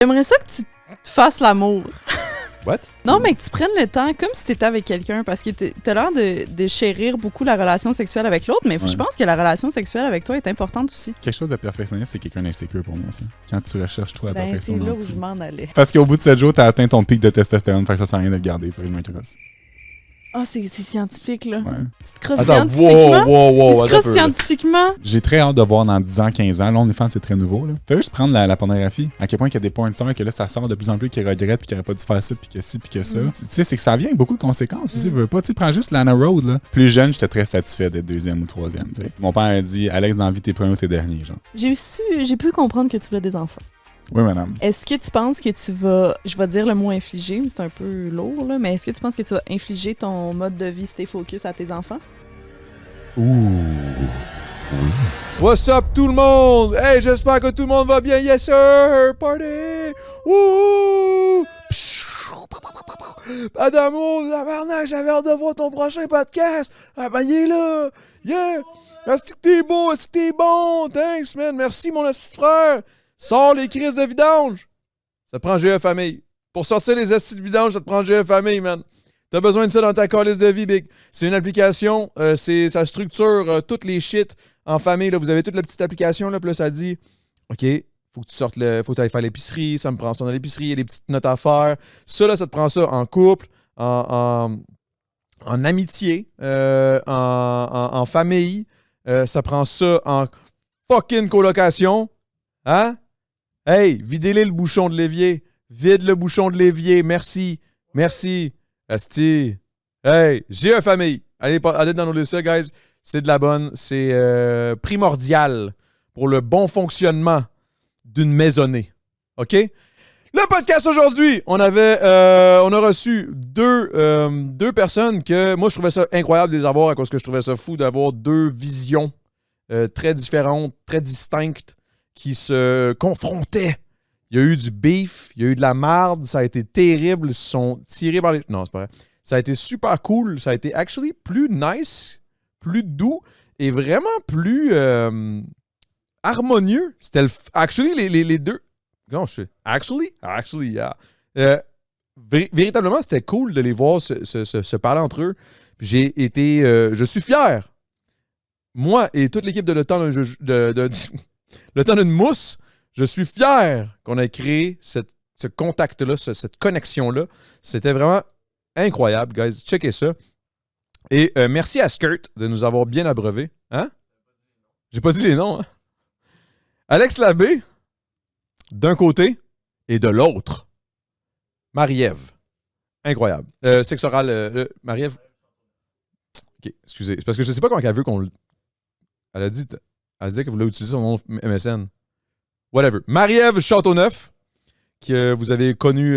J'aimerais ça que tu te fasses l'amour. What? Non, mais que tu prennes le temps comme si t'étais avec quelqu'un, parce que t'as l'air de chérir beaucoup la relation sexuelle avec l'autre, mais je pense que la relation sexuelle avec toi est importante aussi. Quelque chose de perfectionniste, c'est quelqu'un d'insécure pour moi, ça. Quand tu recherches, toi, la perfection. C'est là où je m'en allais. Parce qu'au bout de 7 jours, t'as atteint ton pic de testostérone, fait que ça sert à rien de le garder, fait que je m'intéresse. Ah, c'est scientifique, là. Ouais. Tu te crosses Attends, scientifiquement? wow, Tu te crosses scientifiquement? J'ai très hâte de voir dans 10 ans, 15 ans. Là, OnlyFans, c'est très nouveau. Là. Fais juste prendre la pornographie. À quel point il y a des porn stars que là, ça sort de plus en plus qui regrettent puis qui n'auraient pas dû faire ça puis que ci puis que ça. Tu sais, c'est que ça vient avec beaucoup de conséquences aussi. Veux pas, tu prends juste Lana Road, là. Plus jeune, j'étais très satisfait d'être deuxième ou troisième, tu sais. Mon père a dit, Alex, dans la vie, t'es premier ou t'es dernier, genre. J'ai pu comprendre que tu voulais des enfants. Oui, madame. Est-ce que tu penses que tu vas, je vais dire le mot infliger, mais c'est un peu lourd, là, mais est-ce que tu penses que tu vas infliger ton mode de vie stay focus à tes enfants? Ouh. Oui. What's up tout le monde? Hey, j'espère que tout le monde va bien. Yes sir! Party! Wouh! Adamo, tabarnak, j'avais hâte de voir ton prochain podcast. Ah ben il est là! Yeah! Est-ce que t'es beau? Est-ce que t'es bon? Thanks man, merci mon assis frère! Sors les crises de vidange! Ça te prend GE Famille. Pour sortir les assis de vidange, ça te prend GE Famille, man. T'as besoin de ça dans ta calice de vie, Big. C'est une application, ça structure toutes les shit en famille. Là. Vous avez toute la petite application, là, puis là, ça dit OK, faut que tu sortes faut que tu ailles faire l'épicerie, ça me prend ça dans l'épicerie, il y a des petites notes à faire. Ça, là, ça te prend ça en couple, en amitié, en famille. Ça prend ça en fucking colocation. Hein? Hey, videz-les le bouchon de l'évier. Vide le bouchon de l'évier. Merci. Merci. Asti. Hey, j'ai une famille. Allez downloader ça, guys. C'est de la bonne. C'est primordial pour le bon fonctionnement d'une maisonnée. OK? Le podcast aujourd'hui, on a reçu deux personnes que moi, je trouvais ça incroyable de les avoir à cause que je trouvais ça fou d'avoir deux visions très différentes, très distinctes qui se confrontaient. Il y a eu du beef, il y a eu de la marde, ça a été terrible, ils se sont tirés par les... Non, c'est pas vrai. Ça a été super cool, ça a été actually plus nice, plus doux et vraiment plus harmonieux. C'était actually les deux... Non, je sais. Actually, yeah. Véritablement, c'était cool de les voir se parler entre eux. Puis j'ai été... je suis fier. Moi et toute l'équipe de Le Temps Le Temps d'une mousse, je suis fier qu'on ait créé ce contact-là, cette connexion-là. C'était vraiment incroyable, guys. Checkez ça. Et merci à Skirt de nous avoir bien abreuvé. Hein? J'ai pas dit les noms. Hein? Alex Labbé, d'un côté, et de l'autre, Marie-Ève. Incroyable. Sexe oral, Marie-Ève. OK, excusez. C'est parce que je sais pas comment elle veut qu'on... Elle a dit qu'elle voulait utiliser son nom MSN. Whatever. Marie-Ève Châteauneuf, que vous avez connue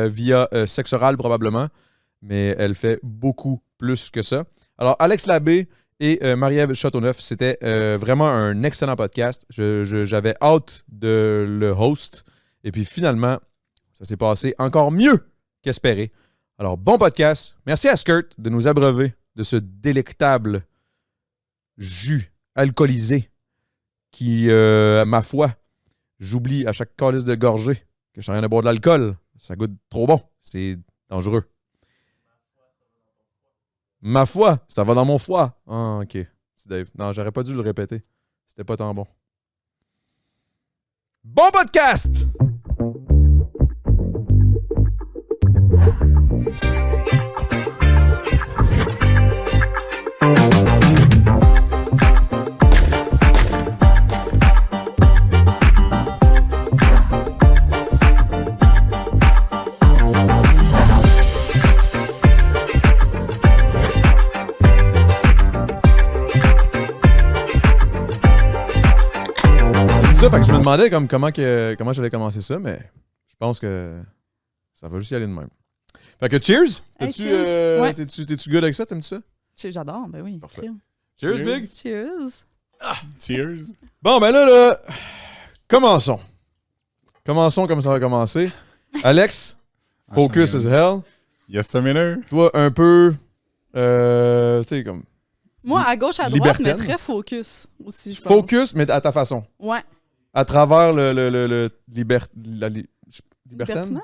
via Sexe oral probablement, mais elle fait beaucoup plus que ça. Alors, Alex Labbé et Marie-Ève Châteauneuf, c'était vraiment un excellent podcast. J'avais hâte de le host. Et puis finalement, ça s'est passé encore mieux qu'espéré. Alors, bon podcast. Merci à Skirt de nous abreuver de ce délectable jus alcoolisé qui, ma foi, j'oublie à chaque calice de gorgée que je suis en train de boire de l'alcool. Ça goûte trop bon. C'est dangereux. Ma foi, ça va dans mon foie. Ah, OK. C'est Dave. Non, j'aurais pas dû le répéter. C'était pas tant bon. Bon podcast! Ça, fait que je me demandais comment j'allais commencer ça, mais je pense que ça va juste y aller de même. Fait que cheers! Hey, T'es-tu good avec ça? T'aimes-tu ça? J'adore, ben oui. Parfait. Cheers, Big! Cheers! Cheers! Bon, ben là, commençons. Commençons comme ça va commencer. Alex, focus as hell. Yes, sir, Miller. Toi, un peu, tu sais, comme... Moi, à gauche, à droite, Libertaine. mais très focus aussi, je pense. Focus, mais à ta façon. Ouais. À travers Libertine?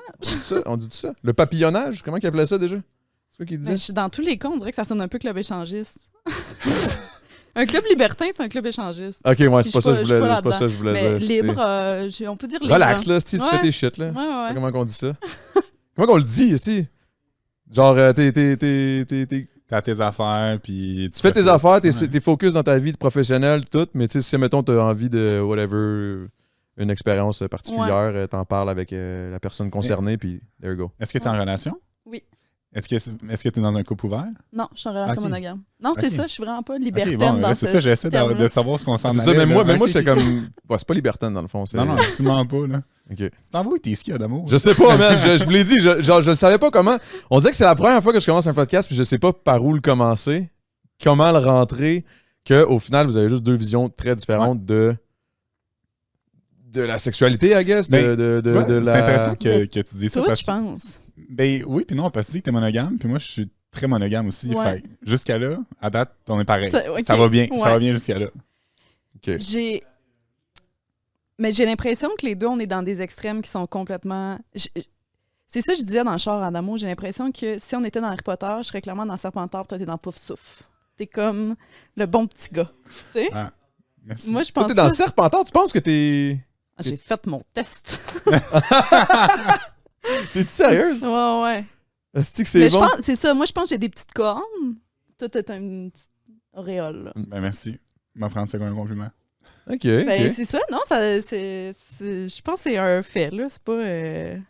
On dit ça? Le papillonnage? Comment ils appelaient ça déjà? C'est quoi qu'il disait? Ben, je suis dans tous les cas, on dirait que ça sonne un peu club échangiste. Un club libertin, c'est un club échangiste. Ok, ouais, c'est pas ça que je voulais Mais dire. libre, on peut dire libre. Relax, là, tu fais tes shit, là. Ouais. Comment on dit ça? Comment on le dit, tu genre, t'es T'as tes affaires, puis... Tu fais tes affaires, t'es focus dans ta vie de professionnel, tout, mais tu sais, si, mettons, t'as envie de, whatever, une expérience particulière, t'en parles avec la personne concernée, puis there you go. Est-ce que t'es en relation? Oui. Est-ce que t'es dans un couple ouvert? Non, je suis en relation monogame. Non, c'est ça, je suis vraiment pas Ok, libertaine bon, dans c'est ça, j'essaie de savoir ce qu'on s'en C'est allait. ça, mais moi, Ok. j'étais comme... Ouais, c'est pas libertin, dans le fond. Non, absolument pas, là. OK. Tu t'envoies tes skis d'amour? Je sais pas, man. Je vous l'ai dit, je le savais pas comment. On dirait que c'est la première fois que je commence un podcast, puis je sais pas par où le commencer, comment le rentrer, qu'au final, vous avez juste deux visions très différentes de la sexualité, I guess. Tu vois, c'est intéressant que tu dis ça. Toi, Parce je pense. Ben oui, puis non, parce que tu dis que t'es monogame, puis moi, je suis très monogame aussi. Ouais. Fait que jusqu'à là, à date, on est pareil. Ok. Ça va bien, Ouais. ça va bien jusqu'à là. OK. Mais j'ai l'impression que les deux, on est dans des extrêmes qui sont complètement... C'est ça que je disais dans le char en amour. J'ai l'impression que si on était dans Harry Potter, je serais clairement dans Serpentard, toi, t'es dans Pouf Souffle. T'es comme le bon petit gars. Tu sais? Ah, merci. Moi, je Toi, pense t'es dans pas... Serpentard, tu penses que t'es... Ah, j'ai fait mon test. T'es-tu sérieuse? Ouais. Est-ce que c'est Mais bon? je pense, c'est ça. Moi, je pense que j'ai des petites cornes. Toi, t'as une petite auréole. Là. Ben merci. M'apprendre ça comme un compliment. OK, Ben, OK. c'est ça. Non, je pense que c'est un fait, là. C'est pas...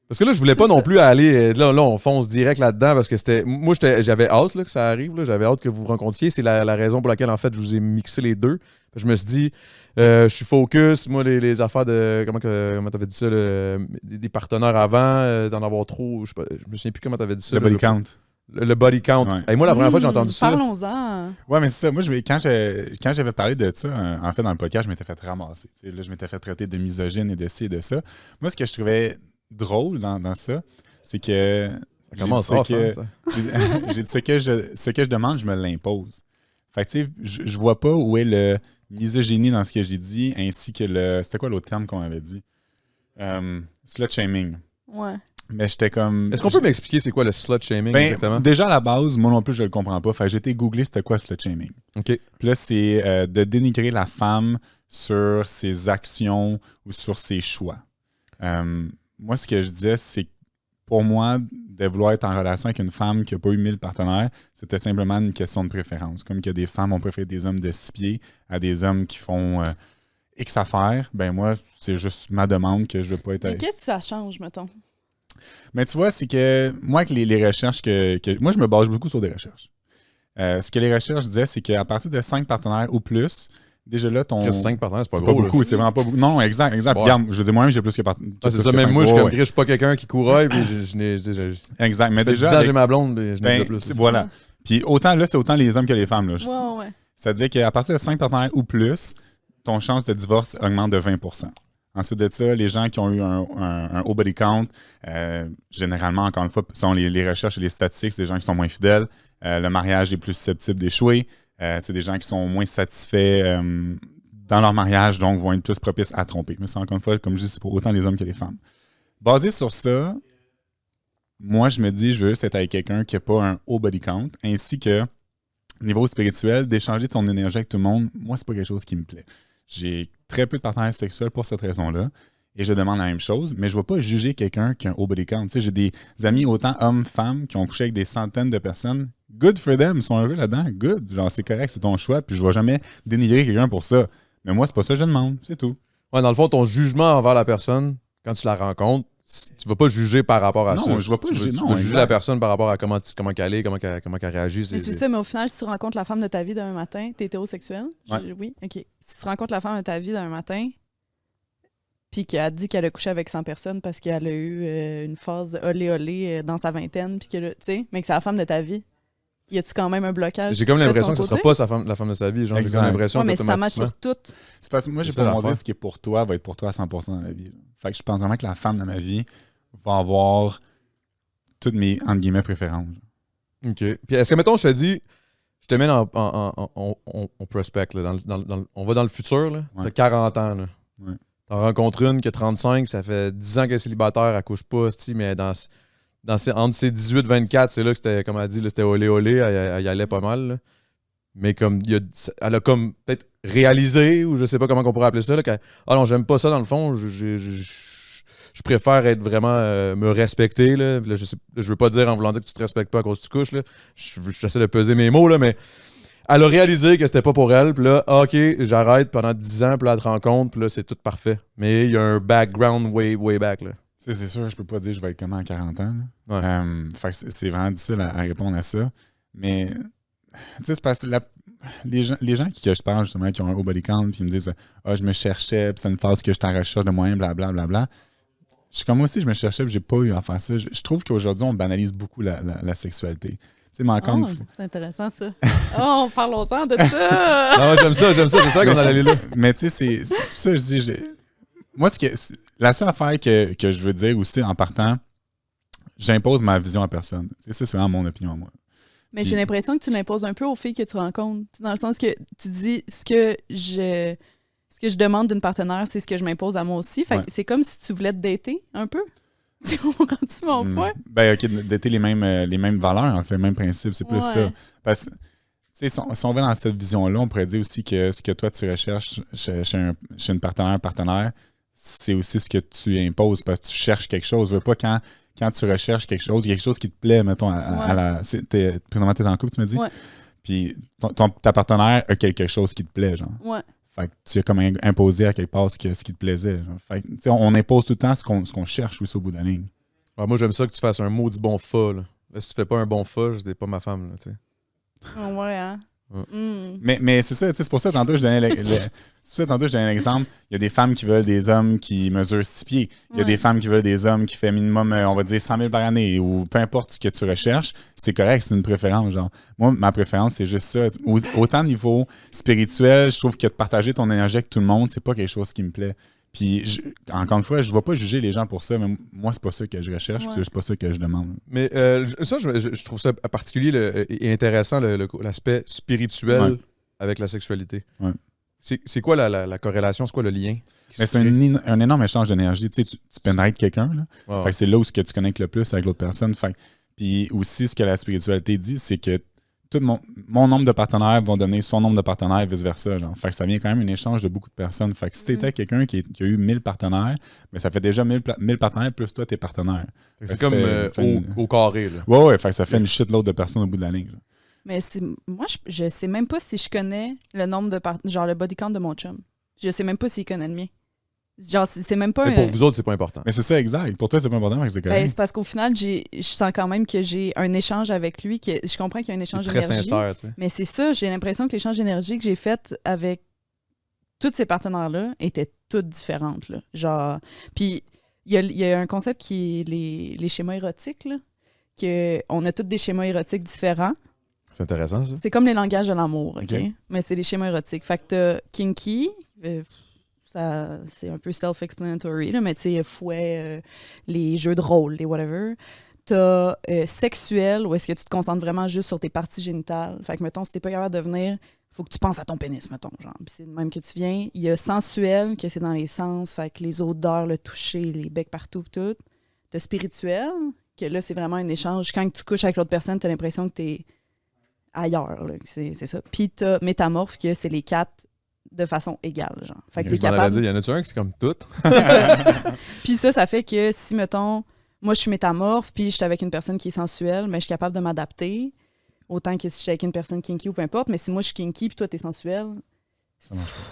Parce que là, je voulais pas C'est non ça. plus aller... Là, on fonce direct là-dedans parce que c'était... Moi, j'avais hâte là, que ça arrive. Là. J'avais hâte que vous vous rencontriez. C'est la raison pour laquelle, en fait, je vous ai mixé les deux. Je me suis dit, je suis focus. Moi, les affaires de... Comment t'avais dit ça? Des partenaires avant, d'en avoir trop. Je me souviens plus comment t'avais dit ça. Le là, body count. Le body count. Ouais. Et moi, la première fois que j'ai entendu ça... Parlons-en. Ouais, mais c'est ça. Moi, quand j'avais parlé de ça, en fait, dans le podcast, je m'étais fait ramasser. Tu sais, là, je m'étais fait traiter de misogyne et de ci et de ça. Moi, ce que je trouvais drôle dans ça, c'est que... Comment ça, ça? J'ai dit ce que je demande, je me l'impose. Fait que tu sais, je vois pas où est le misogynie dans ce que j'ai dit, ainsi que le... C'était quoi l'autre terme qu'on avait dit? Slut-shaming. Ouais. Mais j'étais comme... Est-ce qu'on peut m'expliquer c'est quoi le slut-shaming exactement? Déjà, à la base, moi non plus, je le comprends pas. Fait que j'ai été googlé c'était quoi slut-shaming. OK. Puis là, c'est de dénigrer la femme sur ses actions ou sur ses choix. Moi, ce que je disais, c'est que pour moi, de vouloir être en relation avec une femme qui n'a pas eu 1000 partenaires, c'était simplement une question de préférence. Comme que des femmes ont préféré des hommes de 6 pieds à des hommes qui font X affaires, ben moi, c'est juste ma demande que je veux pas être Mais avec. qu'est-ce que ça change, mettons? Mais tu vois, c'est que moi, avec les recherches moi, je me base beaucoup sur des recherches. Ce que les recherches disaient, c'est qu'à partir de 5 partenaires ou plus, déjà là, ton... 5 partenaires, c'est pas C'est gros. pas beaucoup, c'est vraiment pas beaucoup. Non, exact. C'est Regarde, je veux dire, moi-même, j'ai plus que C'est ça, même moi, je suis pas quelqu'un qui couraille, puis Exact, mais déjà, déjà... j'ai ma blonde, mais je n'ai pas plus. Voilà. Puis autant là, c'est autant les hommes que les femmes. Là. Ouais. Ça veut dire qu'à partir de 5 partenaires ou plus, ton chance de divorce augmente de 20%. Ensuite de ça, les gens qui ont eu un haut body count, généralement, encore une fois, selon les recherches et les statistiques, c'est des gens qui sont moins fidèles. Le mariage est plus susceptible d'échouer. C'est des gens qui sont moins satisfaits dans leur mariage, donc vont être plus propices à tromper. Mais c'est encore une fois, comme je dis, c'est pour autant les hommes que les femmes. Basé sur ça, moi, je me dis, je veux juste être avec quelqu'un qui n'a pas un haut body count, ainsi que, niveau spirituel, d'échanger ton énergie avec tout le monde, moi, c'est pas quelque chose qui me plaît. J'ai très peu de partenaires sexuels pour cette raison-là, et je demande la même chose, mais je ne vais pas juger quelqu'un qui a un haut body count. Tu sais, j'ai des amis, autant hommes, femmes, qui ont couché avec des centaines de personnes. Good for them, ils sont heureux là-dedans, good. Genre, c'est correct, c'est ton choix, puis je ne vais jamais dénigrer quelqu'un pour ça. Mais moi, c'est pas ça que je demande, c'est tout. Ouais, dans le fond, ton jugement envers la personne, quand tu la rencontres, tu vas pas juger par rapport à ça. Non, je vais pas juger. Tu vas juger la personne par rapport à comment elle est, comment elle réagit. Mais c'est ça, mais au final, si tu rencontres la femme de ta vie demain matin, t'es hétérosexuel? Ouais. Oui, OK. Si tu rencontres la femme de ta vie demain matin, puis qu'elle dit qu'elle a couché avec 100 personnes parce qu'elle a eu une phase olé dans sa vingtaine, puis que, tu sais, mais que c'est la femme de ta vie, y a-tu quand même un blocage? J'ai comme qui se fait de l'impression ton que ce sera côté? pas la femme de sa vie. Genre, j'ai Exact. comme l'impression Ouais, mais ça match qu'automatiquement... sur tout. C'est parce que moi, j'ai C'est ça, pas mon l'affaire. dire ce qui est pour toi va être pour toi à 100% dans la vie. Là. Fait que je pense vraiment que la femme de ma vie va avoir toutes mes, entre guillemets, préférences. OK. Puis est-ce que, mettons, je te dis, je te mets on prospect, là, on va dans le futur, là. Ouais. T'as 40 ans, là. Ouais. T'en rencontres une qui a 35, ça fait 10 ans qu'elle est célibataire, elle couche pas, mais entre ses 18-24, c'est là que c'était, comme elle dit, là, c'était olé olé, elle y allait pas mal. Là. Mais comme elle a comme peut-être réalisé, ou je sais pas comment on pourrait appeler ça, là, ah non, j'aime pas ça dans le fond, je préfère être vraiment me respecter. Là. Là, je veux pas dire en voulant dire que tu te respectes pas à cause que tu couches. Là. J'essaie de peser mes mots, là, mais elle a réalisé que c'était pas pour elle. Puis là, OK, j'arrête pendant 10 ans, puis là, elle te rencontre, puis là, c'est tout parfait. Mais il y a un background way back. Là. C'est sûr, je peux pas dire je vais être comment à 40 ans. Ouais. Fait que c'est vraiment difficile à répondre à ça. Mais, tu sais, c'est parce que les gens qui que je parle, justement, qui ont un haut body count, puis ils me disent « Ah, je me cherchais, puis c'est une phase que j'étais en recherche de moyens, blablabla. Bla. » Je suis comme moi aussi, je me cherchais, puis j'ai pas eu à faire ça. Je trouve qu'aujourd'hui, on banalise beaucoup la sexualité. Tu sais, mais encore une fois... C'est intéressant, ça. Oh, parlons-en de ça! Non, j'aime ça, c'est ça qu'on allait aller là. Mais tu sais, c'est pour ça que je dis... Moi, la seule affaire que je veux dire aussi, en partant, j'impose ma vision à personne. Tu sais, ça, c'est vraiment mon opinion à moi. Mais j'ai l'impression que tu l'imposes un peu aux filles que tu rencontres. Dans le sens que tu dis ce que je demande d'une partenaire, c'est ce que je m'impose à moi aussi. Fait que c'est comme si tu voulais te dater un peu. Tu comprends-tu mon point? Ben, OK, dater les mêmes valeurs, en fait, le même principe, c'est plus ça. Parce que, tu sais, si on va dans cette vision-là, on pourrait dire aussi que ce que toi, tu recherches chez une partenaire, c'est aussi ce que tu imposes parce que tu cherches quelque chose. Je veux pas quand tu recherches quelque chose, il y a quelque chose qui te plaît, mettons, présentement, t'es en couple, tu me dis? Ouais. Puis ta partenaire a quelque chose qui te plaît, genre. Ouais. Fait que tu as comme imposé à quelque part ce qui te plaisait. Genre. Fait que, on impose tout le temps ce qu'on cherche aussi au bout de la ligne. Ah, moi, j'aime ça que tu fasses un maudit bon fa. Là. Si tu fais pas un bon fa, c'est pas ma femme. Là, t'sais. Ouais, hein? Mais c'est ça, c'est pour ça tantôt je donnais l'exemple. Il y a des femmes qui veulent des hommes qui mesurent 6 pieds. Il y a des femmes qui veulent des hommes qui font minimum, on va dire, 100 000 par année ou peu importe ce que tu recherches. C'est correct, c'est une préférence. Genre. Moi, ma préférence, c'est juste ça. Autant au niveau spirituel, je trouve que de partager ton énergie avec tout le monde, c'est pas quelque chose qui me plaît. Puis, encore une fois, je ne vais pas juger les gens pour ça, mais moi, c'est pas ça que je recherche, c'est pas ça que je demande. Mais ça, je trouve ça particulier et intéressant, l'aspect spirituel avec la sexualité. Ouais. C'est quoi la corrélation? C'est quoi le lien? Mais c'est un énorme échange d'énergie. Tu sais, tu pénètres quelqu'un. Là. Wow. Fait que c'est là où tu connectes le plus avec l'autre personne. Fait puis aussi, ce que la spiritualité dit, c'est que tout mon nombre de partenaires vont donner son nombre de partenaires et vice-versa. Genre. Fait que ça vient quand même un échange de beaucoup de personnes. Fait que si t'étais quelqu'un qui a eu 1000 partenaires, mais ça fait déjà 1000 partenaires plus toi, tes partenaires. C'est comme au carré. Là. Ouais, fait que ça fait une shitload de personnes au bout de la ligne. Là. Mais moi, je sais même pas si je connais le nombre de genre le body count de mon chum. Je sais même pas s'il connaît le mien. Genre, c'est même pas. Mais pour vous autres, c'est pas important. Mais c'est ça, exact. Pour toi, c'est pas important, mais c'est correct. C'est parce qu'au final, je sens quand même que j'ai un échange avec lui. Que je comprends qu'il y a un échange d'énergie. Très sincère, tu sais. Mais c'est ça, j'ai l'impression que l'échange d'énergie que j'ai fait avec tous ces partenaires-là était toutes différentes. Là. Genre, puis il y a un concept qui est les schémas érotiques, là, que on a tous des schémas érotiques différents. C'est intéressant, ça. C'est comme les langages de l'amour, OK? Okay. Mais c'est des schémas érotiques. Fait que t'as kinky, ça, c'est un peu self-explanatory, là, mais tu sais, fouet, les jeux de rôle, les whatever. T'as sexuel, où est-ce que tu te concentres vraiment juste sur tes parties génitales. Fait que, mettons, si t'es pas capable de venir, faut que tu penses à ton pénis, mettons, genre. Puis c'est le même que tu viens. Il y a sensuel, que c'est dans les sens, fait que les odeurs, le toucher, les becs partout, tout. T'as spirituel, que là, c'est vraiment un échange. Quand tu couches avec l'autre personne, t'as l'impression que t'es ailleurs, là, c'est ça. Puis t'as métamorphe, que c'est les 4 de façon égale, genre. Fait que t'es capable... Il y en a-tu un qui c'est comme tout? C'est ça. Puis ça fait que si, mettons, moi, je suis métamorphe, puis je suis avec une personne qui est sensuelle, mais je suis capable de m'adapter, autant que si je suis avec une personne kinky ou peu importe, mais si moi, je suis kinky, puis toi, t'es sensuelle,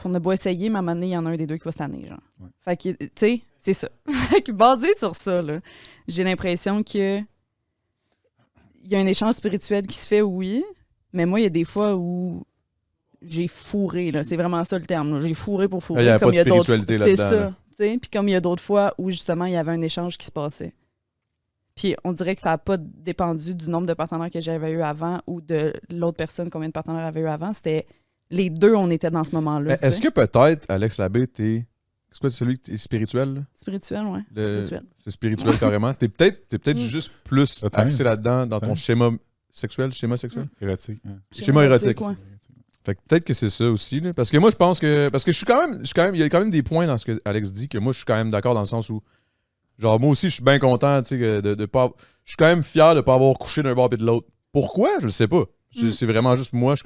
on a beau essayer, mais à un moment donné, il y en a un des deux qui va se tanner, genre. Ouais. Fait que, tu sais, c'est ça. Fait que basé sur ça, là, j'ai l'impression que il y a un échange spirituel qui se fait, oui, mais moi, il y a des fois où j'ai fourré, là. C'est vraiment ça le terme, là. J'ai fourré pour fourrer. Il n'y a pas de spiritualité là-dedans. C'est ça. Là. Puis comme il y a d'autres fois où, justement, il y avait un échange qui se passait. Puis on dirait que ça n'a pas dépendu du nombre de partenaires que j'avais eu avant ou de l'autre personne, combien de partenaires avait eu avant. C'était les deux, on était dans ce moment-là. Est-ce que peut-être, Alex Labbé, c'est quoi celui qui est spirituel? Là? Spirituel, oui. Spirituel. C'est spirituel carrément. T'es peut-être juste plus axé là-dedans dans ton schéma sexuel. Érotique. Hein. Schéma érotique. Ouais. Fait que peut-être que c'est ça aussi. Là. Parce que moi, je pense que. Parce que je suis quand même. Il y a quand même des points dans ce que Alex dit que moi, je suis quand même d'accord dans le sens où. Genre, moi aussi, je suis bien content, tu sais, de pas. Je suis quand même fier de pas avoir couché d'un bord et de l'autre. Pourquoi? Je le sais pas. C'est vraiment juste moi. Je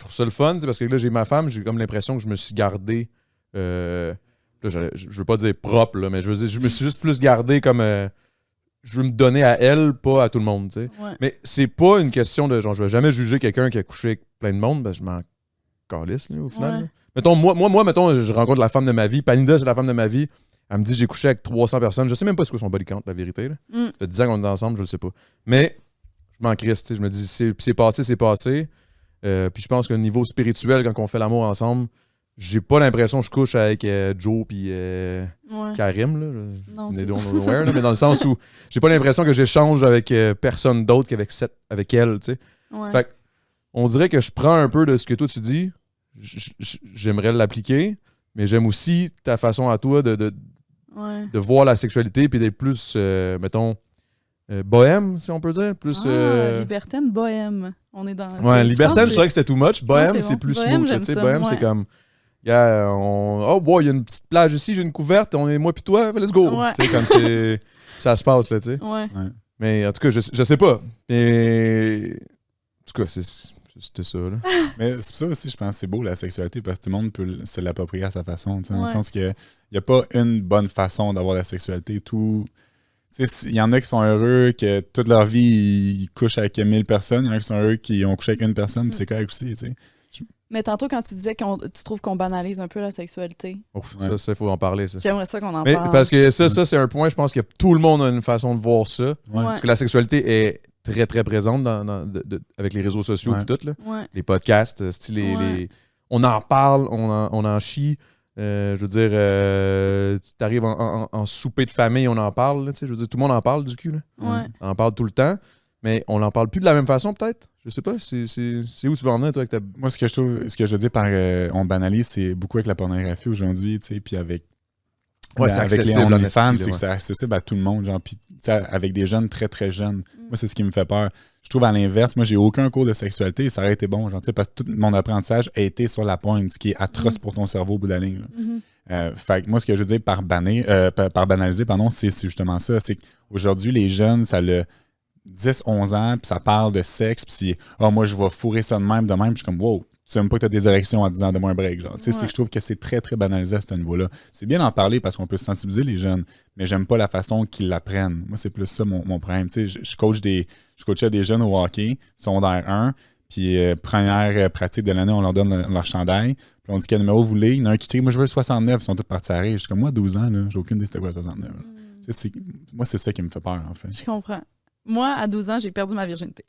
trouve ça le fun, parce que là, j'ai ma femme, j'ai comme l'impression que je me suis gardé. Là, je veux pas dire propre, là, mais je veux dire, je me suis juste plus gardé comme. Je veux me donner à elle, pas à tout le monde, tu sais. Ouais. Mais c'est pas une question de genre, je vais jamais juger quelqu'un qui a couché avec plein de monde, ben je m'en calisse, là, au final. Ouais. Là. Mettons, moi, mettons, je rencontre la femme de ma vie. Panida, c'est la femme de ma vie. Elle me dit, j'ai couché avec 300 personnes. Je sais même pas ce que son body count, la vérité. Là. Ça fait 10 ans qu'on est ensemble, je le sais pas. Mais je m'en crisse, tu sais. Je me dis, c'est passé, c'est passé. Puis je pense qu'au niveau spirituel, quand on fait l'amour ensemble, j'ai pas l'impression que je couche avec Joe puis Karim, là. Non, Je c'est don't ça. know where, là, mais dans le sens où j'ai pas l'impression que j'échange avec personne d'autre qu'avec avec elle, tu sais. Ouais. Fait que, on dirait que je prends un peu de ce que toi tu dis, j'aimerais l'appliquer, mais j'aime aussi ta façon à toi de voir la sexualité puis d'être plus, mettons, bohème, si on peut dire. Plus. Libertaine, bohème. On est dans. Ouais, libertaine, je trouvais que c'était too much. Bohème, Non, c'est bon. plus Bohème, smooth. j'aime Tu sais, ça, bohème, ouais. c'est comme. Oh, boy, il y a une petite plage ici, j'ai une couverte, on est moi puis toi, let's go. Ouais. Tu sais, comme c'est. Ça se passe, là, tu sais. Ouais. Mais en tout cas, je sais pas. Et. En tout cas, c'était ça, là. Mais c'est pour ça aussi, je pense que c'est beau la sexualité parce que tout le monde peut se l'approprier à sa façon. Dans le Ouais. sens qu'il n'y a pas une bonne façon d'avoir la sexualité. Il y en a qui sont heureux que toute leur vie, ils couchent avec 1000 personnes. Il y en a qui sont heureux qui ont couché avec une personne, puis c'est correct aussi. Tu sais. Mais tantôt, quand tu disais que tu trouves qu'on banalise un peu la sexualité, Ouf, Ouais. ça, il faut en parler, ça. j'aimerais ça qu'on en Mais parle. parce que ça, c'est un point, je pense que tout le monde a une façon de voir ça. Ouais. Parce que la sexualité est très, très présente avec les réseaux sociaux Ouais. et tout, là. Ouais. Les podcasts, style on en parle, on en chie. Je veux dire, tu t'arrives en souper de famille, on en parle. Là, je veux dire, tout le monde en parle du cul. Là. Ouais. On en parle tout le temps, mais on n'en parle plus de la même façon, peut-être. Je sais pas. C'est où tu veux en venir, toi, avec ta. Moi, ce que je veux dire par on banalise, c'est beaucoup avec la pornographie aujourd'hui, tu sais, puis avec. Ouais, c'est avec les accessible, en OnlyFans, esti, c'est là, que c'est accessible à tout le monde, genre, puis tu sais, avec des jeunes très très jeunes. Moi, c'est ce qui me fait peur. Je trouve à l'inverse, moi, j'ai aucun cours de sexualité et ça aurait été bon, genre, tu sais, parce que tout mon apprentissage a été sur la pointe, ce qui est atroce pour ton cerveau au bout de la ligne. Là. Fait que moi, ce que je veux dire par banaliser, pardon, c'est justement ça. C'est qu'aujourd'hui, les jeunes, ça le 10-11 ans, puis ça parle de sexe, puis moi, je vais fourrer ça de même, puis je suis comme, wow, tu sais même pas que tu as des érections en disant de moi un break. Genre. Tu sais, c'est que je trouve que c'est très, très banalisé à ce niveau-là. C'est bien d'en parler parce qu'on peut sensibiliser les jeunes, mais j'aime pas la façon qu'ils l'apprennent. Moi, c'est plus ça mon problème. Tu sais, je coachais des jeunes au hockey, secondaire 1, puis première pratique de l'année, on leur donne leur chandail, puis on dit quel numéro vous voulez. Il y en a un qui crie, moi je veux le 69, ils sont tous partis à rire. Je suis comme, moi, 12 ans, là, j'ai aucune idée c'était quoi le 69. Tu sais, moi, c'est ça qui me fait peur, en fait. Je comprends. Moi, à 12 ans, j'ai perdu ma virginité.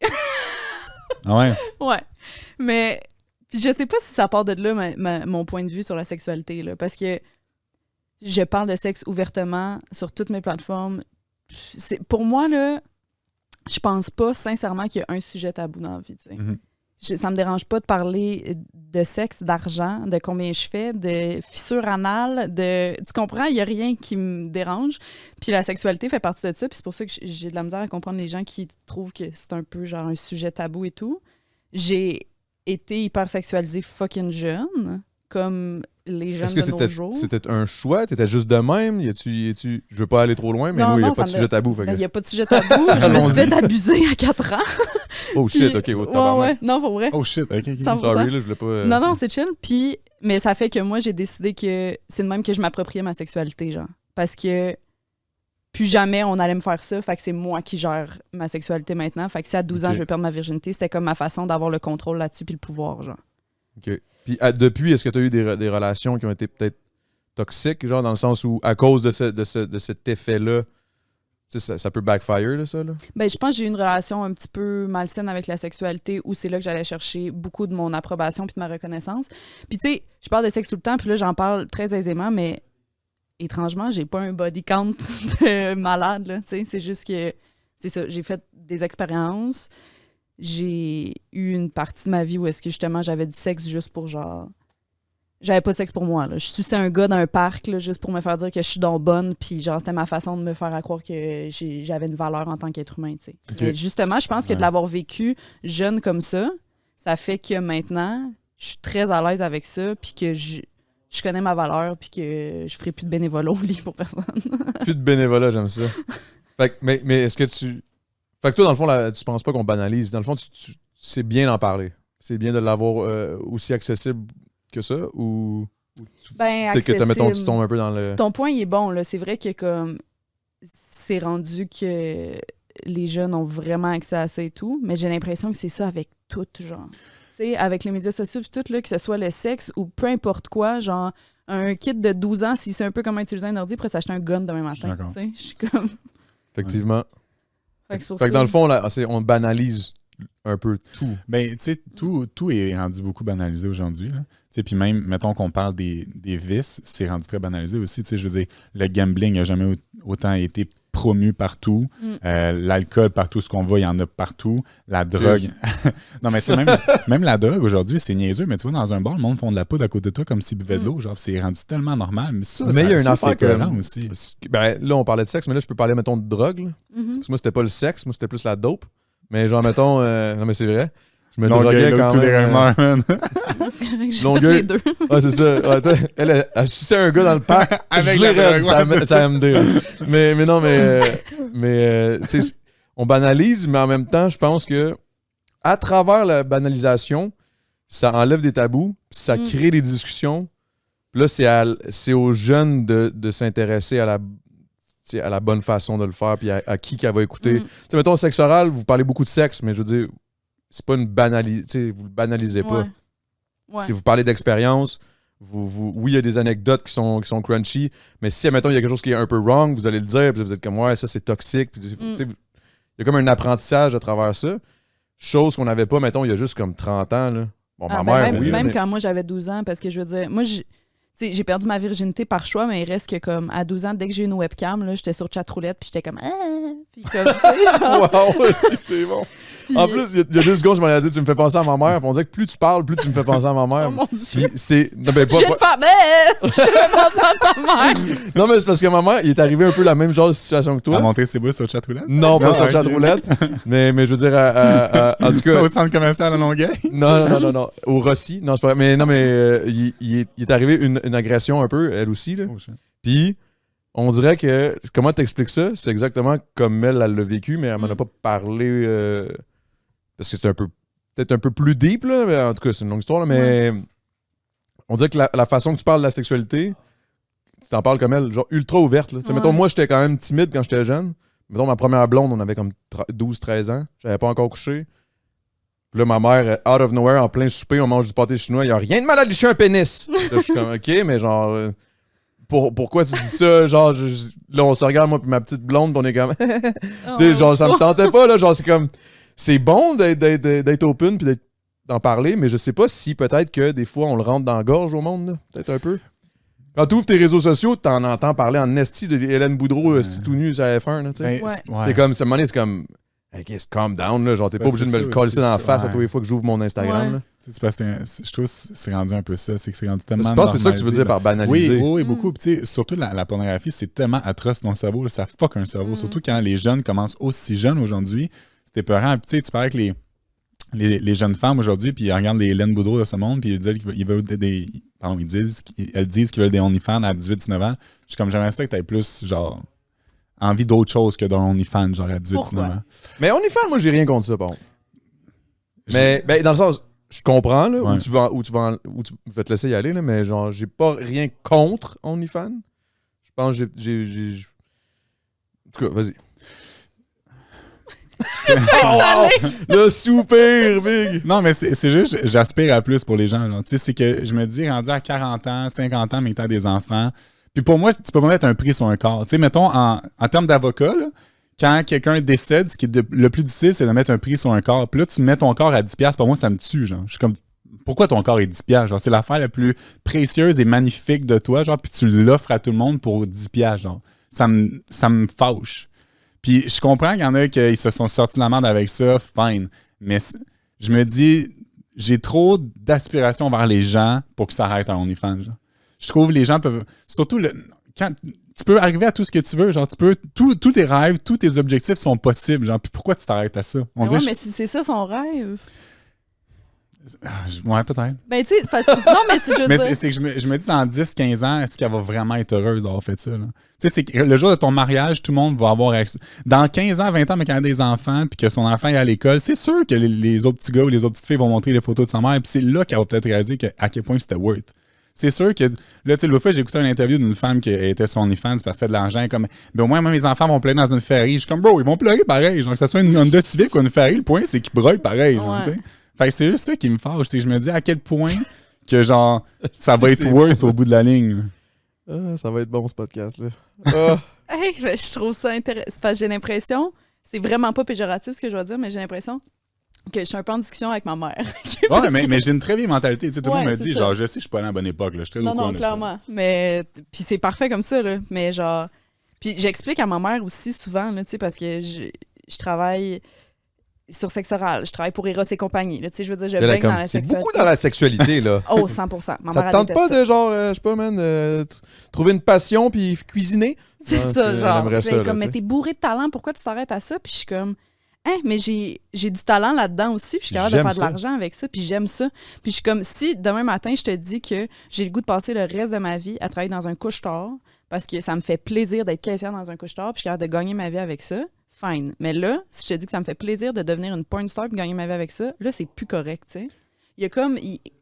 Ah ouais? Ouais. Mais puis je sais pas si ça part de là, mon point de vue sur la sexualité, là, parce que je parle de sexe ouvertement sur toutes mes plateformes. Pour moi, là, je pense pas sincèrement qu'il y a un sujet tabou dans la vie. Tu sais. Ça me dérange pas de parler de sexe, d'argent, de combien je fais, de fissures anales, tu comprends? Il y a rien qui me dérange. Puis la sexualité fait partie de ça, puis c'est pour ça que j'ai de la misère à comprendre les gens qui trouvent que c'est un peu genre un sujet tabou et tout. J'ai été hyper sexualisée fucking jeune, comme les jeunes de nos jours. Est-ce que c'était un choix? T'étais juste de même? Je veux pas aller trop loin, mais Non, moi, il n'y a non, pas de sujet tabou. Il n'y a pas de sujet tabou. Je me suis fait abuser à 4 ans. Oh shit, ok, ouais. Non, pour vrai. Oh shit, ok. 100%. Sorry, là, je voulais pas. Non, c'est chill. Puis, mais ça fait que moi, j'ai décidé que c'est de même que je m'appropriais ma sexualité, genre. Parce que plus jamais on allait me faire ça. Fait que c'est moi qui gère ma sexualité maintenant. Fait que si à 12 ans, je veux perdre ma virginité, c'était comme ma façon d'avoir le contrôle là-dessus puis le pouvoir, genre. OK. Puis depuis, est-ce que tu as eu des relations qui ont été peut-être toxiques, genre dans le sens où, à cause de cet effet-là, tu sais, ça peut backfire, là, ça? Là? Ben, je pense que j'ai eu une relation un petit peu malsaine avec la sexualité où c'est là que j'allais chercher beaucoup de mon approbation puis de ma reconnaissance. Puis tu sais, je parle de sexe tout le temps, puis là, j'en parle très aisément, mais étrangement, j'ai pas un body count de malade, là, tu sais. C'est juste que, c'est ça, j'ai fait des expériences. J'ai eu une partie de ma vie où est-ce que justement j'avais du sexe juste pour genre... J'avais pas de sexe pour moi, là. Je suçais un gars dans un parc là, juste pour me faire dire que je suis donc bonne, puis genre c'était ma façon de me faire croire que j'avais une valeur en tant qu'être humain, tu sais. Okay. Mais justement, je pense que de l'avoir vécu jeune comme ça fait que maintenant, je suis très à l'aise avec ça, puis que je connais ma valeur, puis que je ferai plus de bénévolat au lit pour personne. Plus de bénévolat, j'aime ça. Fait que, mais est-ce que tu... Fait que toi, dans le fond, là, tu penses pas qu'on banalise. Dans le fond, c'est bien d'en parler. C'est bien de l'avoir aussi accessible que ça, ou peut-être que, mettons, tu tombes un peu dans le... Ton point, il est bon, là. C'est vrai que comme c'est rendu que les jeunes ont vraiment accès à ça et tout, mais j'ai l'impression que c'est ça avec tout, genre. Tu sais, avec les médias sociaux et tout, là, que ce soit le sexe ou peu importe quoi, genre, un kid de 12 ans, s'il sait un peu comment utiliser un ordi, il pourrait s'acheter un gun demain matin. Tu sais, je suis comme... Effectivement. Fait que dans le fond, là, on banalise un peu tout. Ben, tu sais, tout est rendu beaucoup banalisé aujourd'hui. Puis même, mettons qu'on parle des vices, c'est rendu très banalisé aussi. Tu sais, je veux dire, le gambling n'a jamais autant été promu partout. L'alcool, partout ce qu'on va, il y en a partout. La drogue. Non, mais tu sais, même la drogue aujourd'hui, c'est niaiseux, mais tu vois, dans un bar, le monde font de la poudre à côté de toi comme s'ils buvaient de l'eau. Genre, c'est rendu tellement normal. Mais ça, il y a une affaire c'est épeurant aussi. Ben, là, on parlait de sexe, mais là, je peux parler, mettons, de drogue. Là. Parce que moi, c'était pas le sexe, moi, c'était plus la dope. Mais genre, mettons... non, mais c'est vrai. Je me droguais quand tous même. Les rumeurs, man. C'est correct, j'ai fait les deux. Ouais, c'est ça. Ouais, elle suçait un gars dans le parc. Avec la drogue, ça MD. Mais non, mais tu sais, on banalise, mais en même temps, je pense que à travers la banalisation, ça enlève des tabous, puis ça crée des discussions. Puis là, c'est aux jeunes de s'intéresser à la bonne façon de le faire, puis à qui qu'elle va écouter. Tu sais, mettons, sexe oral, vous parlez beaucoup de sexe, mais je veux dire, c'est pas une banalité, vous le banalisez pas. Ouais. Si vous parlez d'expérience, oui, il y a des anecdotes qui sont crunchy, mais si, mettons, il y a quelque chose qui est un peu wrong, vous allez le dire, puis vous êtes comme, ouais, ça, c'est toxique. Puis, il y a comme un apprentissage à travers ça. Chose qu'on n'avait pas, mettons, il y a juste comme 30 ans. Là. Bon, ma mère, même, oui. Même quand moi, j'avais 12 ans, parce que je veux dire, moi, j'ai perdu ma virginité par choix, mais il reste que comme à 12 ans, dès que j'ai une webcam, là, j'étais sur chatroulette, puis j'étais comme puis comme tu sais, genre... Wow, c'est bon. En plus, il y a 2 secondes, je m'en ai dit, tu me fais penser à ma mère. Puis on dirait que plus tu parles, plus tu me fais penser à ma mère. Oh mon Dieu. C'est non, mais Je fais penser à ta mère. Non, mais c'est parce que ma mère, il est arrivé un peu la même genre de situation que toi. À monter ses bouts sur chatroulette? Non, pas sur chatroulette. Mais je veux dire, en tout cas. Au centre commercial à Longueuil? Non. Au Rossi. Non, c'est pas vrai. Mais non, mais il est arrivé une agression un peu, elle aussi. Là. Puis, on dirait que. Comment t'expliques ça? C'est exactement comme elle l'a vécu, mais elle m'en a pas parlé. Parce que c'est peut-être un peu plus deep, là. Mais en tout cas, c'est une longue histoire, là, mais on dirait que la façon que tu parles de la sexualité, tu t'en parles comme elle, genre ultra ouverte. Là. Mettons, moi, j'étais quand même timide quand j'étais jeune. Mettons, ma première blonde, on avait comme 12-13 ans. J'avais pas encore couché. Puis là, ma mère, out of nowhere, en plein souper, on mange du pâté chinois. Il n'y a rien de mal à licher un pénis. Là, je suis comme, OK, mais genre... pourquoi tu dis ça? Genre, là, on se regarde, moi, puis ma petite blonde, puis on est comme... tu sais, genre, ça me tentait pas, là. Genre, c'est comme... C'est bon d'être open puis d'en parler, mais je sais pas si peut-être que des fois on le rentre dans la gorge au monde, là. Peut-être un peu. Quand tu ouvres tes réseaux sociaux, t'en entends parler en esti de Hélène Boudreau, tout nu sur F1, là, tu sais. C'est comme, ce moment c'est comme, hey, calm down, là. Genre, t'es pas obligé de me le coller dans la face à tous les fois que j'ouvre mon Instagram, là. Je trouve que c'est rendu un peu ça. C'est que c'est rendu tellement. Je pense que c'est ça que tu veux dire par banaliser. Oui, beaucoup. Surtout la pornographie, c'est tellement atroce dans le cerveau. Là, ça fuck un cerveau. Surtout quand les jeunes commencent aussi jeunes aujourd'hui. C'était peurant. Tu parles avec les jeunes femmes aujourd'hui, puis ils regardent les Hélène Boudreau de ce monde, puis elles disent qu'ils veulent des OnlyFans à 18-19 ans. Je suis comme, j'aimerais ça que tu aies plus, genre, envie d'autre chose que d'un OnlyFans, genre, à 18-19 ans. Mais OnlyFans, moi, j'ai rien contre ça, bon. Mais ben, dans le sens, je comprends, là, où tu je vais te laisser y aller, là, mais genre, j'ai pas rien contre OnlyFans. Je pense que j'ai... En tout cas, vas-y. Le soupir, big! Non, mais c'est juste, j'aspire à plus pour les gens. C'est que je me dis, rendu à 40 ans, 50 ans, mais t'as des enfants. Puis pour moi, tu peux pas mettre un prix sur un corps. Tu sais, mettons, en termes d'avocat, là, quand quelqu'un décède, ce qui est le plus difficile, c'est de mettre un prix sur un corps. Puis là, tu mets ton corps à 10$, pour moi, ça me tue. Genre. Je suis comme, pourquoi ton corps est 10$? Genre, c'est l'affaire la plus précieuse et magnifique de toi, genre, puis tu l'offres à tout le monde pour 10$. Genre. Ça me fâche. Puis je comprends qu'il y en a qui se sont sortis de la merde avec ça, fine. Mais je me dis, j'ai trop d'aspiration vers les gens pour que ça arrête à OnlyFans. Genre. Je trouve que les gens peuvent... Surtout, quand tu peux arriver à tout ce que tu veux. Genre, tous tes rêves, tous tes objectifs sont possibles. Genre, puis pourquoi tu t'arrêtes à ça? Mais si c'est ça son rêve... Ouais, peut-être. Ben, tu sais, c'est parce que... Non, mais c'est juste... Mais c'est que je me dis, dans 10-15 ans, est-ce qu'elle va vraiment être heureuse d'avoir fait ça? Tu sais, c'est que le jour de ton mariage, tout le monde va avoir accès. Dans 15 ans, 20 ans, mais quand elle a des enfants, puis que son enfant est à l'école, c'est sûr que les autres petits gars ou les autres petites filles vont montrer les photos de sa mère, puis c'est là qu'elle va peut-être réaliser à quel point c'était worth. C'est sûr que, là, tu sais, l'autre fois, j'ai écouté une interview d'une femme qui était sur OnlyFans, puis elle fait de l'argent, comme, ben au moins, mes enfants vont pleurer dans une Ferrari. Je suis comme, bro, ils vont pleurer pareil. Genre, que ce soit une Honda Civic ou une Ferrari, le point, c'est qu'ils broient pareil. Genre, tu sais. Fait que c'est juste ça qui me fâche, c'est que je me dis à quel point que, genre, ça va être worth au bout de la ligne. Ah, ça va être bon, ce podcast-là. Ah. Hey, ben, je trouve ça intéressant. Parce que j'ai l'impression, c'est vraiment pas péjoratif ce que je vais dire, mais j'ai l'impression que je suis un peu en discussion avec ma mère. Ouais, mais j'ai une très vieille mentalité. Tu sais, tout le monde me dit, ça. genre, je sais, je suis pas à la bonne époque. Là. Je suis très au courant Non, de clairement. ça. Mais, puis c'est parfait comme ça, là. Mais genre, puis j'explique à ma mère aussi souvent, là, tu sais, parce que je travaille sur sexe oral, je travaille pour Eros et compagnie. Tu sais, je veux dire, je baigne dans la C'est sexualité. beaucoup dans la sexualité, là. Oh, 100%. Ma Ça mère, te elle tente pas déteste de, genre, je sais pas, man, trouver une passion puis cuisiner? ça. C'est Non, ça, elle genre. aimerait Puis ça, elle est là, comme, tu mais sais. t'es bourré de talent, pourquoi tu t'arrêtes à ça? Puis je suis comme, mais j'ai du talent là-dedans aussi, puis je suis capable de J'aime faire de ça. l'argent avec ça, puis j'aime ça. Puis je suis comme, si demain matin, je te dis que j'ai le goût de passer le reste de ma vie à travailler dans un couche-tard, parce que ça me fait plaisir d'être caissière dans un couche-tard, puis je suis capable de gagner ma vie avec ça, fine. Mais là, si je te dis que ça me fait plaisir de devenir une porn star et gagner ma vie avec ça, là, c'est plus correct, tu sais. Il y a comme...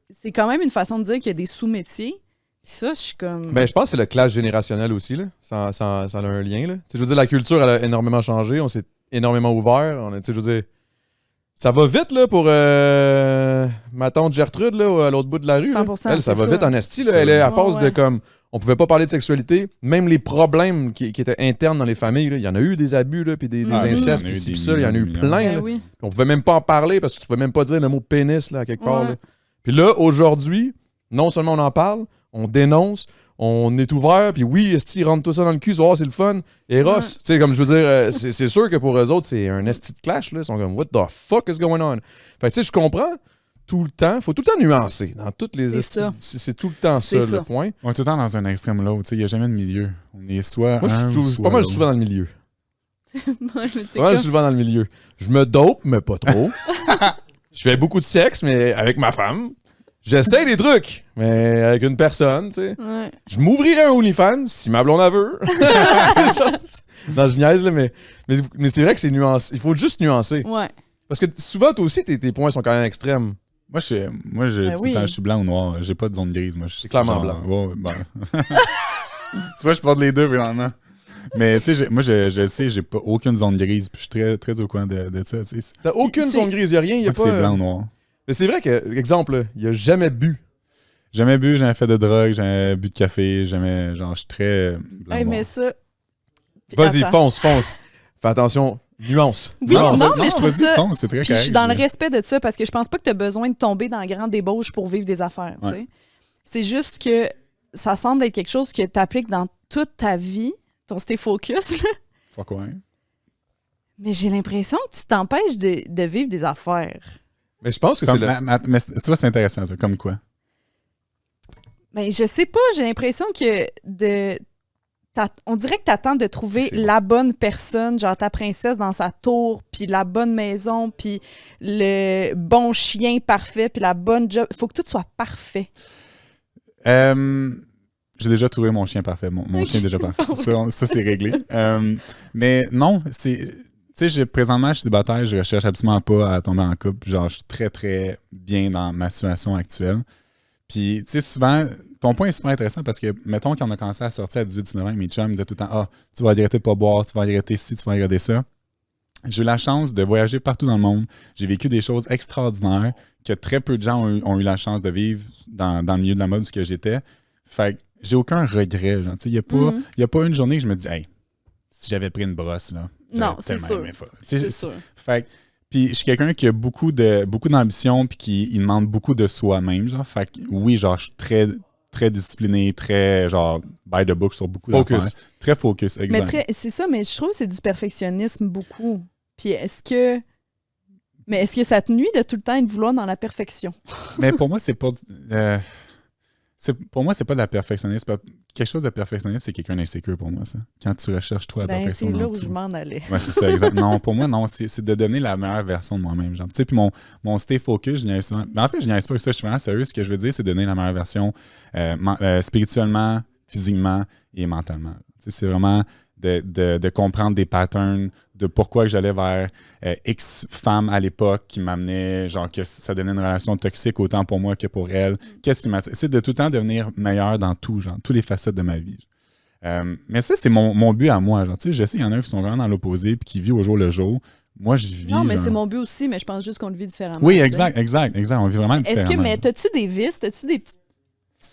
c'est quand même une façon de dire qu'il y a des sous-métiers. Puis ça, je suis comme... Ben, je pense que c'est le clash générationnel aussi, là. Ça a un lien, là. Tu sais, je veux dire, la culture, elle a énormément changé. On s'est énormément ouvert. Tu sais, je veux dire, ça va vite, là, pour ma tante Gertrude, là, à l'autre bout de la rue. Là. 100%, Elle, ça c'est va sûr. vite en esti, là. C'est Elle est à vrai. passe Ouais, de ouais. comme... On pouvait pas parler de sexualité. Même les problèmes qui étaient internes dans les familles, là. Il y en a eu des abus, là, puis des Ah, incestes, il y en a puis eu ci, des puis ça. Il y en a eu millions. plein, Ben là. oui. Puis on pouvait même pas en parler parce que tu pouvais même pas dire le mot pénis, là, à quelque part, Ouais. là. Puis là, aujourd'hui, non seulement on en parle, on dénonce, on est ouvert, puis oui, esti, rentre tout ça dans le cul, oh, c'est le fun. Eros, Ouais. tu sais, comme je veux dire, c'est sûr que pour eux autres, c'est un esti de clash, là. Ils sont comme, what the fuck is going on? Fait que tu sais, je comprends tout le temps, faut tout le temps nuancer. Dans toutes les C'est esti, ça. c'est tout le temps ça, C'est ça. le point. On est tout le temps dans un extrême ou l'autre. Tu sais, il n'y a jamais de milieu. On est soit Moi, un je ou suis soit pas mal l'autre. souvent dans le milieu. Ouais, mais t'es Pas mal comme- souvent dans le milieu. Je me dope, mais pas trop. Je fais beaucoup de sexe, mais avec ma femme. J'essaie des trucs, mais avec une personne, tu sais. Ouais. Je m'ouvrirais un OnlyFans si ma blonde en veut. Non, je niaise, là, mais c'est vrai que c'est nuancé. Il faut juste nuancer. Ouais. Parce que souvent, toi aussi, tes points sont quand même extrêmes. Moi, Ben tout oui. le temps, je suis blanc ou noir. J'ai pas de zone grise. Moi, je suis C'est clairement genre- blanc. Ouais, ben. Tu vois, je porte les deux, vraiment. Mais tu sais, moi, je sais, j'ai pas aucune zone grise. Puis je suis très, très au courant de ça. Tu sais. T'as aucune C'est- zone grise, y a rien, y a Moi, pas. c'est blanc ou noir. Mais c'est vrai que, exemple, il a jamais bu. Jamais bu, jamais fait de drogue, jamais bu de café, jamais. Genre, je suis très blanc. Hey, noir. mais ça... Vas-y, Attends. fonce. Fais attention, nuance. Oui, Nuance. non, mais je trouve vas-y, ça... fonce, c'est très Puis je suis correct. dans le respect de ça parce que je pense pas que tu as besoin de tomber dans la grande débauche pour vivre des affaires. tu Ouais. sais. C'est juste que ça semble être quelque chose que tu appliques dans toute ta vie, ton stay focus. Là. Fuck ouais. Mais j'ai l'impression que tu t'empêches de vivre des affaires. Mais je pense que c'est Comme, le. mais tu vois, c'est intéressant, ça. Comme quoi? Ben, je sais pas, j'ai l'impression que on dirait que tu attends de trouver C'est bon. la bonne personne, genre ta princesse dans sa tour, puis la bonne maison, puis le bon chien parfait, puis la bonne job. Faut que tout soit parfait. J'ai déjà trouvé mon chien parfait. Mon chien est déjà parfait. Ça, c'est réglé. Mais non, c'est. Tu sais, présentement, je suis célibataire, je recherche absolument pas à tomber en couple. Genre, je suis très, très bien dans ma situation actuelle. Puis, tu sais, souvent, ton point est souvent intéressant parce que, mettons qu'on a commencé à sortir à 18-19 ans, mes chums me disaient tout le temps, ah, tu vas regretter de pas boire, tu vas regretter ci, tu vas regretter ça. J'ai eu la chance de voyager partout dans le monde. J'ai vécu des choses extraordinaires que très peu de gens ont eu la chance de vivre dans le milieu de la mode où j'étais. Fait que j'ai aucun regret. Genre, il n'y a pas une journée que je me dis, hey, si j'avais pris une brosse, là. Non, j'aurais c'est tellement sûr. aimé faire. Tu sais, C'est sûr. Fait que, puis je suis quelqu'un qui a beaucoup d'ambition puis qui il demande beaucoup de soi-même. Genre, fait que oui, genre, je suis très, très discipliné, très, genre, by the book sur beaucoup Focus. d'affaires. Très focus, exact. Mais c'est ça, mais je trouve que c'est du perfectionnisme beaucoup. Puis est-ce que ça te nuit de tout le temps être vouloir dans la perfection? Mais pour moi, c'est pas. Pour moi, c'est pas de la perfectionniste. Quelque chose de perfectionniste, c'est quelqu'un d'insécure pour moi, ça. Quand tu recherches, toi, la perfection. C'est là où je m'en allais. Ouais, c'est ça, exact. Non, pour moi, non, c'est de donner la meilleure version de moi-même. Genre. Tu sais, puis mon stay focus, je niaise souvent. Mais en fait, je niaise pas que ça, je suis vraiment sérieux. Ce que je veux dire, c'est donner la meilleure version spirituellement, physiquement et mentalement. Tu sais, c'est vraiment de comprendre des patterns, de pourquoi j'allais vers X femme à l'époque qui m'amenait, genre que ça donnait une relation toxique autant pour moi que pour elle. Qu'est-ce qui m'attire? C'est de tout le temps devenir meilleur dans tout, genre, toutes les facettes de ma vie. Mais ça, c'est mon but à moi. Genre, tu sais, je sais, il y en a qui sont vraiment dans l'opposé et qui vivent au jour le jour. Moi, je vis. Non, mais genre... c'est mon but aussi, mais je pense juste qu'on le vit différemment. Oui, exact. On vit vraiment différemment. Mais t'as-tu des vices? T'as-tu des petites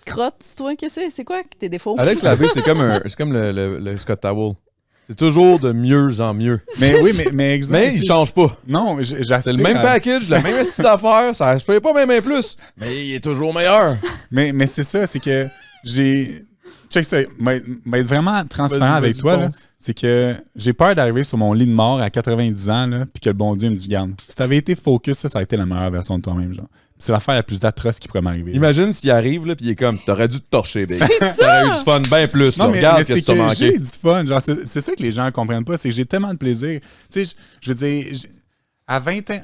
crottes, toi? C'est quoi tes défauts? Alex Labbé, c'est comme le Scott Towel. C'est toujours de mieux en mieux. Mais oui, mais exact. Mais il change pas. Non, j'aspire. C'est le même package, le même style d'affaires, ça aspire pas même plus. Mais il est toujours meilleur. Mais c'est ça, c'est que j'ai. Check ça, être vraiment transparent avec toi, là, c'est que j'ai peur d'arriver sur mon lit de mort à 90 ans, là, puis que le bon Dieu me dit, garde, si t'avais été focus, ça a été la meilleure version de toi-même, genre. C'est l'affaire la plus atroce qui pourrait m'arriver. Imagine s'il arrive, là, puis il est comme, t'aurais dû te torcher, baby. C'est T'aurais eu du fun bien plus, là. Non, mais Regarde c'est ce que t'as manqué. j'ai du fun, genre, c'est ça que les gens comprennent pas, c'est que j'ai tellement de plaisir. Tu sais, je veux dire... À 20 ans,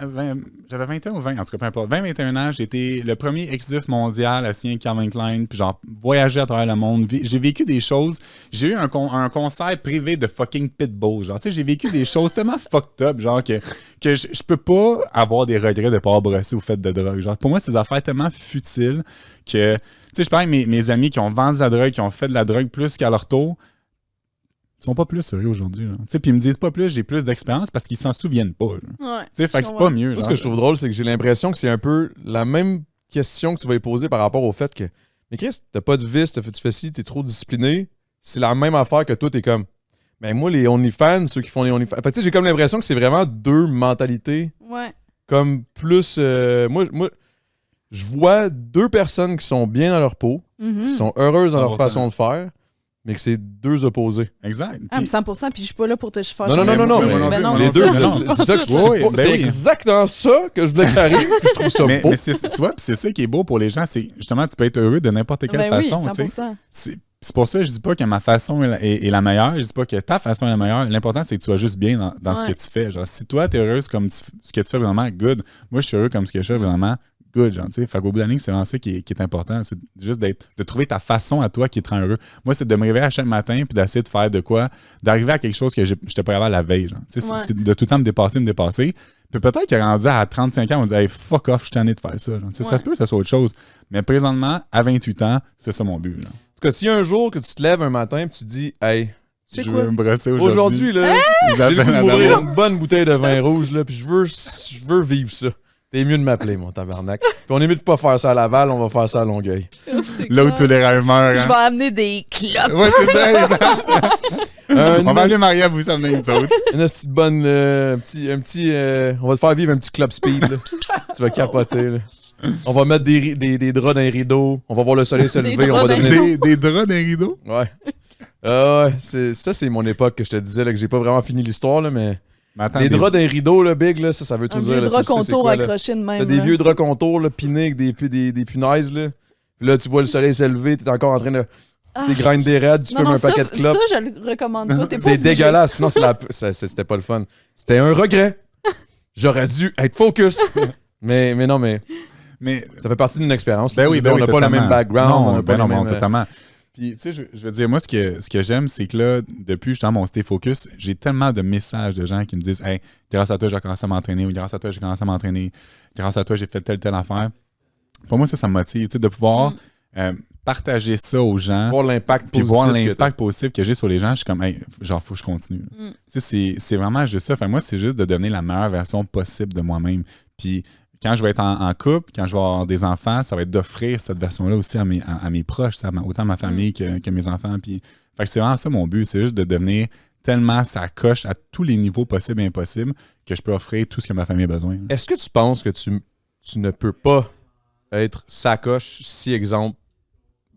j'avais 21 ou 20, en tout cas, peu importe. 20-21 ans, j'étais le premier exif mondial à signer Calvin Klein, puis genre, voyager à travers le monde. J'ai vécu des choses. J'ai eu un concert privé de fucking Pitbull, genre, tu sais, j'ai vécu des choses tellement fucked up, genre, que je peux pas avoir des regrets de pas avoir brossé ou fait de drogue. Genre, pour moi, c'est des affaires tellement futiles que, tu sais, je parle avec mes amis qui ont vendu de la drogue, qui ont fait de la drogue plus qu'à leur tour. Ils sont pas plus sérieux aujourd'hui. Puis ils me disent pas plus, j'ai plus d'expérience parce qu'ils s'en souviennent pas. Ouais, fait que c'est pas mieux. Ce que je trouve drôle, c'est que j'ai l'impression que c'est un peu la même question que tu vas y poser par rapport au fait que, mais Chris, t'as pas de vice, tu fais ci, t'es trop discipliné. C'est la même affaire que toi, t'es comme, ben moi, les OnlyFans, ceux qui font les OnlyFans. Fait que tu sais, j'ai comme l'impression que c'est vraiment deux mentalités. Ouais. Comme plus. Moi, je vois deux personnes qui sont bien dans leur peau, qui sont heureuses dans leur 100%. façon de faire. Mais que c'est deux opposés. Exact. Ah, mais 100%, puis je suis pas là pour te faire Non. mais non, les c'est deux, ça. c'est ça que c'est exactement ça que je voulais que ça arrive, puis je trouve ça beau. Mais tu vois, puis c'est ça qui est beau pour les gens, c'est justement, tu peux être heureux de n'importe quelle façon. Oui, 100%. C'est pour ça que je dis pas que ma façon est la meilleure, je dis pas que ta façon est la meilleure. L'important, c'est que tu sois juste bien dans ce que tu fais. Genre, si toi, t'es heureuse comme ce que tu fais vraiment, good. Moi, je suis heureux comme ce que je fais vraiment. Good, genre, tu sais. Fait qu'au bout de la ligne, c'est vraiment ça qui est important. C'est juste de trouver ta façon à toi qui te rend heureux. Moi, c'est de me réveiller à chaque matin puis d'essayer de faire de quoi, d'arriver à quelque chose que j'étais pas capable la veille, genre. Tu sais, c'est de tout le temps me dépasser. Puis peut-être qu'il est rendu à 35 ans, on dit, hey, fuck off, je suis tanné de faire ça. Genre. Ça se peut que ça soit autre chose. Mais présentement, à 28 ans, c'est ça mon but. Genre. En tout cas, s'il y a un jour que tu te lèves un matin et tu te dis, hey, tu sais quoi? Veux me brosser Aujourd'hui, là, j'ai le goût de m'ouvrir une bonne bouteille de vin rouge, là, puis je veux vivre ça. T'es mieux de m'appeler, mon tabarnak. Puis on est mieux de pas faire ça à Laval, on va faire ça à Longueuil. Là où tous les rêves meurent. Je vais amener des clopes. Ouais, c'est ça, exact. On va amener Maria vous amener une autre. Une petite bonne. On va te faire vivre un petit club speed, là. Tu vas capoter, là. On va mettre des draps dans les rideaux. On va voir le soleil se lever. On va devenir. Des draps dans les rideaux? Ouais. Ouais, c'est mon époque que je te disais, là, que j'ai pas vraiment fini l'histoire, là, mais. Attends, les draps d'un rideau, là, big, là, ça veut tout dire. Un vieux drap contour accroché de même. T'as des vieux draps contours, là, pinés avec des punaises, là. Puis là, tu vois le soleil s'élever, t'es encore en train de. Tu grindes des raids, tu fumes un paquet de clopes. Ça, je le recommande pas. C'est dégueulasse. Sinon, c'était pas le fun. C'était un regret. J'aurais dû être focus. mais non, mais ça fait partie d'une expérience. Ben oui, on n'a pas le même background. Non, totalement. Puis, tu sais, je veux dire, moi, ce que j'aime, c'est que là, depuis justement mon Stay Focus, j'ai tellement de messages de gens qui me disent « Hey, grâce à toi, j'ai commencé à m'entraîner » ou « Grâce à toi, j'ai commencé à m'entraîner » »,« Grâce à toi, j'ai fait telle affaire. » Pour moi, ça me motive, tu sais, de pouvoir partager ça aux gens. Voir l'impact puis positif. Voir l'impact positif que j'ai sur les gens. Je suis comme « Hey, genre, faut que je continue. » Tu sais, c'est vraiment juste ça. Enfin, moi, c'est juste de donner la meilleure version possible de moi-même. Puis, quand je vais être en couple, quand je vais avoir des enfants, ça va être d'offrir cette version-là aussi à mes proches, autant ma famille que mes enfants. Puis, fait que c'est vraiment ça mon but, c'est juste de devenir tellement sa coche à tous les niveaux possibles et impossibles que je peux offrir tout ce que ma famille a besoin. Est-ce que tu penses que tu ne peux pas être sa coche si, exemple,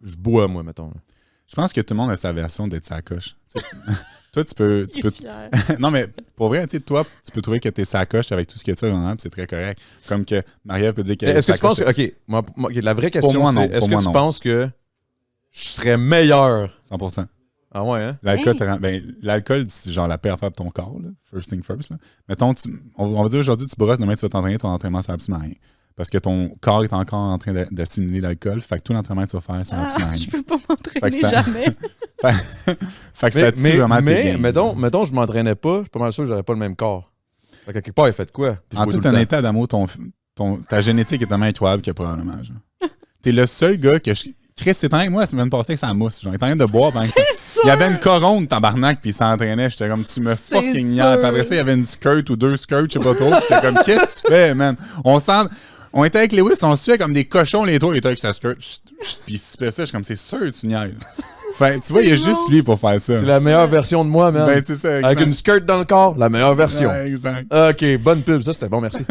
je bois, moi, mettons? Là. Je pense que tout le monde a sa version d'être sa coche. Toi, tu peux non, mais pour vrai, tu sais, toi, tu peux trouver que t'es sacoche avec tout ce que tu as dans c'est très correct. Comme que Maria peut dire qu'elle est Est-ce que tu penses que. OK, la vraie question, c'est est-ce que tu penses que je serais meilleur. 100%. Ah ouais, hein? L'alcool, l'alcool, c'est genre la pire affaire pour ton corps, là. First thing first. Là. Mettons, on va dire aujourd'hui, tu brosses, demain tu vas t'entraîner, ton entraînement, ça sert absolument à rien. Parce que ton corps est encore en train d'assimiler l'alcool. Fait que tout l'entraînement que tu vas faire, ça sert absolument à rien. Je peux pas m'entraîner jamais. Fait que ça tue vraiment tes gains. Mettons, je m'entraînais pas, je suis pas mal sûr que j'aurais pas le même corps. Fait que quelque part, il fait de quoi? Puis En toute honnêteté, d'amour, ta génétique est tellement incroyable que probablement. T'es le seul gars que Chris, c'est avec moi la semaine passée que ça mousse. Genre, il était en train de boire. Il y avait une coronne, tabarnak, puis il s'entraînait. J'étais comme, tu me fucking niaises. Puis après ça, il y avait une skirt ou 2 skirts, je sais pas trop. J'étais comme, qu'est-ce que tu fais, man? On était avec Lewis, on se tuait comme des cochons, les trois. Il était avec sa skirt. Puis il se fait ça. Je suis comme, c'est sûr, tu niaises. Fait, tu vois, il y a juste lui pour faire ça. C'est la meilleure version de moi, man. Ben, c'est ça, exact. Avec une skirt dans le corps, la meilleure version. Ouais, exact. OK, bonne pub. Ça, c'était bon, merci.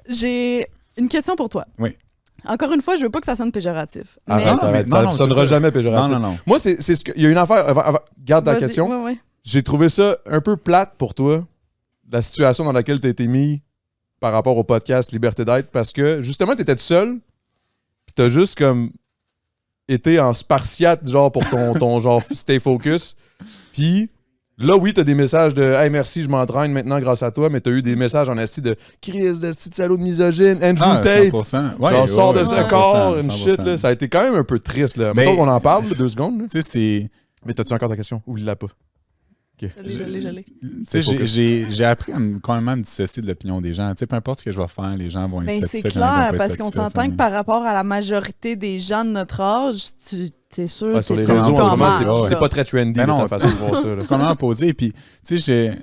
J'ai une question pour toi. Oui. Encore une fois, je veux pas que ça sonne péjoratif. Arrête, ça ne sonnera jamais péjoratif. Non. Moi, c'est ce que. Il y a une affaire. Garde ta question. Ouais. J'ai trouvé ça un peu plate pour toi, la situation dans laquelle tu as été mis par rapport au podcast Liberté d'être, parce que justement, tu étais tout seul, puis tu as juste comme été en spartiate, genre pour ton genre stay focus. Puis là, oui, t'as des messages de hey, merci, je m'entraîne maintenant grâce à toi, mais t'as eu des messages en esti de Chris, de petit salaud de misogyne, Andrew Tate. 100%. Ouais, genre, sort de 100%, ce corps, une 100%. shit, là. Ça a été quand même un peu triste, là. Mettons qu'on en parle, 2 secondes. Tu sais, c'est. Mais t'as-tu encore ta question? Ou il l'a pas? Okay. Je l'ai. Tu sais, j'ai appris à quand même me dissocier de l'opinion des gens. Tu sais, peu importe ce que je vais faire, les gens vont être satisfaits. C'est clair, parce qu'on s'entend que par rapport à la majorité des gens de notre âge, t'es sûr que sur les t'es réseaux, en ce moment, mal, c'est pas très trendy, ta façon de voir ça. Comment poser? Puis, tu sais,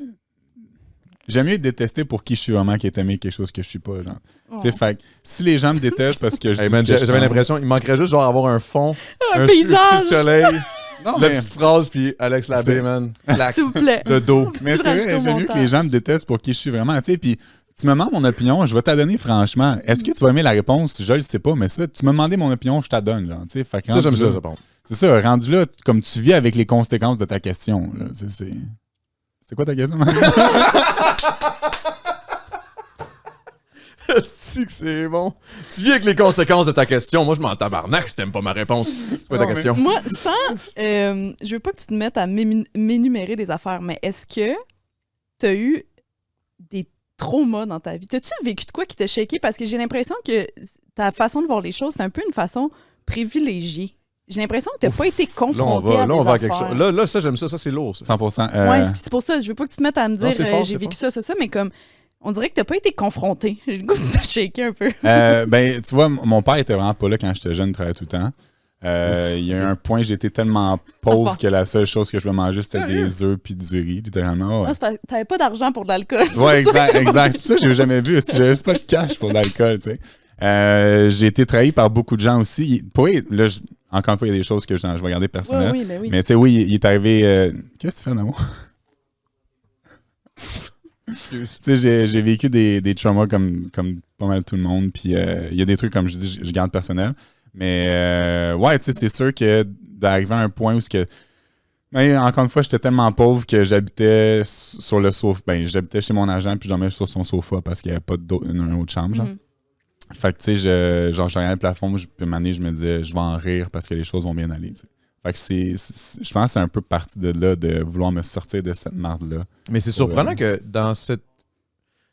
j'aime mieux être détesté pour qui je suis vraiment qu'être aimé quelque chose que je suis pas, genre. Tu sais, fait que si les gens me détestent parce que j'avais l'impression, il manquerait juste genre avoir un fond, un paysage, soleil. Non, la petite phrase, puis Alex Labbé, man. S'il vous plaît. Le dos. Mais c'est vrai, j'aime mieux que les gens me détestent pour qui je suis vraiment. Tu sais, puis tu me demandes mon opinion, je vais te la donner franchement. Est-ce que tu vas aimer la réponse? Je le sais pas, mais ça, tu m'as demandé mon opinion, je te la donne. Genre, tu sais, fait que ça, j'aime ça, bon. C'est ça, rendu là, comme tu vis avec les conséquences de ta question. Là, c'est quoi ta question? C'est bon. Tu vis avec les conséquences de ta question. Moi, je m'en tabarnak si t'aimes pas ma réponse. C'est quoi ta question? Moi, je veux pas que tu te mettes à m'énumérer des affaires, mais est-ce que t'as eu des traumas dans ta vie? T'as-tu vécu de quoi qui t'a shaké? Parce que j'ai l'impression que ta façon de voir les choses, c'est un peu une façon privilégiée. J'ai l'impression que t'as pas été confronté à des affaires. Quelque chose. Là, ça, j'aime ça. Ça, c'est lourd. Ça. 100%. Ouais, c'est pour ça. Je veux pas que tu te mettes à me dire j'ai vécu ça, mais comme... On dirait que t'as pas été confronté. J'ai le goût de te shaker un peu. Ben, tu vois, mon père était vraiment pas là quand j'étais jeune, il travaillait tout le temps. Il y a eu un point, j'étais tellement pauvre que la seule chose que je voulais manger, c'était des œufs puis du riz, littéralement. Ouais. T'avais pas d'argent pour de l'alcool. Ouais, exact. C'est pour ça que j'ai jamais vu. J'avais juste pas de cash pour de l'alcool, tu sais. J'ai été trahi par beaucoup de gens aussi. Là, encore une fois, il y a des choses que je vais garder personnelles. Oui. Mais tu sais, oui, il est arrivé... Qu'est-ce que tu fais, Namo? Tu sais, j'ai vécu des traumas comme pas mal tout le monde, puis il y a des trucs, comme je dis, je garde personnel. Mais ouais, tu sais, c'est sûr que d'arriver à un point où mais encore une fois, j'étais tellement pauvre que j'habitais sur le sofa. Ben, j'habitais chez mon agent, puis je dormais sur son sofa parce qu'il n'y avait pas une autre chambre, genre. Fait que, tu sais, je regardais le plafond, puis une année, je me disais, je vais en rire parce que les choses vont bien aller, tu sais. Fait que je pense que c'est un peu parti de là, de vouloir me sortir de cette marde-là. Mais c'est surprenant que dans cette...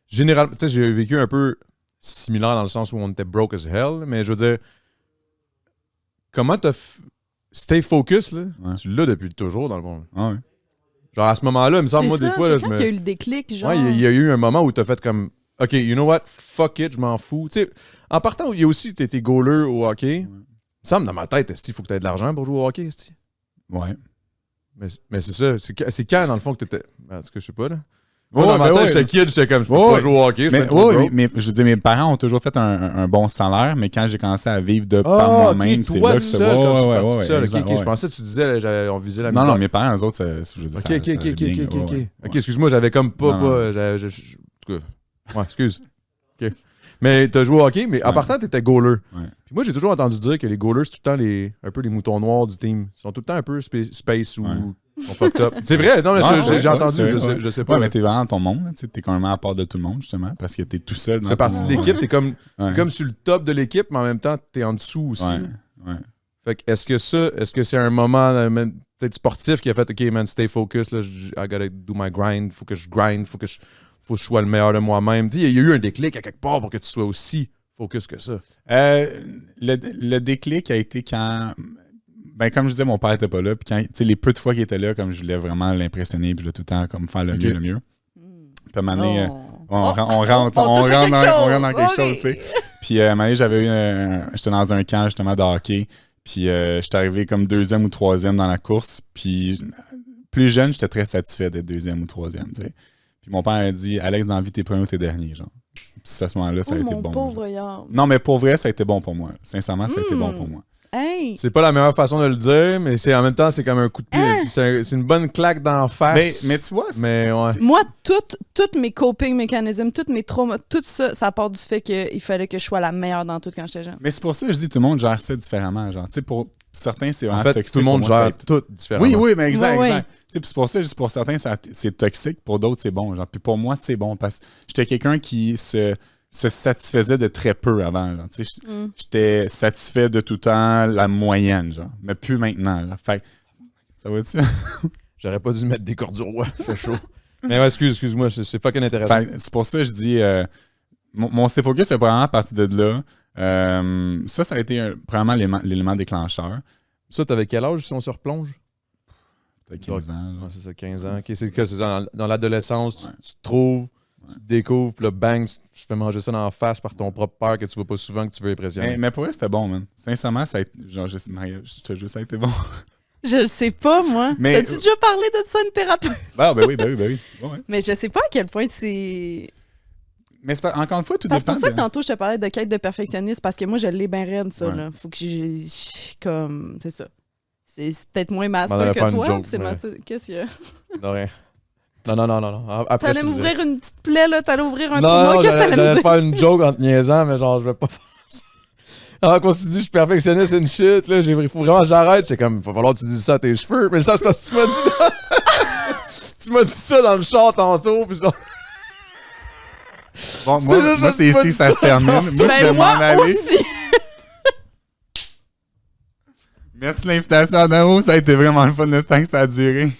Généralement, tu sais, j'ai vécu un peu similaire dans le sens où on était broke as hell, mais je veux dire, comment t'as... Stay focus, là, tu l'as depuis toujours, dans le fond. Ah ouais. Genre, à ce moment-là, il me semble, moi, des fois... C'est quand il y a eu le déclic, genre... Ouais, il y a eu un moment où t'as fait comme... OK, you know what? Fuck it, je m'en fous. Tu sais, en partant, il y a aussi, t'étais goaler au hockey. Il me semble, dans ma tête, il faut que tu aies de l'argent pour jouer au hockey. Esti. Ouais. Mais c'est ça. C'est quand, dans le fond, que tu étais. En tout cas, je sais pas, là. Moi, dans ma tête, j'étais kid, j'étais comme, je peux pas jouer au hockey. Mais je veux dire, mes parents ont toujours fait un bon salaire, mais quand j'ai commencé à vivre par moi-même, c'est là que c'est Je pensais que tu disais, on visait la musique. Non, mes parents, eux autres, je veux dire, OK, excuse-moi, j'avais comme pas. En tout cas, ouais, excuse. OK. Mais t'as joué au hockey, mais en partant, t'étais goaler. Ouais. Puis moi, j'ai toujours entendu dire que les goalers, c'est tout le temps un peu les moutons noirs du team. Ils sont tout le temps un peu space ou sont fucked up. C'est vrai, non, mais j'ai entendu, je sais pas. Ouais, mais t'es vraiment dans ton monde, t'es quand même à part de tout le monde, justement, parce que t'es tout seul. Tu fais partie de l'équipe, t'es comme sur le top de l'équipe, mais en même temps, t'es en dessous aussi. Ouais. Fait que est-ce que c'est un moment peut-être sportif qui a fait OK, man, stay focus, là, I gotta do my grind, faut que je grind, faut que je sois le meilleur de moi-même. Il y a eu un déclic à quelque part pour que tu sois aussi focus que ça. Le déclic a été quand. Ben, comme je disais, mon père était pas là. Puis quand, les peu de fois qu'il était là, comme je voulais vraiment l'impressionner, puis je voulais tout le temps comme faire le mieux. Puis à un moment donné, on rentre dans quelque chose, tu sais. Puis à un moment donné, j'étais dans un camp justement de hockey. Puis j'étais arrivé comme 2e ou 3e dans la course. Puis plus jeune, j'étais très satisfait d'être 2e ou 3e, tu sais. Puis mon père a dit, Alex, dans la vie, t'es premier ou t'es dernier, genre. Puis à ce moment-là, ça a été bon. Non, mais pour vrai, ça a été bon pour moi. Sincèrement, ça a été bon pour moi. Hey. C'est pas la meilleure façon de le dire, mais en même temps, c'est comme un coup de pied. C'est une bonne claque d'en face. Mais tu vois, ouais. Moi, tous mes coping mécanismes, tous mes traumas, tout ça part du fait qu'il fallait que je sois la meilleure dans tout quand j'étais jeune. Mais c'est pour ça que je dis tout le monde gère ça différemment. Genre, tu sais, pour certains, c'est vraiment toxique. Tout le monde gère tout différemment. Oui, mais exact. Ouais. C'est pour ça, juste pour certains, c'est toxique, pour d'autres, c'est bon. Genre. Puis pour moi, c'est bon parce que j'étais quelqu'un qui se satisfaisait de très peu avant. J'étais satisfait de tout temps la moyenne, genre. Mais plus maintenant. Là. Fait ça va-tu? J'aurais pas dû mettre des cordes du roi. Fait chaud. Mais ouais, excuse-moi, c'est fucking intéressant. C'est pour ça que je dis mon stay focus est vraiment parti de là. Ça a été probablement l'élément déclencheur. Ça, t'avais quel âge si on se replonge? T'as 15 ans. Ouais, c'est ça, 15 ans. Okay, c'est ça, dans l'adolescence, tu te trouves, tu te découvres, puis là, bang, tu te fais manger ça dans la face par ton propre père que tu vois pas souvent, que tu veux impressionner. Mais pour vrai, c'était bon, man. Sincèrement, ça a été, genre, je te jure, ça a été bon. Je le sais pas, moi. Mais... T'as-tu déjà parlé de ça à une thérapeute? Ben oui. Ouais. Mais je sais pas à quel point c'est... Mais c'est pas, encore une fois, tout parce dépend. C'est pour ça que tantôt, je te parlais de quête de perfectionniste, parce que moi, je l'ai bien raide, ça. Là. Faut que comme... C'est ça. C'est peut-être moins master que toi. Joke, c'est master... Qu'est-ce qu'il y a? Non, rien. Non. Après, t'allais m'ouvrir une petite plaie, là. T'allais ouvrir un trou. Non, Qu'est-ce que t'allais j'allais faire une joke en te niaisant, mais genre, je vais pas faire ça. Alors, quand tu dis je suis perfectionniste, c'est une shit, là. Il faut vraiment que j'arrête. C'est comme, il va falloir que tu dises ça à tes cheveux. Mais ça, c'est parce que tu m'as dit... tu m'as dit ça dans le char tantôt, puis genre... Bon, moi c'est ici que ça se termine. Moi, je vais m'en aller. Aussi. Merci de l'invitation, Adamo. Ça a été vraiment le fun le temps que ça a duré.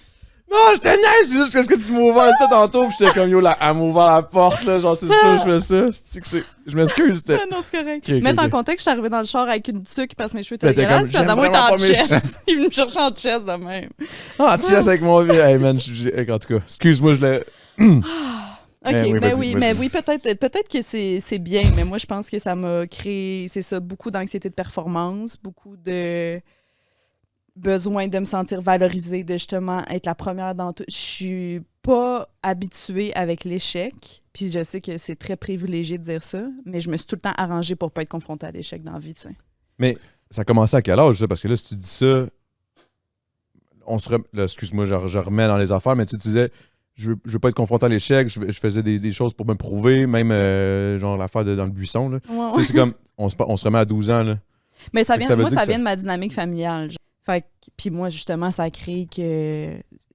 Non, je te niaise, c'est juste parce que tu m'as ouvert ça tantôt, pis j'étais comme yo, elle m'a ouvert la porte, là, genre c'est ça, je fais ça. Je m'excuse, c'était. Non, c'est correct. Okay, Mettre en contexte, je suis arrivé dans le char avec une tuque parce que mes cheveux étaient dégueulasses, puis Adamo était en chest. Il me cherchait en chest de même. Ah, tu chest avec mon vie. Hey man, en tout cas, excuse-moi, je l'ai. OK, mais oui, peut-être que c'est bien, mais moi, je pense que ça m'a créé, c'est ça, beaucoup d'anxiété de performance, beaucoup de besoin de me sentir valorisée, de justement être la première dans tout. Je suis pas habituée avec l'échec, puis je sais que c'est très privilégié de dire ça, mais je me suis tout le temps arrangée pour pas être confrontée à l'échec dans la vie, tu sais. Mais ça a commencé à quel âge, ça? Parce que là, si tu dis ça, là, excuse-moi, je remets dans les affaires, mais tu disais... Je veux pas être confronté à l'échec, je faisais des choses pour me prouver, même genre l'affaire dans le buisson. Là. Ouais. C'est comme, on se remet à 12 ans. Là. Mais ça vient de ma dynamique familiale. Fait puis moi, justement, ça a créé que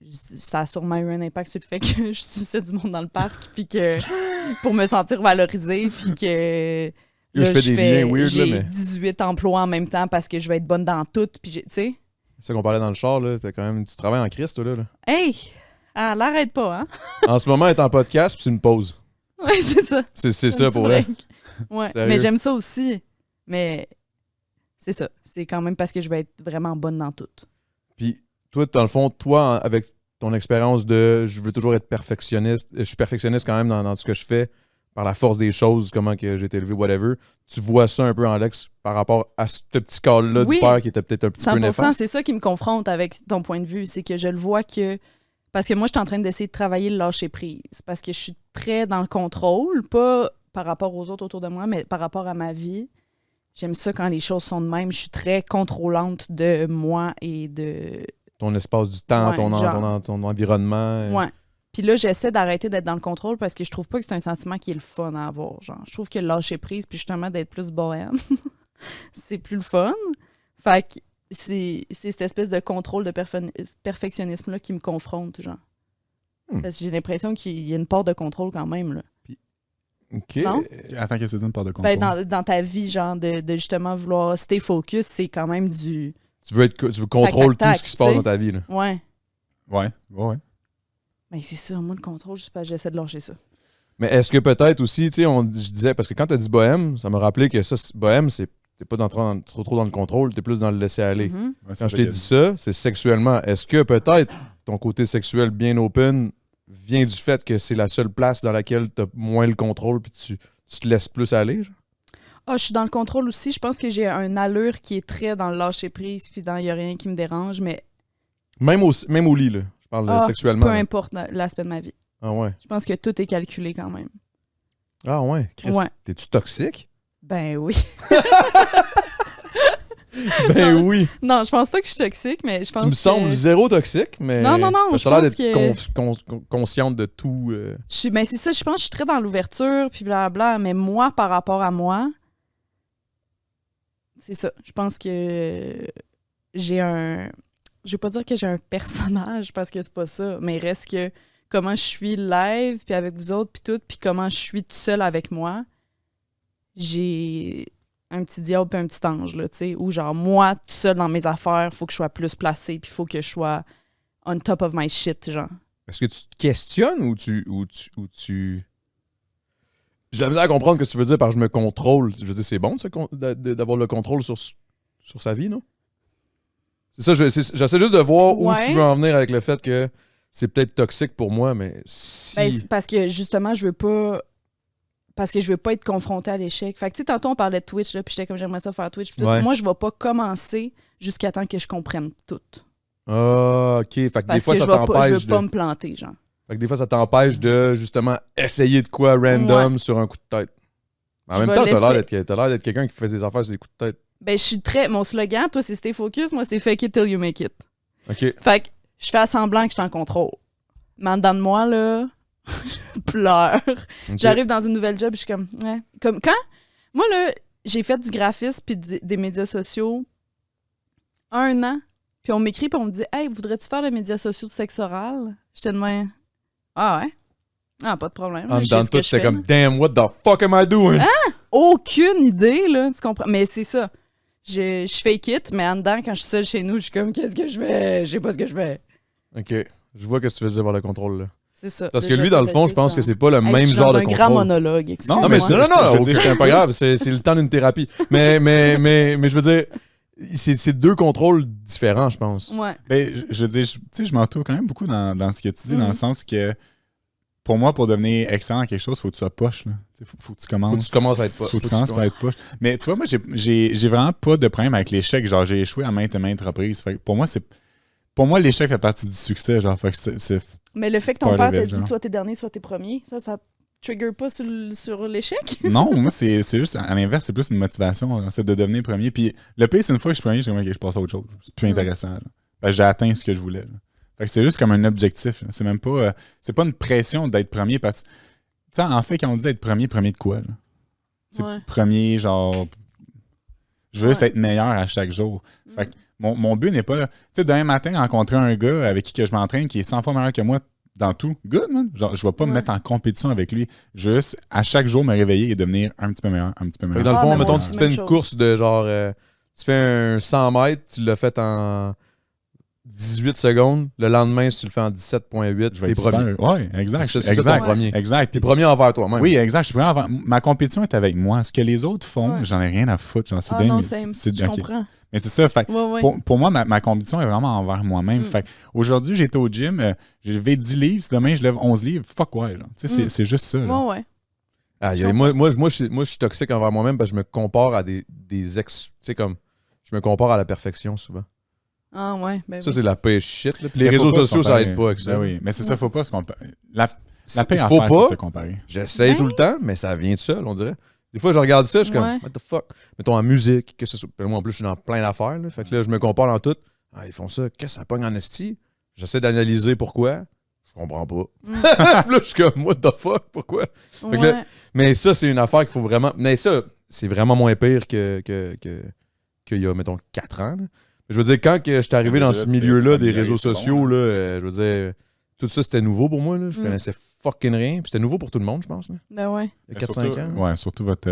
ça a sûrement eu un impact sur le fait que je suçais du monde dans le parc, puis que pour me sentir valorisée, puis que là, je fais des liens weird, j'ai là, mais... 18 emplois en même temps parce que je vais être bonne dans tout, puis tu sais. C'est ça qu'on parlait dans le char, là, tu travailles en Christ, toi, là. Hey! Ah, l'arrête pas, hein? En ce moment, elle est en podcast, puis c'est une pause. Oui, c'est ça. C'est ça pour vrai. Ouais, mais j'aime ça aussi. Mais c'est ça. C'est quand même parce que je vais être vraiment bonne dans tout. Puis toi, dans le fond, avec ton expérience de je veux toujours être perfectionniste, je suis perfectionniste quand même dans ce que je fais, par la force des choses, comment que j'ai été élevé, whatever. Tu vois ça un peu, Alex, par rapport à ce petit cadre-là du père qui était peut-être un petit peu néfaste? 100%, c'est ça qui me confronte avec ton point de vue. C'est que je le vois que... Parce que moi, je suis en train d'essayer de travailler le lâcher-prise. Parce que je suis très dans le contrôle, pas par rapport aux autres autour de moi, mais par rapport à ma vie. J'aime ça quand les choses sont de même. Je suis très contrôlante de moi et de... Ton espace du temps, ton environnement. Ouais. Puis là, j'essaie d'arrêter d'être dans le contrôle parce que je trouve pas que c'est un sentiment qui est le fun à avoir. Genre, je trouve que le lâcher-prise, puis justement d'être plus bohème, c'est plus le fun. Fait que c'est cette espèce de contrôle de perfectionnisme-là qui me confronte, genre. Parce que j'ai l'impression qu'il y a une part de contrôle quand même, là. Puis, OK. Non? Attends, qu'est-ce que tu dis par de contrôle? Ben, dans ta vie, genre, de justement vouloir stay focus, c'est quand même du... Tu veux contrôler tout ce qui se passe tu sais. dans ta vie. Là. Ouais. Ouais. Ben, c'est ça, moi, le contrôle, je sais pas, j'essaie de lâcher ça. Mais est-ce que peut-être aussi, tu sais, je disais, parce que quand tu as dit bohème, ça m'a rappelé que ça, bohème, t'es pas trop dans le contrôle, t'es plus dans le laisser aller. Mhm. Ouais, Quand je t'ai dit ça, c'est sexuellement. Est-ce que peut-être ton côté sexuel bien open vient du fait que c'est la seule place dans laquelle tu as moins le contrôle puis tu te laisses plus aller? Genre? Ah, je suis dans le contrôle aussi. Je pense que j'ai une allure qui est très dans le lâcher-prise puis dans il n'y a rien qui me dérange, mais Même au lit, là. Je parle sexuellement. peu Là. importe l'aspect de ma vie. Ah ouais. Je pense que tout est calculé quand même. Ah ouais. Chris, Ouais. t'es-tu toxique? Ben oui. Ben Non. oui. Non, je pense pas que je suis toxique, mais je pense Tu me que... sembles zéro toxique, mais. Non, parce je que t'as l'air pense d'être consciente de tout. Ben c'est ça, je pense que je suis très dans l'ouverture, puis blabla, mais moi, par rapport à moi, c'est ça. Je pense que j'ai un... Je vais pas dire que j'ai un personnage, parce que c'est pas ça, mais il reste que comment je suis live, puis avec vous autres, puis tout, puis comment je suis toute seule avec moi, j'ai un petit diable puis un petit ange, là, tu sais, où genre, moi, toute seule dans mes affaires, faut que je sois plus placée, puis faut que je sois on top of my shit, genre. Est-ce que tu te questionnes ou tu. J'ai de la misère à comprendre ce que tu veux dire par je me contrôle. Je veux dire, c'est bon d'avoir le contrôle sur sa vie, non? C'est ça, j'essaie juste de voir où tu veux en venir avec le fait que c'est peut-être toxique pour moi, mais si... Ben, c'est parce que justement, je veux pas être confrontée à l'échec. Fait que tu sais, tantôt on parlait de Twitch, là, puis j'étais comme j'aimerais ça faire Twitch. Puis tout. Ouais. Moi, je vais pas commencer jusqu'à temps que je comprenne tout. Ah, ok. Fait que Parce des fois, que ça je veux t'empêche pas me planter, genre. Fait que des fois, ça t'empêche de, justement, essayer de quoi random sur un coup de tête. Mais en Je même vais temps, t'as laisser- l'air d'être quelqu'un qui fait des affaires sur des coups de tête. Ben, je suis très... Mon slogan, toi, c'est stay focus. Moi, c'est fake it till you make it. OK. Fait que je fais à semblant que je suis en contrôle. Mais en dedans de moi, là, je pleure. Ok. J'arrive dans une nouvelle job, je suis comme... Ouais. Comme quand... Moi, là, j'ai fait du graphisme puis des médias sociaux 1 an. Puis on m'écrit puis on me dit « Hey, voudrais-tu faire les médias sociaux de sexe oral? » J'étais de même... Ah ouais? Ah, pas de problème. En Je sais dedans de ce que tout, je t'es fais, comme là. damn, what the fuck am I doing? Aucune idée, là, tu comprends? Mais c'est ça. Je fake it, mais en dedans, quand je suis seule chez nous, je suis comme « Qu'est-ce que je fais? Je sais pas ce que je fais. OK. Je vois ce que tu veux dire par le contrôle, là. » C'est ça. Parce que lui, dans le fond, je pense que c'est pas le Hey, même je suis genre dans de un grand contrôle. monologue, excuse-moi. Non, mais Excuse-moi. non, Je te dis- c'est pas grave. C'est le temps d'une thérapie. Mais je veux dire, c'est deux contrôles différents, je pense. Ouais. Ben, je veux dire, tu sais, je m'entoure quand même beaucoup dans ce que tu dis, dans Mhm. le sens que pour moi, pour devenir excellent à quelque chose, il faut que tu sois poche. Là. Faut que tu commences. Faut que tu commences à être poche. Faut que tu commences à être poche. Mais tu vois, moi, j'ai vraiment pas de problème avec l'échec. Genre, j'ai échoué à maintes et maintes reprises. Fait que pour moi, l'échec fait partie du succès. Genre, fait que c'est Mais le fait que C'est ton pas père t'a level, dit genre. soit t'es dernier, soit t'es premier, ça trigger pas sur l'échec? Non, moi, c'est juste, à l'inverse, c'est plus une motivation, là, c'est de devenir premier. Puis le pire, c'est une fois que je suis premier, je dis, OK, je passe à autre chose. C'est plus intéressant. Là. Fait que j'ai atteint ce que je voulais. Là. Fait que c'est juste comme un objectif. Là. C'est même pas, c'est pas une pression d'être premier parce que, tu sais, en fait, quand on dit être premier de quoi? Là? C'est Ouais. premier, genre, je veux juste Ouais. être meilleur à chaque jour. Fait que mon but n'est pas, tu sais, demain matin, rencontrer un gars avec qui que je m'entraîne qui est 100 fois meilleur que moi dans tout. Good, man. Genre, je vais pas me Ouais. mettre en compétition avec lui. Juste, à chaque jour, me réveiller et devenir un petit peu meilleur, un petit peu Fait meilleur. que dans le Ah, fond, mais mettons, moi tu aussi, te fais même une chose. course de genre. Tu fais un 100 mètres, tu l'as fait en 18 secondes. Le lendemain, si tu le fais en 17,8, Je vais t'es être premier. super. Ouais, exact. C'est ça, exact. ton premier. Exact. T'es premier envers toi-même. Oui, exact. Je suis premier avant. Ma compétition est avec moi. Ce que les autres font, Ouais. j'en ai rien à foutre. Genre, c'est Ah bien. non, c'est- je ok. comprends. Mais c'est ça. Fait que Ouais, ouais. pour moi, ma compétition est vraiment envers moi-même. Mm. Fait que aujourd'hui, j'étais au gym, j'ai levé 10 livres. Si demain, je lève 11 livres, fuck ouais. Là. Tu sais, c'est juste ça. Là. Ouais, ouais. Ah, Je moi, je suis toxique envers moi-même parce que je me compare à des ex. Tu sais, comme. Je me compare à la perfection souvent. Ah, ouais. Ben Ça, oui. c'est la paix shit. là. Puis les Mais faut réseaux pas se sociaux, ça comparer. aide pas avec ça. Ben oui, mais c'est ça, faut pas se comparer. La Il paix à faut faire, pas. c'est de se comparer. J'essaye tout le temps, mais ça vient tout seul, on dirait. Des fois, je regarde ça, je suis Ouais. comme, what the fuck? Mettons en musique, que ce soit. Puis moi, en plus, je suis dans plein d'affaires. Là. Fait que là, je me compare dans tout. Ah, ils font ça. Qu'est-ce que ça pogne en esti? J'essaie d'analyser pourquoi. Je comprends pas. Puis là, je suis comme, what the fuck? Pourquoi? Fait que là, Ouais. mais ça, c'est une affaire qu'il faut vraiment. Mais ça, c'est vraiment moins pire qu'il y a, mettons, 4 ans. Là. Je veux dire, quand que je suis arrivé Ouais, dans déjà, ce tu milieu-là t'es des réseaux familiarisé, c'est sociaux, bon, là, je veux dire, tout ça, c'était nouveau pour moi. Là. Je Mm. connaissais fucking rien. Puis c'était nouveau pour tout le monde, je pense. Là. Ben ouais. Il y a 4-5 ans. Ouais, surtout votre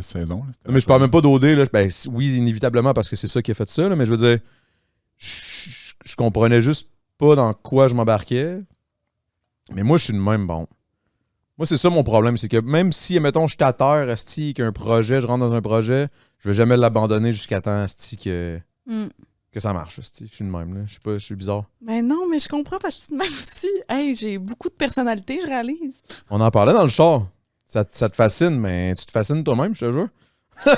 saison. Là, Mais je parle même pas d'OD. Là. Ben, oui, inévitablement, parce que c'est ça qui a fait ça. Là, mais je veux dire, je comprenais juste pas dans quoi je m'embarquais. Mais moi, je suis de même bon. Moi, c'est ça mon problème. C'est que même si, mettons, je suis à terre, asti, qu'un projet, je rentre dans un projet, je vais jamais l'abandonner jusqu'à temps, asti, que ça marche. Asti. Je suis de même. Là. Je sais pas, je suis bizarre. Ben non, mais je comprends parce que je suis de même aussi. Hey, j'ai beaucoup de personnalité, je réalise. On en parlait dans le char. Ça te fascine, mais tu te fascines toi-même, je te jure.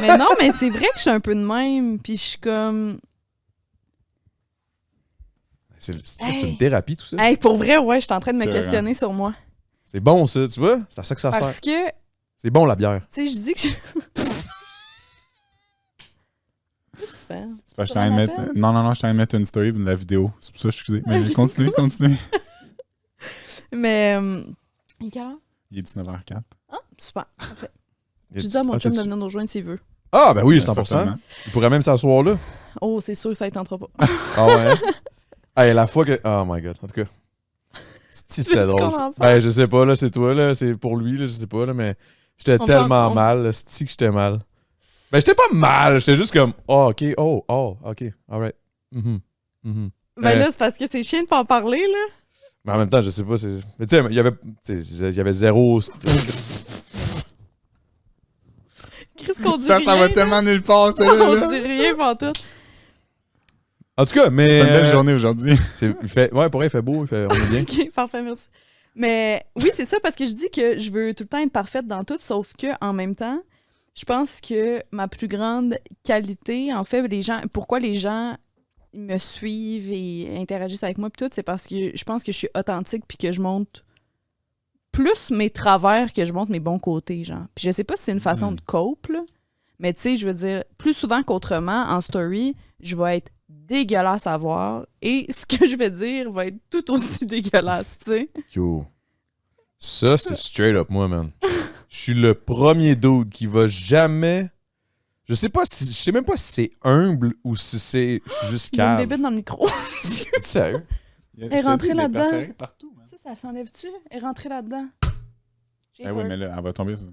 Mais non, mais c'est vrai que je suis un peu de même. Puis je suis comme... C'est une thérapie, tout ça. Hey, pour vrai, ouais, je suis en train de me C'est questionner sur moi. C'est bon, ça, tu vois? C'est à ça que ça Parce sert. que, C'est bon, la bière. tu sais, je dis que je... Qu'est-ce que tu fais? C'est parce que je t'en mettre... Non, je t'en mettre une story de la vidéo. C'est pour ça que je suis excusé. Mais continue. Mais... quelle heure? Il est 19h04. Ah, super. Parfait. Je dis à mon chum de venir nous rejoindre s'il veut. Ah, ben oui, 100%. Certainement. Il pourrait même s'asseoir là. Oh, c'est sûr que ça ne tentera pas. Ah ouais? Hey, la fois que... Oh my God, en tout cas. C'était Veux-tu drôle. qu'on en parle? Ben, je sais pas, là, c'est toi, là. C'est pour lui, là, je sais pas, là, mais... J'étais On tellement parle- mal, là. C'est-tu que j'étais mal? Ben, j'étais pas mal. J'étais juste comme... Oh, OK. Oh, OK. All right. Ben là, c'est parce que c'est chiant de pas en parler, là. Mais en même temps, je sais pas, c'est... Mais tu sais, il y avait zéro... Qu'est-ce qu'on dit Ça rien, va là? tellement nulle part, ça. On là. dit rien pour tout. En tout cas, mais... C'est une belle journée aujourd'hui. Ouais, pour vrai, il fait beau, on est bien. OK, parfait, merci. Mais oui, c'est ça, parce que je dis que je veux tout le temps être parfaite dans tout, sauf que en même temps, je pense que ma plus grande qualité, en fait, pourquoi les gens me suivent et interagissent avec moi, puis tout, c'est parce que je pense que je suis authentique puis que je montre plus mes travers que je montre mes bons côtés, genre. Puis je sais pas si c'est une façon de cope, là, mais tu sais, je veux dire, plus souvent qu'autrement, en story, je vais être dégueulasse à voir et ce que je vais dire va être tout aussi dégueulasse, tu sais. Yo. Ça, c'est straight up moi, man. Je suis le premier dude qui va jamais... Je sais même pas si c'est humble ou si c'est juste Il y a une cave. bébête dans le micro. Es-tu sérieux? Elle est rentrée là-dedans. Partout, man. Ça s'enlève-tu? Elle est rentrée là-dedans. J'ai Ah oui, peur. mais là, elle va tomber sur...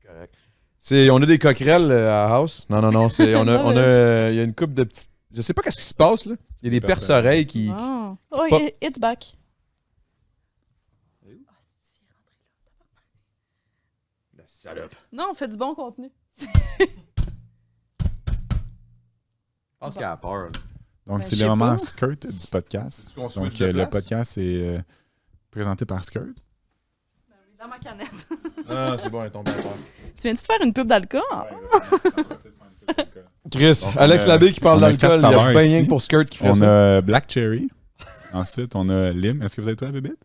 Correct. On a des coquerelles à House. Non. Il y a une couple de petites... Je sais pas qu'est-ce qui se passe, là. Il y a des perce-oreilles qui... Ah. Oh, Pas- it's back. La salope. Non, on fait du bon contenu. Je pense qu'elle a peur, là. Donc, Ben, c'est je le sais moment pas. skirt du podcast. Est-ce qu'on Donc, switch de le place? podcast est présenté par Skirt. Dans ma canette. Non, c'est bon, elle est tombée à terre. Tu viens-tu de faire une pub d'alcool? Chris, Donc, Alex Labbé qui parle on a d'alcool, quatre il y a saveurs bien ici. rien que pour Skirt qui fait On ça. a Black Cherry. Ensuite, on a Lim. Est-ce que vous avez trouvé la bébête?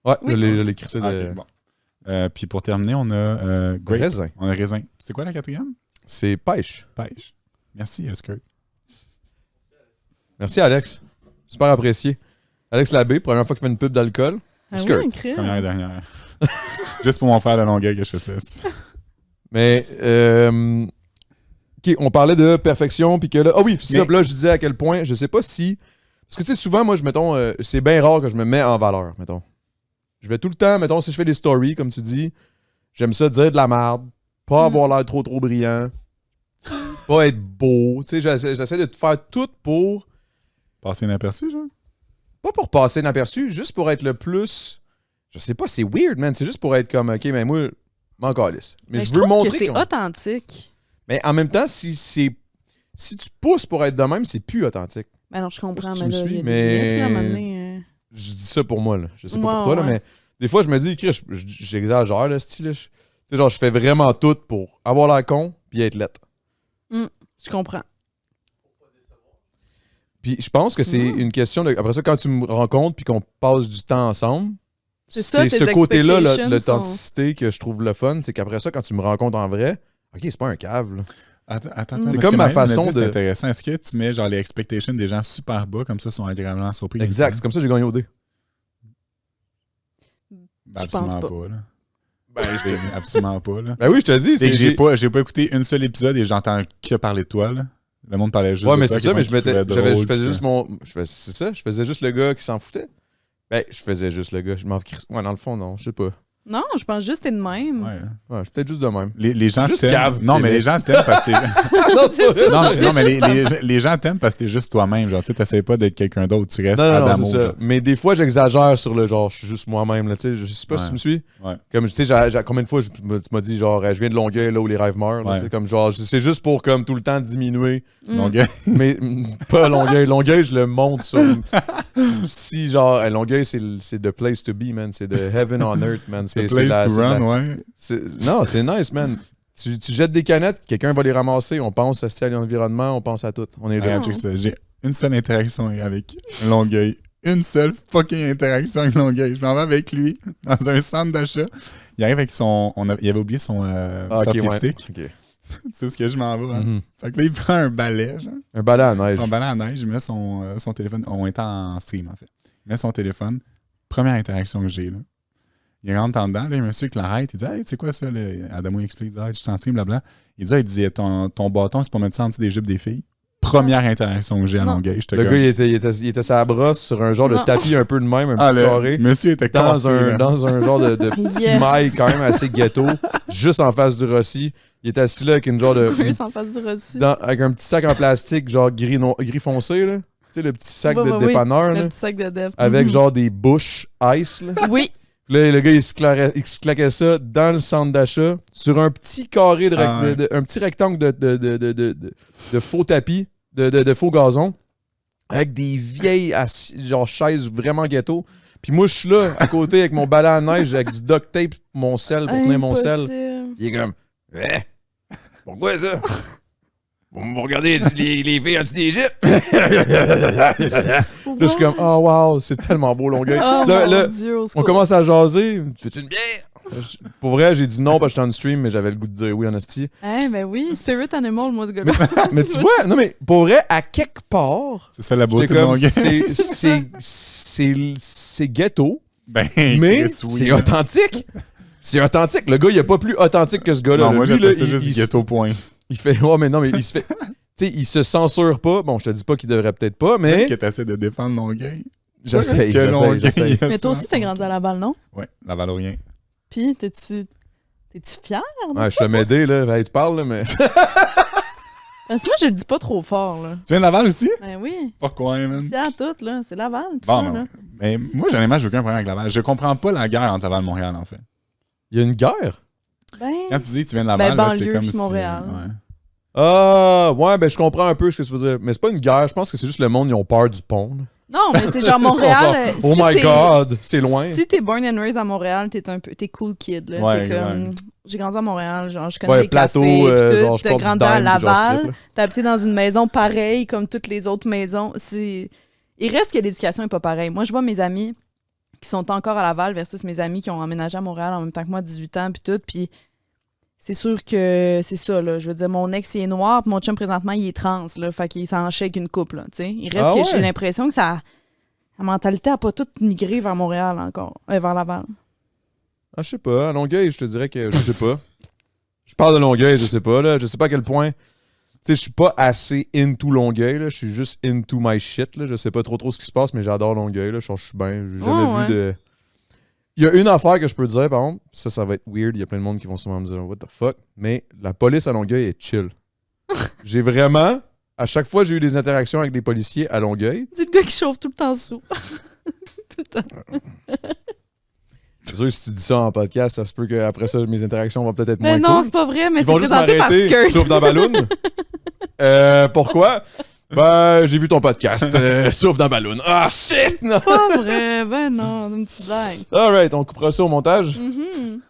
Ouais, Oui. je l'ai crissé de... Ah, ok, bon. Puis pour terminer, on a Grape. Raisin. On a Raisin. C'est quoi la quatrième? C'est pêche. Pêche. Merci, Skirt. Merci, Alex. Super apprécié. Alex Labbé, première fois qu'il fait une pub d'alcool. Ah Skirt. oui, crème. Première et dernière. Juste pour mon frère de longueur que je fais ça. Mais, OK, on parlait de perfection, puis que là... Ah oui, puis ça, Mais- là, je disais à quel point, je sais pas si... Parce que, tu sais, souvent, moi, mettons, c'est bien rare que je me mets en valeur, mettons. Je vais tout le temps, mettons, si je fais des stories, comme tu dis, j'aime ça dire de la merde, pas avoir l'air trop brillant, pas être beau, tu sais, j'essaie de te faire tout pour... Passer inaperçu, genre? Pas pour passer inaperçu, juste pour être le plus... Je sais pas, c'est weird, man. C'est juste pour être comme, OK, mais moi, m'en calisse. Mais je veux trouve montrer que c'est qu'on- authentique. Mais en même temps, si tu pousses pour être de même, c'est plus authentique. Ben non, je comprends, Tu mais me là, il y a suis, des mais- limites, là, à un moment donné, Je dis ça pour moi, là. Je sais pas Ouais, pour toi, là, ouais. mais des fois, je me dis, Chris, j'exagère, là, style. Tu sais, genre, je fais vraiment tout pour avoir l'air con puis être lettre. je comprends. Puis je pense que c'est une question de... Après ça, quand tu me rencontres puis qu'on passe du temps ensemble, C'est ça, tes ce côté-là, expectations l'authenticité que je trouve le fun, c'est qu'après ça, quand tu me rencontres en vrai, OK, c'est pas un cave, là. Attends. C'est parce comme que ma Maëlle me façon dit, de- C'est intéressant. Est-ce que tu mets genre les expectations des gens super bas, comme ça, sont agréablement surpris? Exact, c'est comme ça que j'ai gagné au dé. Ben, Je pense absolument pas. là. Absolument pas, là. Ben oui, je te dis, C'est que j'ai... j'ai pas écouté un seul épisode et j'entends que parler de toi, là. Le monde parlait juste Ouais, de mais toi. c'est ça, mais je je faisais juste mon... C'est ça, je faisais juste le gars qui s'en foutait. Ben, je faisais juste le gars. Je m'en crisse. Ouais, dans le fond, non, je sais pas. Non, je pense juste que t'es de même. Ouais. Ouais, je suis peut-être juste de même. Les gens Juste t'aiment. cave, Non, mais t'es les gens t'aiment parce que t'es. non, c'est ça. non, mais les gens t'aiment parce que t'es juste toi-même. Genre, tu sais, t'essaies pas d'être quelqu'un d'autre. Tu restes Non, Adamo. c'est ça. genre. Mais des fois, j'exagère sur le genre, je suis juste moi-même. Là, tu sais, je sais pas si tu me suis. Ouais. Comme, tu sais, combien de fois tu m'as dit, genre, je viens de Longueuil, là où les rêves meurent. Là, Ouais. tu sais, comme, genre, c'est juste pour, comme, tout le temps diminuer. Longueuil. Mais pas Longueuil. Longueuil, je le monte sur. Si, genre, Longueuil, c'est the place to be, man. C'est the heaven on earth, man. C'est Place la- to c'est run, la- ouais. Non, c'est nice, man. Tu jettes des canettes, quelqu'un va les ramasser. On pense à l'environnement, on pense à tout. On est là. Regarde, check ça. J'ai une seule interaction avec Longueuil. Une seule fucking interaction avec Longueuil. Je m'en vais avec lui dans un centre d'achat. Il arrive avec son. Il avait oublié son Ah, ok, selfie ouais. stick. Ok. Tu sais où est-ce que je m'en vais, hein? Mhm. Fait que là, il prend un balai, genre. Un balai à neige. Son balai à neige, il met son téléphone. On est en stream, en fait. Il met son téléphone. Première interaction que j'ai, là. Il rentre en dedans, là, il y a un monsieur qui l'arrête. Il dit, hey, c'est quoi ça, là? Adamo il explique, ah, je suis en stream, blablabla. Il dit, ton bâton, c'est pour mettre ça en dessous des jupes des filles. Première interaction que j'ai à Non. Longueuil. Je te Le gagne. gars, il était sa brosse sur un genre de Non. tapis un peu de même, un Ah, petit le carré. monsieur était Dans cassé, un, là. dans un genre de petit Yes. mail quand même assez ghetto, juste en face du Rossi. Il était assis là avec une genre de. Plus en face du Rossi. avec un petit sac en plastique, genre gris foncé, là. Tu sais, le petit sac Ouais, de ouais, oui. dépanneur, Le là. petit sac de dev. Avec Mhm. genre des bouches ice, là. Oui. Là, le gars, il se claquait ça dans le centre d'achat, sur un petit carré, un petit rectangle de faux tapis, de faux gazon, avec des vieilles genre chaises vraiment ghetto. Puis moi, je suis là, à côté, avec mon balai à neige, avec du duct tape pour mon sel, pour tenir mon sel. Impossible. Il est comme, pourquoi ça? Vous regardez les filles en dessous des jupes? Là, je suis comme, oh wow, c'est tellement beau, Longueuil. Oh Là, mon là, Dieu, au on secours. commence à jaser. Veux-tu une bière? Pour vrai, j'ai dit non parce que j'étais en stream, mais j'avais le goût de dire oui en esti. Eh ben oui, Spirit Animal, moi, ce gars-là. Mais tu vois, non mais pour vrai, à quelque part, C'est ça la beauté j'étais de comme, Longueuil. c'est ghetto, Ben, mais Chris, oui. c'est authentique. C'est authentique. Le gars, il est pas plus authentique que ce gars-là. Non, Là, moi, lui, j'appelle là, ça juste du ghetto point. il fait, ouais, mais non, mais il se fait, tu sais, il se censure pas. Bon, je te dis pas qu'il devrait peut-être pas, mais Peut-être que t'essaies de défendre Longueuil. Parce j'essaye, que Longueuil, j'essaye. Mais toi aussi, t'as grandi à Laval, non? Ouais, la Valorien. Puis, t'es-tu fier? de Ouais, je ça, te m'aider, là. Hey, tu parles, là, mais. Parce que moi, je le dis pas trop fort, là. Tu viens de Laval aussi? Ben oui. Pourquoi, man? C'est à tout, là. C'est Laval, tout Bon, ça, là. mais moi, j'en ai j'ai aucun problème avec Laval. Je comprends pas la guerre entre Laval et Montréal, en fait. Il y a une guerre. Ben, Quand tu dis que tu viens de Laval, Ben, là, c'est banlieue comme puis si... Montréal. ouais. Ah, ouais, ben je comprends un peu ce que tu veux dire. Mais c'est pas une guerre, je pense que c'est juste le monde, ils ont peur du pont. là. non, mais c'est genre Ils sont Montréal. comme, oh si my t'es- god, c'est loin. Si t'es born and raised à Montréal, t'es cool kid, là. Ouais, T'es comme... ouais. J'ai grandi à Montréal, genre, je connais Ouais, les plateau, cafés, pis genre, tout. je T'as porte du grandi à dime, genre, je Laval. triple. T'as habité dans une maison pareille comme toutes les autres maisons. Il reste que l'éducation est pas pareille. Moi, je vois mes amis qui sont encore à Laval versus mes amis qui ont emménagé à Montréal en même temps que moi, 18 ans, puis tout. Puis c'est sûr que c'est ça, là. Je veux dire, mon ex, il est noir, puis mon chum, présentement, il est trans, là. Fait qu'il s'en chèque une couple, là, tu sais. Il reste Ah que ouais? j'ai l'impression que la mentalité a pas toute migré vers Montréal encore, vers Laval. Ah, je sais pas, à Longueuil, je te dirais que je sais pas. Je parle de Longueuil, je sais pas, là. Je sais pas à quel point. Tu sais, je suis pas assez into Longueuil, là. Je suis juste into my shit, là. Je sais pas trop ce qui se passe, mais j'adore Longueuil, là. Je suis bien. J'ai jamais Oh, ouais. vu de. Il y a une affaire que je peux te dire, par exemple. Ça va être weird. Il y a plein de monde qui vont sûrement me dire, what the fuck. Mais la police à Longueuil est chill. J'ai vraiment. À chaque fois, j'ai eu des interactions avec des policiers à Longueuil. C'est le gars qui chauffe tout le temps sous. Tout le temps. C'est sûr que si tu dis ça en podcast, ça se peut qu'après ça, mes interactions vont peut-être être moins Mais non, cool. c'est pas vrai, mais Ils c'est vont juste présenté par m'arrêter, Skirt. souffle dans Balloon. Pourquoi? Ben, j'ai vu ton podcast. Souffle dans Balloon. Ah, shit! Non! Pas vrai, ben non, c'est une petite blague. Alright, on coupera ça au montage. Mhm.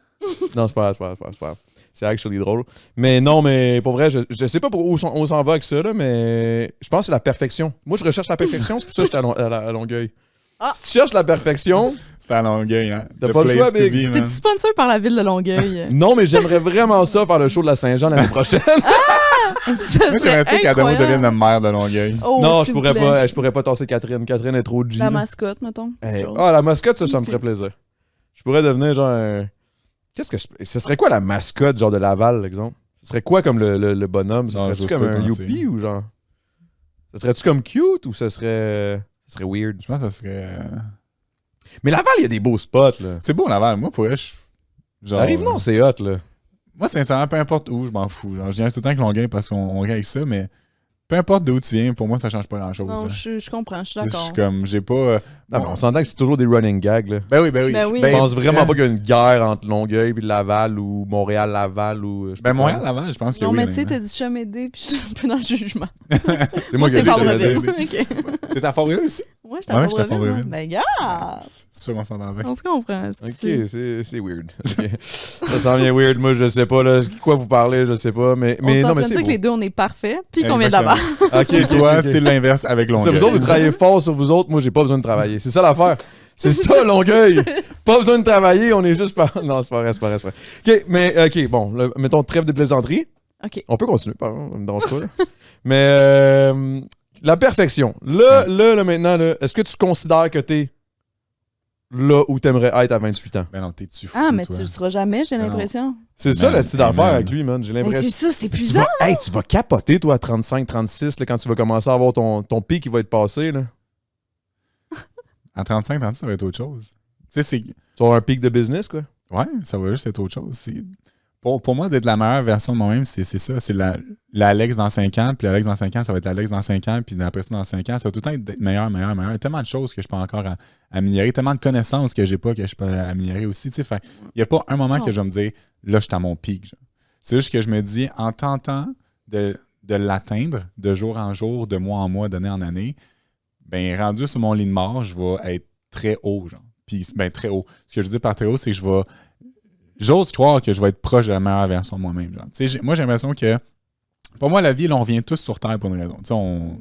Non, c'est pas grave. C'est actually drôle. Mais non, mais pour vrai, je sais pas où on s'en va avec ça, là, mais je pense que c'est la perfection. Moi, je recherche la perfection, c'est pour ça que j'étais à Longueuil. Ah. Si tu cherches la perfection, C'est à Longueuil, hein. T'as The pas le place choix, to Big. be, man. T'es-tu sponsor par la ville de Longueuil? non, mais j'aimerais vraiment ça faire le show de la Saint-Jean l'année prochaine. Moi, j'aimerais ça qu'Adamo devienne le maire de Longueuil. Oh, non, s'il vous plaît. je pourrais pas tasser Catherine. Catherine est trop G. La là. mascotte, mettons. Hey, Chose. la mascotte, ça me Ok. ferait plaisir. Je pourrais devenir genre un... Ce serait quoi la mascotte, genre de Laval, exemple? Ce serait quoi comme le bonhomme? Ce Non, serait-tu j'ose comme pas un penser. youpi ou genre... Ce serait-tu comme cute ou ça serait weird? Je pense que ça serait... Mais Laval, il y a des beaux spots, là. C'est beau, Laval. Moi, pour vrai, Arrive, non, c'est hot, là. Moi, sincèrement, peu importe où, je m'en fous. Genre, je viens tout le temps avec Longueuil parce qu'on rit avec ça, mais peu importe d'où tu viens, pour moi, ça change pas grand-chose. Non, hein. je comprends, je suis Je d'accord. suis comme, j'ai pas... Non, mais on s'entend que c'est toujours des running gags, là. Ben oui. Ben oui. Je pense vraiment pas qu'il y a une guerre entre Longueuil et Laval ou Montréal-Laval ou... je sais Ben pas Montréal, Laval, je pense que Non, oui. mais tu sais, honnêtement. t'as dit Chamédé, puis je suis un peu dans le jugement. C'est moi qui ai c'est dit Fort-Breville. Chamédé. OK. T'es à Fort-Breville aussi? Ouais, j'étais Ouais, à j'étais à Fort-Breville. Fort-Breville. Ben, gars! C'est sûr qu'on s'entend bien. On se comprend. Ok, c'est weird. Ok. Ça sent bien weird. Moi, je sais pas, là. Quoi vous parlez, je sais pas. Mais On non, est en mais train de c'est dire beau. que les deux, on est parfaits, puis qu'on vient de Exactement. là-bas. Ok, Et toi, ok. c'est l'inverse avec Ça, Longueuil. vous autres, vous travaillez fort sur vous autres. Moi, j'ai pas besoin de travailler. C'est ça l'affaire. C'est ça, Longueuil. Pas besoin de travailler, on est juste pas. Non, c'est pas vrai, c'est pas vrai, c'est pas vrai. Ok, mais, ok, bon, mettons trêve de plaisanterie. OK. On peut continuer, pardon, ça me dérange pas, là. Mais, la perfection. Là, maintenant, là, est-ce que tu considères que t'es là où t'aimerais être à 28 ans? Ben non, t'es-tu fou, Ah, mais toi? tu le seras jamais, j'ai Ben non. l'impression. C'est ça, Man, le style d'affaire man. avec lui, man. J'ai Mais l'impression. c'est ça, c'est Tu épuisant. tu vas capoter, toi, à 35, 36, là, quand tu vas commencer à avoir ton pic qui va être passé, là. À 35, 36, ça va être autre chose. Tu sais, c'est... Tu vas avoir un pic de business, quoi. Ouais, ça va juste être autre chose. Pour moi, d'être la meilleure version de moi-même, c'est ça. C'est l'Alex dans 5 ans, puis l'Alex dans 5 ans, ça va être l'Alex dans 5 ans, puis après ça, dans 5 ans, ça va tout le temps être meilleur. Il y a tellement de choses que je peux encore améliorer, tellement de connaissances que j'ai pas que je peux améliorer aussi. Tu sais, fait, il n'y a pas un moment que je vais me dire, là, je suis à mon pic. Genre. C'est juste que je me dis, en tentant de l'atteindre de jour en jour, de mois en mois, d'année en année, ben rendu sur mon lit de mort, je vais être très haut, genre. Puis, ben, très haut. Ce que je dis par très haut, c'est que j'ose croire que je vais être proche de la meilleure version de moi-même. Genre. Moi, j'ai l'impression que, pour moi, la vie, là, on revient tous sur Terre pour une raison.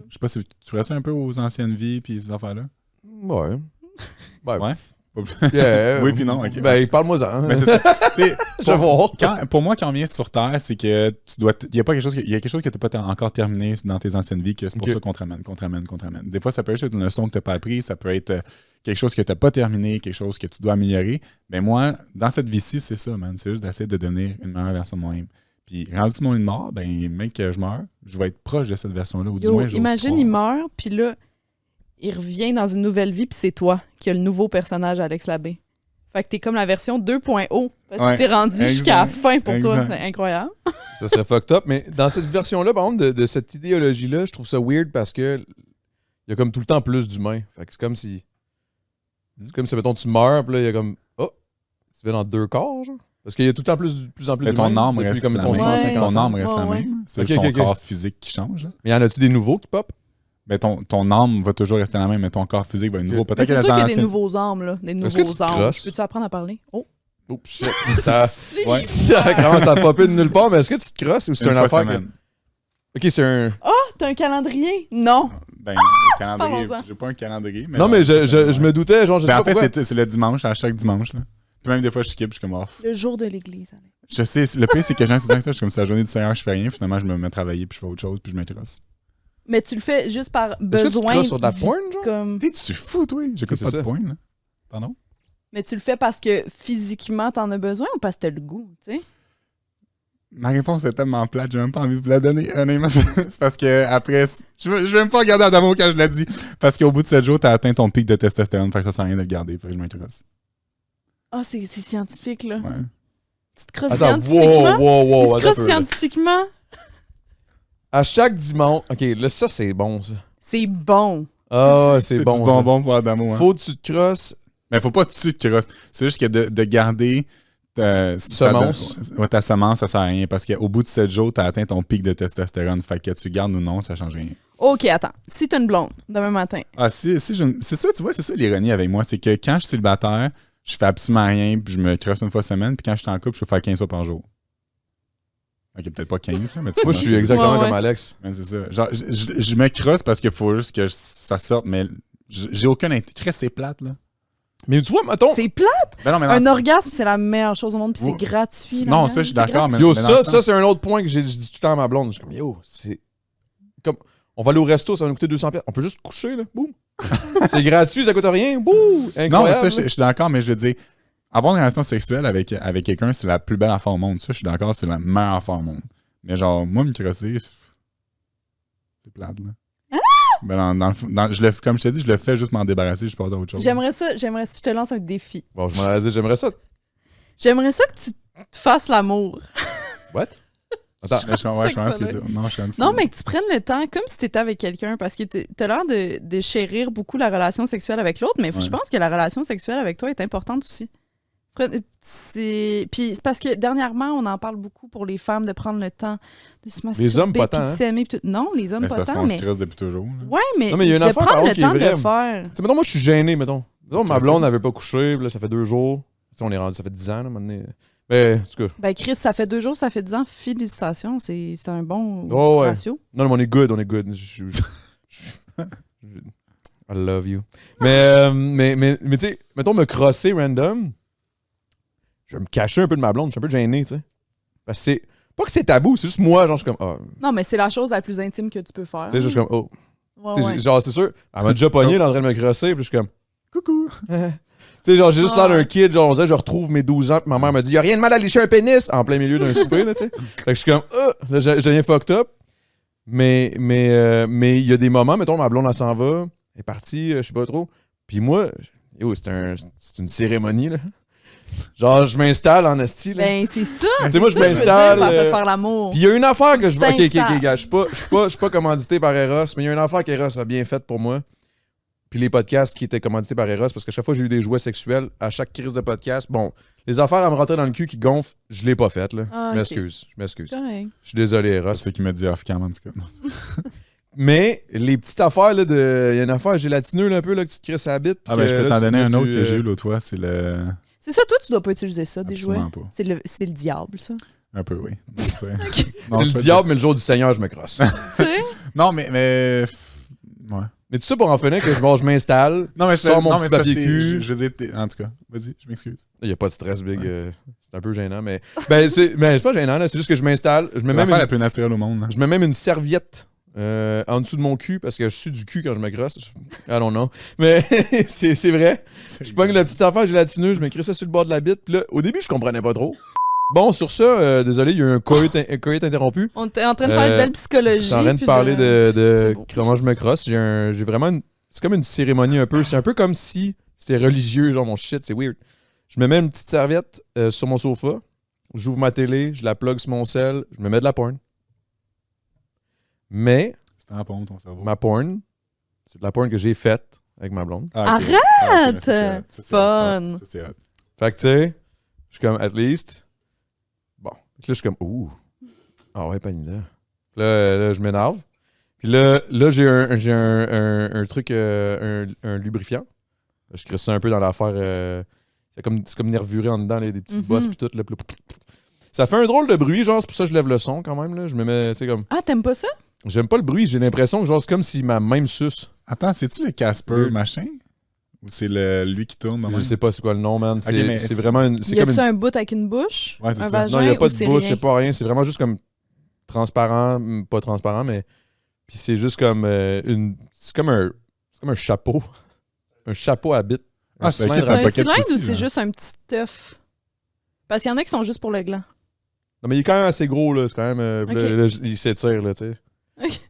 Je sais pas si tu restes un peu aux anciennes vies puis ces affaires-là. Ouais. Ouais. Yeah. Oui, puis non. ok. Ben, parle-moi-en. Mais c'est ça. Tu sais, Je vais voir. pour moi, quand on vient sur Terre, c'est que il y a quelque chose que tu n'as pas encore terminé dans tes anciennes vies, que c'est pour Ok. ça qu'on te ramène. Des fois, ça peut être une leçon que tu n'as pas appris, ça peut être quelque chose que tu n'as pas terminé, quelque chose que tu dois améliorer. Mais moi, dans cette vie-ci, c'est ça, man. C'est juste d'essayer de devenir une meilleure version de moi-même. Puis, rendu sur mon lit de mort, ben, mec, que je meurs, je vais être proche de cette version-là, ou du Yo, moins, j'ose imagine, croire. il meurt, puis là, il revient dans une nouvelle vie, puis c'est toi qui as le nouveau personnage, Alex Labbé. Fait que t'es comme la version 2.0. Parce que Ouais, c'est rendu jusqu'à la fin pour toi. exact. C'est incroyable. Ça serait fucked up. Mais dans cette version-là, par exemple, de cette idéologie-là, je trouve ça weird parce que il y a comme tout le temps plus d'humains. Fait que c'est comme si, mettons, tu meurs, puis là, il y a comme, oh, tu vas dans 2 corps, genre. Parce qu'il y a tout le temps plus en plus Mais d'humains. ton âme depuis reste comme la ton même. 150 Ton ans. âme reste la Ouais, même. C'est Ok, juste ton ok. corps physique qui change. Là. Mais y en a-tu des nouveaux qui pop? Mais ton âme va toujours rester la même, mais ton corps physique va être nouveau. Mais Peut-être c'est que sûr qu'il y a des anciennes- nouveaux âmes, là. Des Est-ce que tu nouveaux te âmes. crosses? Peux-tu apprendre à parler? Oh! Oups, shit. Ça, Si! Ouais. ça commence à popper de nulle part, mais est-ce que tu te crosses ou c'est Une une fois affaire que... semaine. Ok, c'est un... Ah, t'as un calendrier? Non! Ben, calendrier. Parlons-en. J'ai pas un calendrier. Mais Non, mais je me doutais, genre, je sais Ben, pas en fait, pourquoi. c'est le dimanche, à chaque dimanche. Là. Puis même des fois, je skip, je suis comme off. Le jour de l'église, Alex. Je sais, le pire, c'est que j'ai un souvent que ça, je suis comme ça, la journée du Seigneur, je fais rien, finalement, je me mets à travailler, puis je fais autre chose, puis je m'intéressse. Mais tu le fais juste par Est-ce que tu te besoin. crosses sur de la porn, genre? Comme... T'es-tu fou, toi? J'écoute C'est pas ça. de point, là. Pardon? Mais tu le fais parce que physiquement, t'en as besoin ou parce que t'as le goût, tu sais? Ma réponse est tellement plate, j'ai même pas envie de vous la donner. Honnêtement, c'est parce que après, je vais même pas regarder à d'amour quand je l'ai dit. Parce qu'au bout de 7 jours, t'as atteint ton pic de testostérone, fait que ça sert à rien de le garder, fait que je m'intéresse. Ah, c'est scientifique, là. Ouais. Tu te crosses Attends, scientifiquement? wow, Il se attends un crosse peu, là. scientifiquement? À chaque dimanche... Ok, là, ça, c'est bon, ça. C'est bon. Ah, c'est bon, du ça. bonbon pour Adamo. Hein. Faut que tu te crosses... Mais faut pas dessus que tu crosses. C'est juste que de garder ta Semence. ta semence, ça sert à rien. Parce qu'au bout de 7 jours, t'as atteint ton pic de testostérone. Fait que tu gardes ou non, ça change rien. OK, attends. Si t'as une blonde, demain matin, Ah, c'est ça, tu vois, c'est ça l'ironie avec moi. C'est que quand je suis célibataire, je fais absolument rien, puis je me crosse une fois semaine. Puis quand je suis en couple, je peux faire 15 fois par jour. Ok, peut-être pas 15, là, mais tu Moi, vois, je suis exactement Ouais, comme ouais. Alex. Ouais, c'est ça. Genre, je me crosse parce qu'il faut juste que ça sorte, mais j'ai aucun intérêt. C'est plate, là. Mais tu vois, mettons... c'est plate. Ben non, mais Un dans- orgasme, c'est la meilleure chose au monde, puis Ouais. c'est gratuit. Non, là, ça, je suis c'est d'accord, gratuit. mais- Yo, dans ça, le sens- c'est un autre point que j'ai dit tout le temps à ma blonde. Je suis comme, yo, c'est... Comme, on va aller au resto, ça va nous coûter 200$. On peut juste coucher, là. Boum. C'est gratuit, ça coûte rien. Boum. Incroyable. Non, mais ça, là. je suis d'accord, mais je veux dire, avoir une relation sexuelle avec quelqu'un, c'est la plus belle affaire au monde. Ça, je suis d'accord, c'est la meilleure affaire au monde. Mais genre, moi, me crosser, c'est plate, là. Ben comme je t'ai dit, je le fais juste m'en débarrasser, je passe à autre chose. J'aimerais ça, je te lance un défi. Bon, je m'en avais dit, j'aimerais ça. J'aimerais ça que tu te fasses l'amour. What? Attends. Je comprends ce que c'est. Non, je suis en dessous. Non, mais que tu prennes le temps comme si t'étais avec quelqu'un, parce que t'as l'air de chérir beaucoup la relation sexuelle avec l'autre, mais je pense que la relation sexuelle avec toi est importante aussi. Puis c'est parce que dernièrement, on en parle beaucoup pour les femmes de prendre le temps de se masturber, Les hommes, pas tant, puis de s'aimer. Puis non, les hommes, Mais c'est pas parce tant, qu'on mais... se creuse depuis toujours. Là. Ouais, mais, Non, mais il y a une de affaire, par prendre le contre, qui est temps de vraie. le faire. Tu sais, mettons, moi, je suis gêné, mettons. Disons, ma Ok, blonde ça. n'avait pas couché, puis là, ça fait 2 jours. Tu sais, on est rendu, ça fait 10 ans, là, à un moment donné. Mais, en tout cas. Ben, Chris, ça fait 2 jours, ça fait 10 ans. Félicitations, c'est un bon Oh, ouais. ratio. Non, mais on est good, on est good. I love you. Mais tu sais, mettons, me crosser random, je vais me cacher un peu de ma blonde, je suis un peu gêné, tu sais. Parce que c'est. Pas que c'est tabou, c'est juste moi, genre, je suis comme. Ah. Non, mais c'est la chose la plus intime que tu peux faire. Tu sais, je suis comme. Oh. Ouais, Tu sais, ouais. genre, c'est sûr, elle m'a déjà pogné, elle est en train de me crosser, puis je suis comme. Coucou! Tu sais, genre, j'ai juste l'air Ouais. d'un kid, genre, on dirait, je retrouve mes 12 ans, puis ma mère me dit, y'a rien de mal à lécher un pénis en plein milieu d'un souper, là, tu sais. Fait que je suis comme, là, je deviens fucked up. Mais il y a des moments, mettons, ma blonde, elle s'en va, elle est partie, je sais pas trop. Puis moi, c'est une cérémonie, là. Genre, je m'installe en esti, là. Ben, c'est ça. Tu sais, c'est moi, je ça que veux m'installe, dire par te faire l'amour. Puis il y a une affaire que Tu je vois. Ok, t'installes. gars, je suis pas commandité par Eros, mais il y a une affaire qu'Eros a bien faite pour moi. Puis les podcasts qui étaient commandités par Eros, parce que chaque fois que j'ai eu des jouets sexuels, à chaque crise de podcast, bon, les affaires à me rentrer dans le cul qui gonflent, je l'ai pas faites, là. Ah, Je m'excuse. C'est correct. Je suis désolé, Eros. C'est ce qu'il m'a dit off-cam, en tout cas. Mais les petites affaires, là, il y a une affaire gélatineuse, là, un peu, là, que tu te crisses à la bite. Ah, ben, je peux t'en donner un autre que j'ai eu là. l'autre fois, c'est le. C'est ça, toi, tu dois pas utiliser ça, des jouets. Absolument pas. C'est le diable, ça. Un peu, oui. Non, c'est Non, C'est je le peux diable, mais le jour du Seigneur, je me crosse. Tu sais? Non, mais. Ouais. Mais tout ça pour en finir que je m'installe, Non, mais je sors mon non, petit mais c'est parce papier que cul. je veux dire, en tout cas, vas-y, je m'excuse. Il n'y a pas de stress, Big. Ouais. C'est un peu gênant, mais. C'est pas gênant, là. C'est juste que je m'installe. Je mets C'est même l'affaire une, la plus naturelle au monde. Hein. je mets même une serviette en dessous de mon cul parce que je suis du cul quand je me grosse. I don't know. Mais c'est vrai. Je pogne la petite affaire gélatineuse, je m'écris ça sur le bord de la bite. Puis là, au début, je comprenais pas trop. Bon, sur ça, désolé, il y a eu un coït interrompu. On était en train de parler de belle psychologie. Je suis en train de puis parler de C'est beau. comment je me crosse. J'ai vraiment une. C'est comme une cérémonie un peu. C'est un peu comme si c'était religieux, genre mon shit, c'est weird. Je me mets une petite serviette sur mon sofa, j'ouvre ma télé, je la plug sur mon sel, je me mets de la porn. Mais C'est en pompe, ton cerveau. ma porn, c'est de la porn que j'ai faite avec ma blonde. Ah, ok. Arrête! Ah, ok, ça, c'est hot. Fun. Ça, c'est hot. Fait que tu sais, je suis comme at least. Bon. Fait que là, je suis comme ouh. Ah ouais, pas une idée. Là, je m'énerve. Puis là j'ai un truc, un lubrifiant. Je crée ça un peu dans l'affaire. C'est comme nervuré en dedans, là, des petites bosses puis tout. Là, ça fait un drôle de bruit, genre, c'est pour ça que je lève le son quand même. Là. Je me mets, tu sais, comme. Ah, t'aimes pas ça? J'aime pas le bruit, j'ai l'impression que genre, c'est comme si ma main me suce. Attends, c'est-tu le Casper Oui. machin? Ou c'est lui qui tourne? Je sais pas c'est quoi le nom, man. C'est mais c'est vraiment une. C'est Y comme a-tu une... un bout avec une bouche? Ouais, c'est un ça. vagin? Non, il n'y a pas ou de c'est bouche, rien? c'est pas rien. C'est vraiment juste comme transparent, pas transparent, mais. Puis c'est juste comme C'est comme un chapeau. Un chapeau à bite. Ah, c'est ok, cylindre c'est à C'est un un bite. paquet de cylindre ou poussi, c'est là. juste un petit œuf? Parce qu'il y en a qui sont juste pour le gland. Non, mais il est quand même assez gros, là. C'est quand même. Ok. Là, il s'étire, là, tu sais. Ok.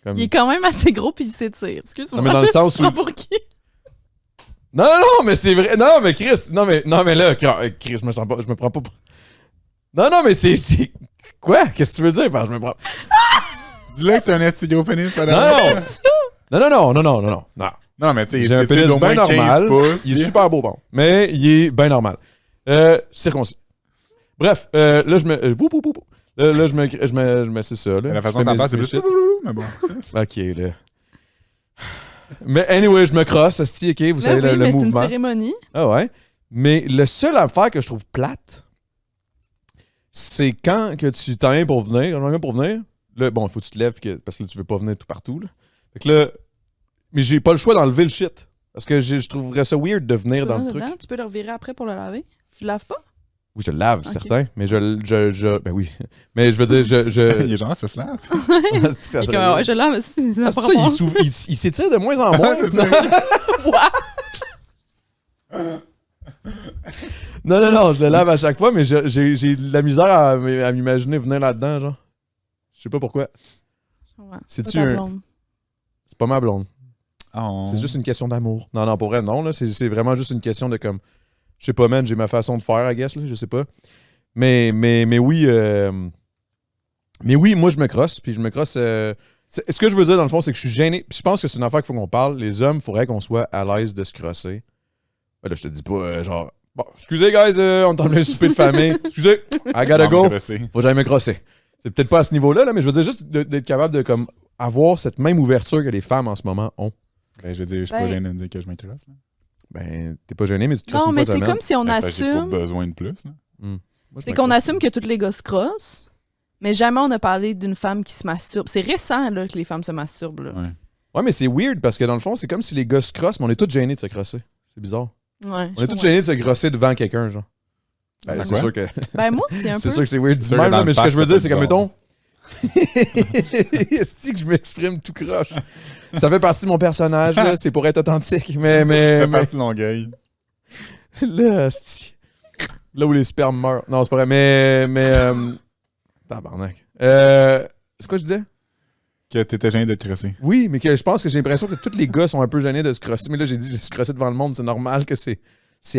Comme- Il est quand même assez gros puis il s'étire. Excuse-moi. Non, mais dans le sens Tu prends où- pour qui? Non, mais c'est vrai. Non, mais Chris. Non, mais là, Chris, je me prends pas pour. Non, mais c'est. Quoi? Qu'est-ce que tu veux dire par je me prends. Dis-le que t'as un esti gros pénis. Ça donne- Non. Non, mais tu sais, J'ai un c'est pénis d'au moins bien 15 normal. pouces. Il est puis- super beau, bon. Mais il est bien normal. Circoncis. Bref, là, je me. Là, je me. C'est ça, là. La façon Je fais d'en mes- parler, c'est mes plus. shit. Mais bon. Ok, là. Mais anyway, je me crosse, esti, ok, vous Ben savez oui, le mais c'est une mouvement. cérémonie. Ah ouais. Mais le seul affaire que je trouve plate, c'est quand que tu t'en viens pour venir. Là, bon, il faut que tu te lèves parce que là, tu veux pas venir tout partout. Là. Fait que là, mais j'ai pas le choix d'enlever le shit. Parce que je trouverais ça weird de venir dans le truc. Tu peux le revirer après pour le laver. Tu le laves pas? Oui, je le lave, Ok. certain. Mais ben oui. Mais je veux dire, Il est genre, ça se lave. C'est que ça Et serait- comme, ouais, je lave, c'est Ah, c'est pour ça, il s'étire de moins en moins. C'est ça. Non, je le lave à chaque fois, mais j'ai de la misère à m'imaginer venir là-dedans, genre. Je sais pas pourquoi. Ouais, C'est-tu pas ta un- blonde. C'est pas ma blonde. Oh. C'est juste une question d'amour. Non, pour vrai, non. Là, c'est vraiment juste une question de comme... Je sais pas, man, j'ai ma façon de faire, I guess, là, je sais pas. Mais oui... Mais oui, moi, je me crosse, puis je me crosse... Ce que je veux dire, dans le fond, c'est que je suis gêné. Puis je pense que c'est une affaire qu'il faut qu'on parle. Les hommes, il faudrait qu'on soit à l'aise de se crosser. Ben là, je te dis pas, genre... Bon, excusez, guys, on est en plein souper de famille. Excusez, I gotta go. Faut que j'aille me crosser. C'est peut-être pas à ce niveau-là, là, mais je veux dire juste d'être capable de comme avoir cette même ouverture que les femmes en ce moment ont. Ben, je veux dire, je suis pas gêné de dire que je m'intéresse. Ben, t'es pas gêné, mais tu te crosses Non, une mais fois c'est semaine. comme si on Ben, j'ai pas assume. besoin de plus. Là. Moi, je C'est me qu'on crosse. assume que tous les gars se crossent, mais jamais on a parlé d'une femme qui se masturbe. C'est récent là, que les femmes se masturbent. Là. Ouais. Ouais, mais c'est weird parce que dans le fond, c'est comme si les gars se crossent, mais on est tous gênés de se crosser. C'est bizarre. Ouais, On est tous gênés de se crosser devant quelqu'un, genre. Ben, Attends, c'est quoi? sûr que. Ben moi aussi un peu. C'est sûr que c'est weird du sûr même, que dans là, le mais ce que parc, je veux ça dire, fait c'est comme, bizarre. mettons. Est-ce que je m'exprime tout croche? Ça fait partie de mon personnage, là. C'est pour être authentique, mais. Fait partie de Longueuil. Là, asti. Là où les spermes meurent. Non, c'est pas vrai, mais tabarnak. C'est quoi je disais? Que t'étais gêné de te crosser. Oui, mais que je pense que j'ai l'impression que tous les gars sont un peu gênés de se crosser. Mais là, j'ai dit, se crosser devant le monde, c'est normal que c'est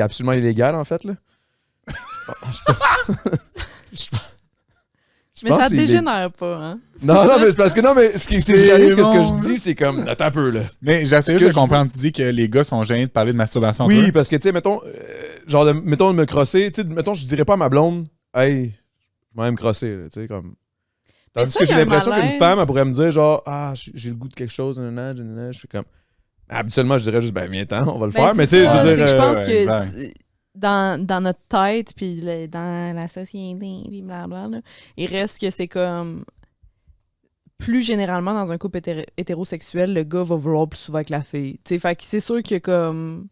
absolument illégal, en fait, là. Je Mais pense ça que c'est dégénère pas, hein? Non, mais c'est parce que non, mais ce qui C'est réalise que ce que bon. je dis, c'est comme attends un peu là. Mais j'essaie Ce juste que de je comprendre. Tu dis que les gars sont gênés de parler de masturbation. entre Oui, eux. parce que tu sais, mettons, mettons de me crosser, tu sais, mettons, je dirais pas à ma blonde, hey, je vais même me crosser, là, tu sais, comme. Mais Tandis ça, que il y j'ai a un l'impression qu'une malaise. femme, elle pourrait me dire genre, ah, j'ai le goût de quelque chose, je suis comme. Habituellement, je dirais juste, ben, viens-ten, on va le Ben, faire, mais tu c'est sais, je ça, veux c'est dire. que je pense ouais, que exact. dans notre tête, puis dans la société, puis blablabla, là, il reste que c'est comme. Plus généralement, dans un couple hétérosexuel, le gars va vouloir plus souvent que la fille. Tu sais, fait que c'est sûr que comme.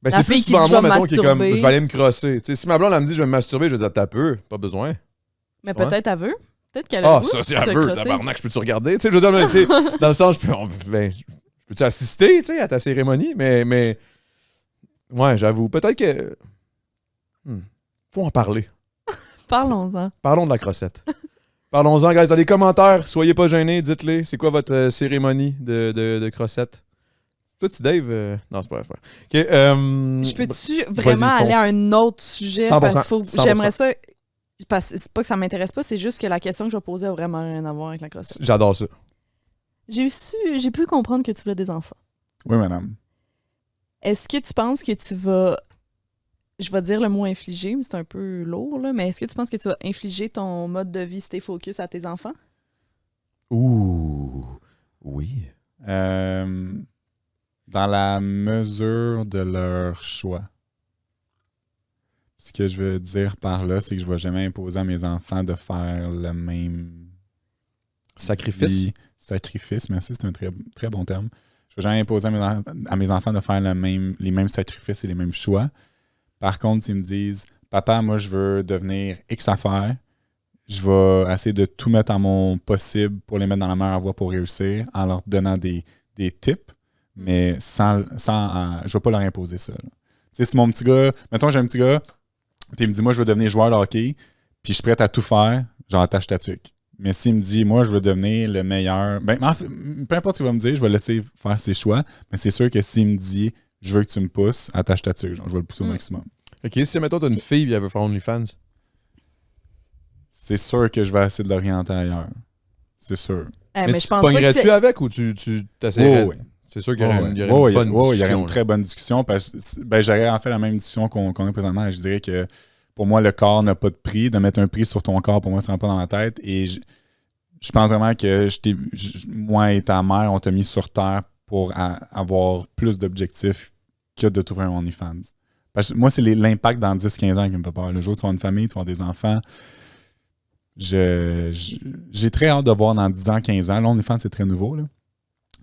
Ben, La c'est plus fille qui souvent dit, moi, je vais mettons, qui est comme, masturber. je vais aller me crosser. Tu sais, si ma blonde, elle me dit, je vais me masturber, je vais dire, t'as peu, pas besoin. Mais peut-être elle veut. Peut-être qu'elle a Ah, le goût ça, de c'est se un peu, crosser. tabarnak, je peux-tu regarder? Tu sais, je veux dire, mais, tu sais, dans le sens, je peux-tu assister, tu sais, à ta cérémonie? Mais ouais, j'avoue, peut-être que. Faut en parler. Parlons-en. Parlons de la crossette. Parlons-en, guys, dans les commentaires, soyez pas gênés, dites-les, c'est quoi votre cérémonie de crossette? Toi, tu, Dave? Non, c'est pas vrai. OK, Je peux-tu vraiment vas-y, aller à fonce. un autre sujet? 100%, Parce que 100%. j'aimerais ça. Parce que c'est pas que ça m'intéresse pas, c'est juste que la question que je vais poser a vraiment rien à voir avec la crossette. J'adore ça. J'ai pu comprendre que tu voulais des enfants. Oui, madame. Est-ce que tu penses que tu vas. Je vais dire le mot infliger, mais c'est un peu lourd, là. Mais est-ce que tu penses que tu vas infliger ton mode de vie stay focus à tes enfants? Ouh, oui. Dans la mesure de leur choix. Ce que je veux dire par là, c'est que je ne vais jamais imposer à mes enfants de faire le même Sacrifice. Sacrifice, merci, c'est un très, très bon terme. Je ne vais jamais imposer à mes enfants de faire les mêmes sacrifices et les mêmes choix. Par contre, s'ils me disent « Papa, moi, je veux devenir X affaires », je vais essayer de tout mettre à mon possible pour les mettre dans la meilleure voie pour réussir en leur donnant des tips, mais je ne vais pas leur imposer ça. Tu sais, si mon petit gars, mettons, j'ai un petit gars, puis il me dit « Moi, je veux devenir joueur de hockey », puis je suis prêt à tout faire, j'attache ta tuque. Mais s'il me dit « Moi, je veux devenir le meilleur », ben, en fait, peu importe ce qu'il va me dire, je vais laisser faire ses choix, mais c'est sûr que s'il me dit « Je veux que tu me pousses, attache ta tuque », genre, je vais le pousser au maximum. OK, si, mettons, t'as une fille et elle veut faire OnlyFans. C'est sûr que je vais essayer de l'orienter ailleurs. C'est sûr. Eh, Mais mais tu je pense pas que pognerais-tu c'est. avec ou tu t'essaierais? Oh, oui. C'est sûr qu'il y aurait, il y aurait une bonne il y aurait discussion. une très bonne discussion parce que j'aurais en fait la même discussion qu'on a présentement. Je dirais que pour moi, le corps n'a pas de prix. De mettre un prix sur ton corps, pour moi, ça ne rentre pas dans ma tête. Et je pense vraiment que moi et ta mère, on t'a mis sur terre pour avoir plus d'objectifs que de trouver un OnlyFans. Parce que moi, c'est l'impact dans 10-15 ans qui me fait peur. Le jour où tu vas avoir une famille, tu vas avoir des enfants. J'ai très hâte de voir dans 10 ans, 15 ans. Là, OnlyFans, c'est très nouveau. Là.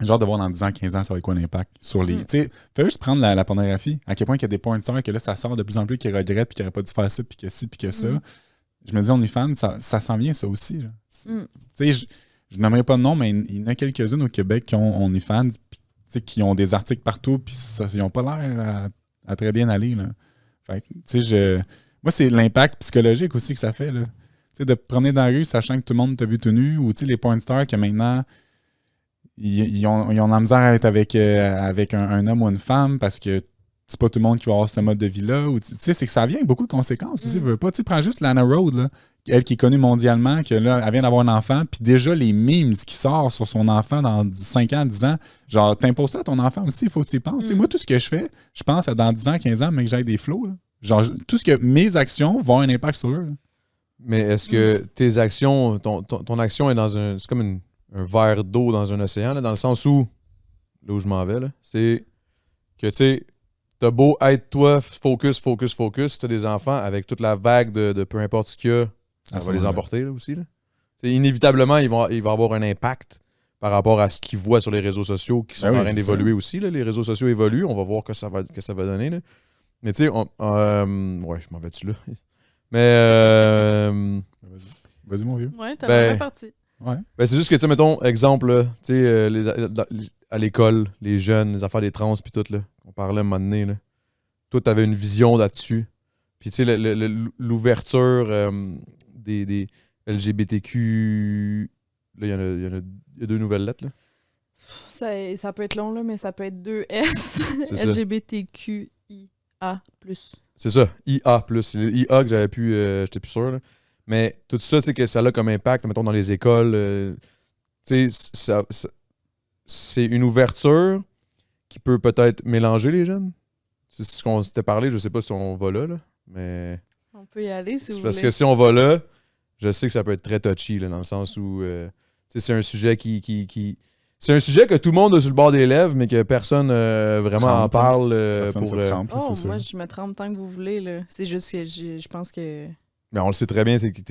J'ai hâte de voir dans 10 ans, 15 ans, ça va être quoi l'impact sur les. Tu sais, fais juste prendre la pornographie. À quel point il y a des points de que là, ça sort de plus en plus qui regrettent puis qui n'auraient pas dû faire ça, puis que ci, puis que ça. Je me dis, OnlyFans, ça s'en vient, ça aussi. Là. Tu sais, je n'aimerais pas de nom, mais il y en a quelques-unes au Québec qui ont OnlyFans, puis qui ont des articles partout, puis ils n'ont pas l'air à très bien aller. Là. Fait que, tu sais, moi, c'est l'impact psychologique aussi que ça fait. Là. Tu sais, de promener dans la rue sachant que tout le monde t'a vu tout nu, ou tu sais, les porn stars que maintenant, ils ont la misère à être avec un homme ou une femme parce que c'est pas tout le monde qui va avoir ce mode de vie-là. Tu sais, c'est que ça vient avec beaucoup de conséquences aussi. Veux pas, tu sais, prends juste Lana Rhoades, là, elle qui est connue mondialement, que là, elle vient d'avoir un enfant, puis déjà les memes qui sortent sur son enfant dans 5 ans, 10 ans, genre, t'imposes ça à ton enfant aussi, il faut que tu y penses. Tu sais, moi, tout ce que je fais, je pense à dans 10 ans, 15 ans, mais que j'aille des flots. Là. Genre, tout ce que mes actions vont avoir un impact sur eux. Là. Mais est-ce que tes actions, ton action est dans un. C'est comme un verre d'eau dans un océan, là, dans le sens où. Là où je m'en vais, là, c'est que, tu sais, t'as beau être toi, focus, t'as des enfants avec toute la vague de peu importe ce qu'il y a, ça va les emporter là, aussi. Là. Inévitablement, il va avoir un impact par rapport à ce qu'ils voient sur les réseaux sociaux qui sont en train d'évoluer aussi. Là. Les réseaux sociaux évoluent, on va voir que ça va donner. Là. Mais tu sais, ouais, je m'en vais dessus là. Mais. Vas-y, mon vieux. Ouais, t'as bien parti. Ouais. Ben, c'est juste que, tu sais, mettons, exemple, tu sais, à l'école, les jeunes, les affaires des trans, puis tout, là, on parlait à un moment donné, là. Toi, t'avais une vision là-dessus. Puis, tu sais, l'ouverture des LGBTQ. Là, il y a 2 nouvelles lettres, là. Ça peut être long, là, mais ça peut être 2 S. LGBTQIA+. C'est ça, IA+. C'est le IA que j'avais pu... j'étais plus sûr, là. Mais tout ça, tu sais, que ça a comme impact, mettons, dans les écoles, tu sais, c'est une ouverture qui peut peut-être mélanger les jeunes. C'est ce qu'on s'était parlé, je sais pas si on va là, mais... On peut y aller, si vous voulez. Parce que si on va là, je sais que ça peut être très touchy, là, dans le sens où, tu sais, c'est un sujet qui... C'est un sujet que tout le monde a sur le bord des lèvres, mais que personne vraiment en parle. Personne se trempe, moi, sûr. je me trempe tant que vous voulez, là. C'est juste que je pense que... Mais on le sait très bien, c'est que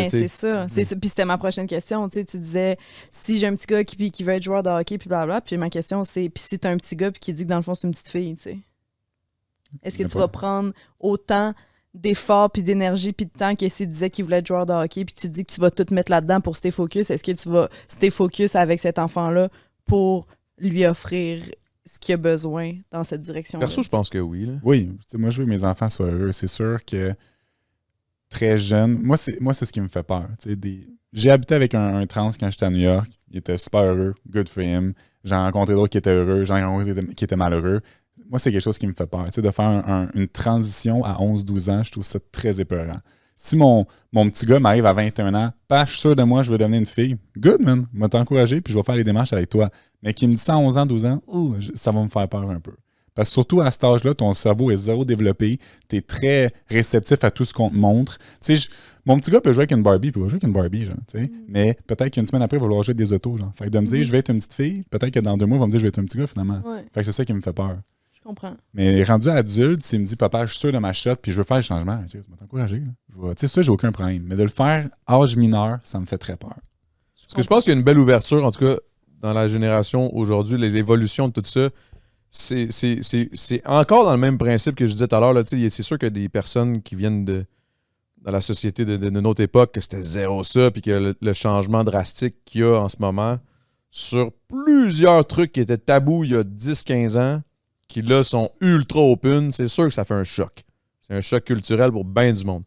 c'est ça. Puis c'était ma prochaine question. Tu disais, si j'ai un petit gars qui veut être joueur de hockey, puis blablabla, puis ma question, c'est, puis si t'as un petit gars puis qui dit que dans le fond, c'est une petite fille, tu sais, est-ce que tu vas prendre autant d'efforts, puis d'énergie, puis de temps que s'il disait qu'il voulait être joueur de hockey, puis tu dis que tu vas tout mettre là-dedans pour stay focus, est-ce que tu vas stay focus avec cet enfant-là pour lui offrir ce qu'il a besoin dans cette direction-là? Perso, je pense que oui. Là. Oui, moi, je veux que mes enfants soient heureux. C'est sûr que très jeune. Moi, c'est ce qui me fait peur. J'ai habité avec un trans quand j'étais à New York. Il était super heureux. Good for him. J'ai rencontré d'autres qui étaient heureux. J'en ai rencontré qui étaient malheureux. Moi, c'est quelque chose qui me fait peur. De faire une transition à 11-12 ans, je trouve ça très épeurant. Si mon petit gars m'arrive à 21 ans, pas je suis sûr de moi, je vais devenir une fille. Good, man. Je vais t'encourager puis je vais faire les démarches avec toi. Mais qui me dit ça à 11 ans, 12 ans, ça va me faire peur un peu. Parce que surtout à cet âge-là, ton cerveau est zéro développé. Tu es très réceptif à tout ce qu'on te montre. Mon petit gars peut jouer avec une Barbie, puis il va jouer avec une Barbie, genre, mais peut-être qu'une semaine après, il va vouloir jouer avec des autos. Genre. Fait que de me dire, je vais être une petite fille, peut-être que dans 2 mois, il va me dire, je vais être un petit gars, finalement. Ouais. Fait que c'est ça qui me fait peur. Je comprends. Mais rendu adulte, s'il me dit, papa, je suis sûr de ma shot, puis je veux faire le changement, je vais t'encourager. Ça, j'ai aucun problème. Mais de le faire âge mineur, ça me fait très peur. Parce que je pense qu'il y a une belle ouverture, en tout cas, dans la génération aujourd'hui, l'évolution de tout ça. C'est encore dans le même principe que je disais tout à l'heure. Là, c'est sûr que des personnes qui viennent dans la société de notre époque, que c'était zéro ça, puis que le changement drastique qu'il y a en ce moment sur plusieurs trucs qui étaient tabous il y a 10-15 ans, qui là sont ultra open, c'est sûr que ça fait un choc. C'est un choc culturel pour bien du monde.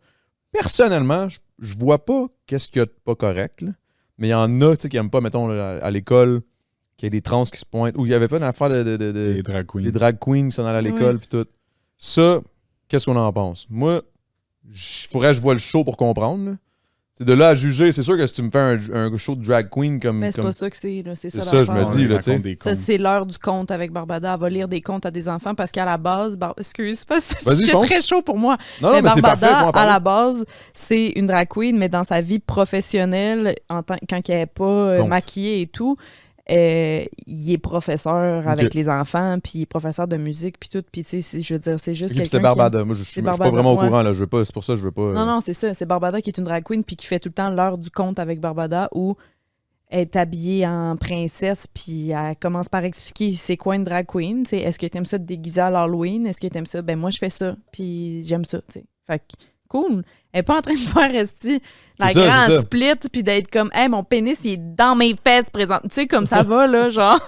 Personnellement, je vois pas qu'est-ce qu'il y a de pas correct, là. Mais il y en a qui n'aiment pas, mettons, à l'école, qu'il y a des trans qui se pointent, ou il n'y avait pas une affaire Les drag queens. Les drag queens qui sont allés à l'école, puis tout. Ça, qu'est-ce qu'on en pense? Moi, il faudrait que je vois le show pour comprendre. Là. De là à juger, c'est sûr que si tu me fais un show de drag queen comme... Mais c'est pas ça que c'est, là. C'est ça, je me dis, là, tu sais. Ça, c'est l'heure du conte avec Barbada. Elle va lire des contes à des enfants parce qu'à la base... Excuse, c'est très chaud pour moi. Non, mais Barbada, c'est parfait, à la base, c'est une drag queen, mais dans sa vie professionnelle, quand elle n'est pas maquillée et tout... il est professeur avec les enfants, puis il est professeur de musique, puis tout. Puis, tu sais, je veux dire, c'est juste quelqu'un. C'était Barbada. Moi, je suis pas vraiment au courant, là. C'est pour ça que je veux pas. Non, c'est ça. C'est Barbada qui est une drag queen, puis qui fait tout le temps l'heure du conte avec Barbada, où elle est habillée en princesse, puis elle commence par expliquer c'est quoi une drag queen. T'sais, est-ce que t'aimes ça te déguiser à l'Halloween? Est-ce que t'aimes ça? Ben, moi, je fais ça, puis j'aime ça, tu sais. Fait que, cool. Elle est pas en train de faire rester la grande split puis d'être comme hey, mon pénis il est dans mes fesses présent. Tu sais comme ça va là genre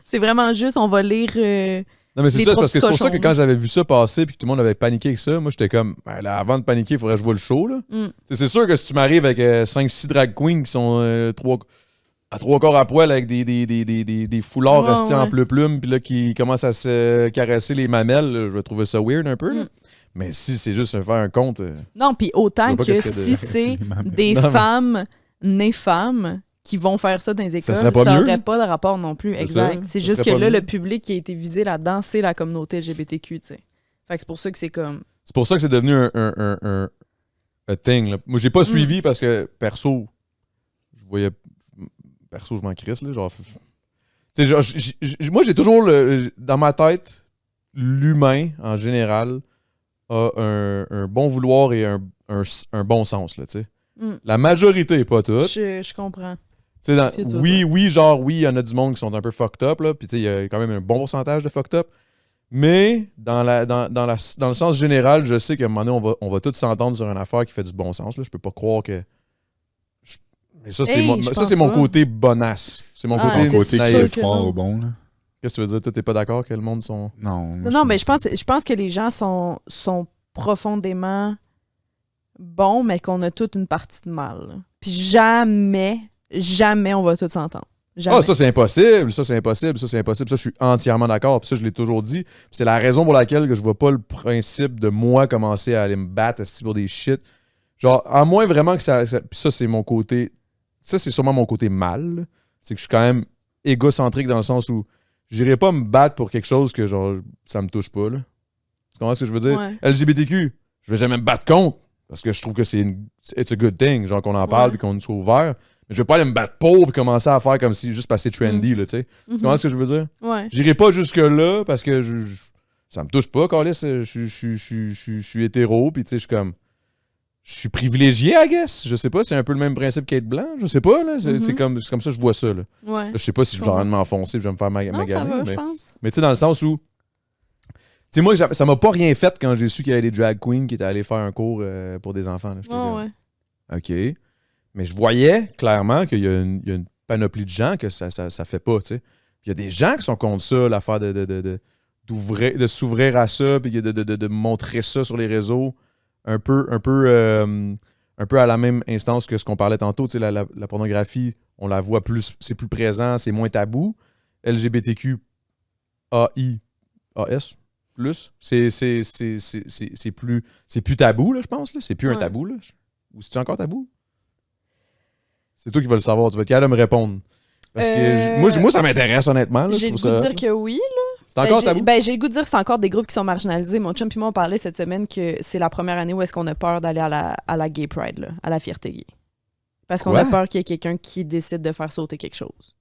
c'est vraiment juste on va lire non mais c'est ça parce que c'est pour ça que quand j'avais vu ça passer puis que tout le monde avait paniqué avec ça, moi j'étais comme ben, là, avant de paniquer, il faudrait que je vois le show là. C'est sûr que si tu m'arrives avec 5-6 drag queens qui sont à 3/4 à poil avec des foulards Ouais, restés ouais. en plume, puis là, qui commencent à se caresser les mamelles, là, je vais trouver ça weird un peu. Là. Mais si c'est juste faire un compte... Non, puis Je autant vois pas que qu'est-ce qu'il y a si de- c'est les mamelles. des Non, mais- femmes nées femmes qui vont faire ça dans les écoles, serait pas ça mieux? n'aurait pas de rapport non plus. C'est Exact. ça? C'est Ça juste que serait pas là, mieux? le public qui a été visé là-dedans, c'est la communauté LGBTQ, tu sais. Fait que c'est pour ça que c'est comme... C'est pour ça que c'est devenu un thing. Là. Moi, j'ai pas suivi parce que, perso, je voyais... Perso, je m'en crisse, là, genre... Tu sais, genre, moi, j'ai toujours, dans ma tête, l'humain, en général, a un bon vouloir et un bon sens, là, tu sais. Mm. La majorité, pas toute. Je comprends. Tu sais, C'est ça, oui, il y en a du monde qui sont un peu fucked up, là, puis tu sais, il y a quand même un bon pourcentage de fucked up. Mais dans le sens général, je sais qu'à un moment donné, on va tous s'entendre sur une affaire qui fait du bon sens. Là. Je peux pas croire que. Mais ça, c'est Hey, je pense mon pas. côté bonasse. C'est mon Ah, côté c'est côté qui sûr est naïf. que fort non. au bon, là. Qu'est-ce que tu veux dire? Toi, t'es pas d'accord que le monde sont. Non. moi, Non, mais je pense que les gens sont profondément bons, mais qu'on a toute une partie de mal. Là. Puis jamais on va tous s'entendre. Jamais. Ah, ça, c'est impossible. Ça, c'est impossible. Ça, c'est impossible. Ça, je suis entièrement d'accord. Puis ça, je l'ai toujours dit. Puis c'est la raison pour laquelle que je vois pas le principe de moi commencer à aller me battre esti, pour des shit. Genre, à moins vraiment que ça puis ça, c'est mon côté. Ça, c'est sûrement mon côté mal. là. C'est que je suis quand même égocentrique dans le sens où j'irai pas me battre pour quelque chose que, genre, ça me touche pas. Là. Tu comprends ce que je veux dire? Ouais. LGBTQ, je vais jamais me battre contre parce que je trouve que it's a good thing, genre qu'on en parle Ouais. et qu'on soit ouvert. Mais je vais pas aller me battre pour et commencer à faire comme si juste passer trendy, là, tu sais. Mhm. Tu comprends ce que je veux dire? Ouais. J'irai pas jusque-là parce que ça me touche pas, Carlis. Je suis hétéro, puis tu sais, je suis comme. Je suis privilégié, I guess. Je sais pas, c'est un peu le même principe qu'être blanc. Je sais pas, là. C'est Mhm. c'est comme ça que je vois ça, là. Ouais. Là, je sais pas si je vais en train de m'enfoncer, je vais me faire Non, ça maganer. va, mais je pense. mais tu sais, dans le sens où. Tu sais, moi, ça m'a pas rien fait quand j'ai su qu'il y avait des drag queens qui étaient allés faire un cours pour des enfants. Là. J'étais comme, Ouais. OK. Mais je voyais clairement qu'il y a une panoplie de gens que ça fait pas, tu sais. Puis il y a des gens qui sont contre ça, l'affaire de s'ouvrir à ça, puis de montrer ça sur les réseaux, un peu à la même instance que ce qu'on parlait tantôt, tu sais, la pornographie, on la voit plus, c'est plus présent, c'est moins tabou. LGBTQ AS plus, c'est plus tabou, là, je pense, là. C'est plus un Ouais. tabou, là. Ou c'est encore tabou? C'est toi qui vas le savoir, tu vas être capable de me répondre. Parce que moi, ça m'intéresse, honnêtement. Là, J'ai le goût de dire que oui. c'est encore j'ai, tabou? j'ai le goût de dire que c'est encore des groupes qui sont marginalisés. Mon chum et moi, on parlait cette semaine que c'est la première année où est-ce qu'on a peur d'aller à la Gay Pride, là, à la fierté gay. Parce qu'on Quoi? a peur qu'il y ait quelqu'un qui décide de faire sauter quelque chose.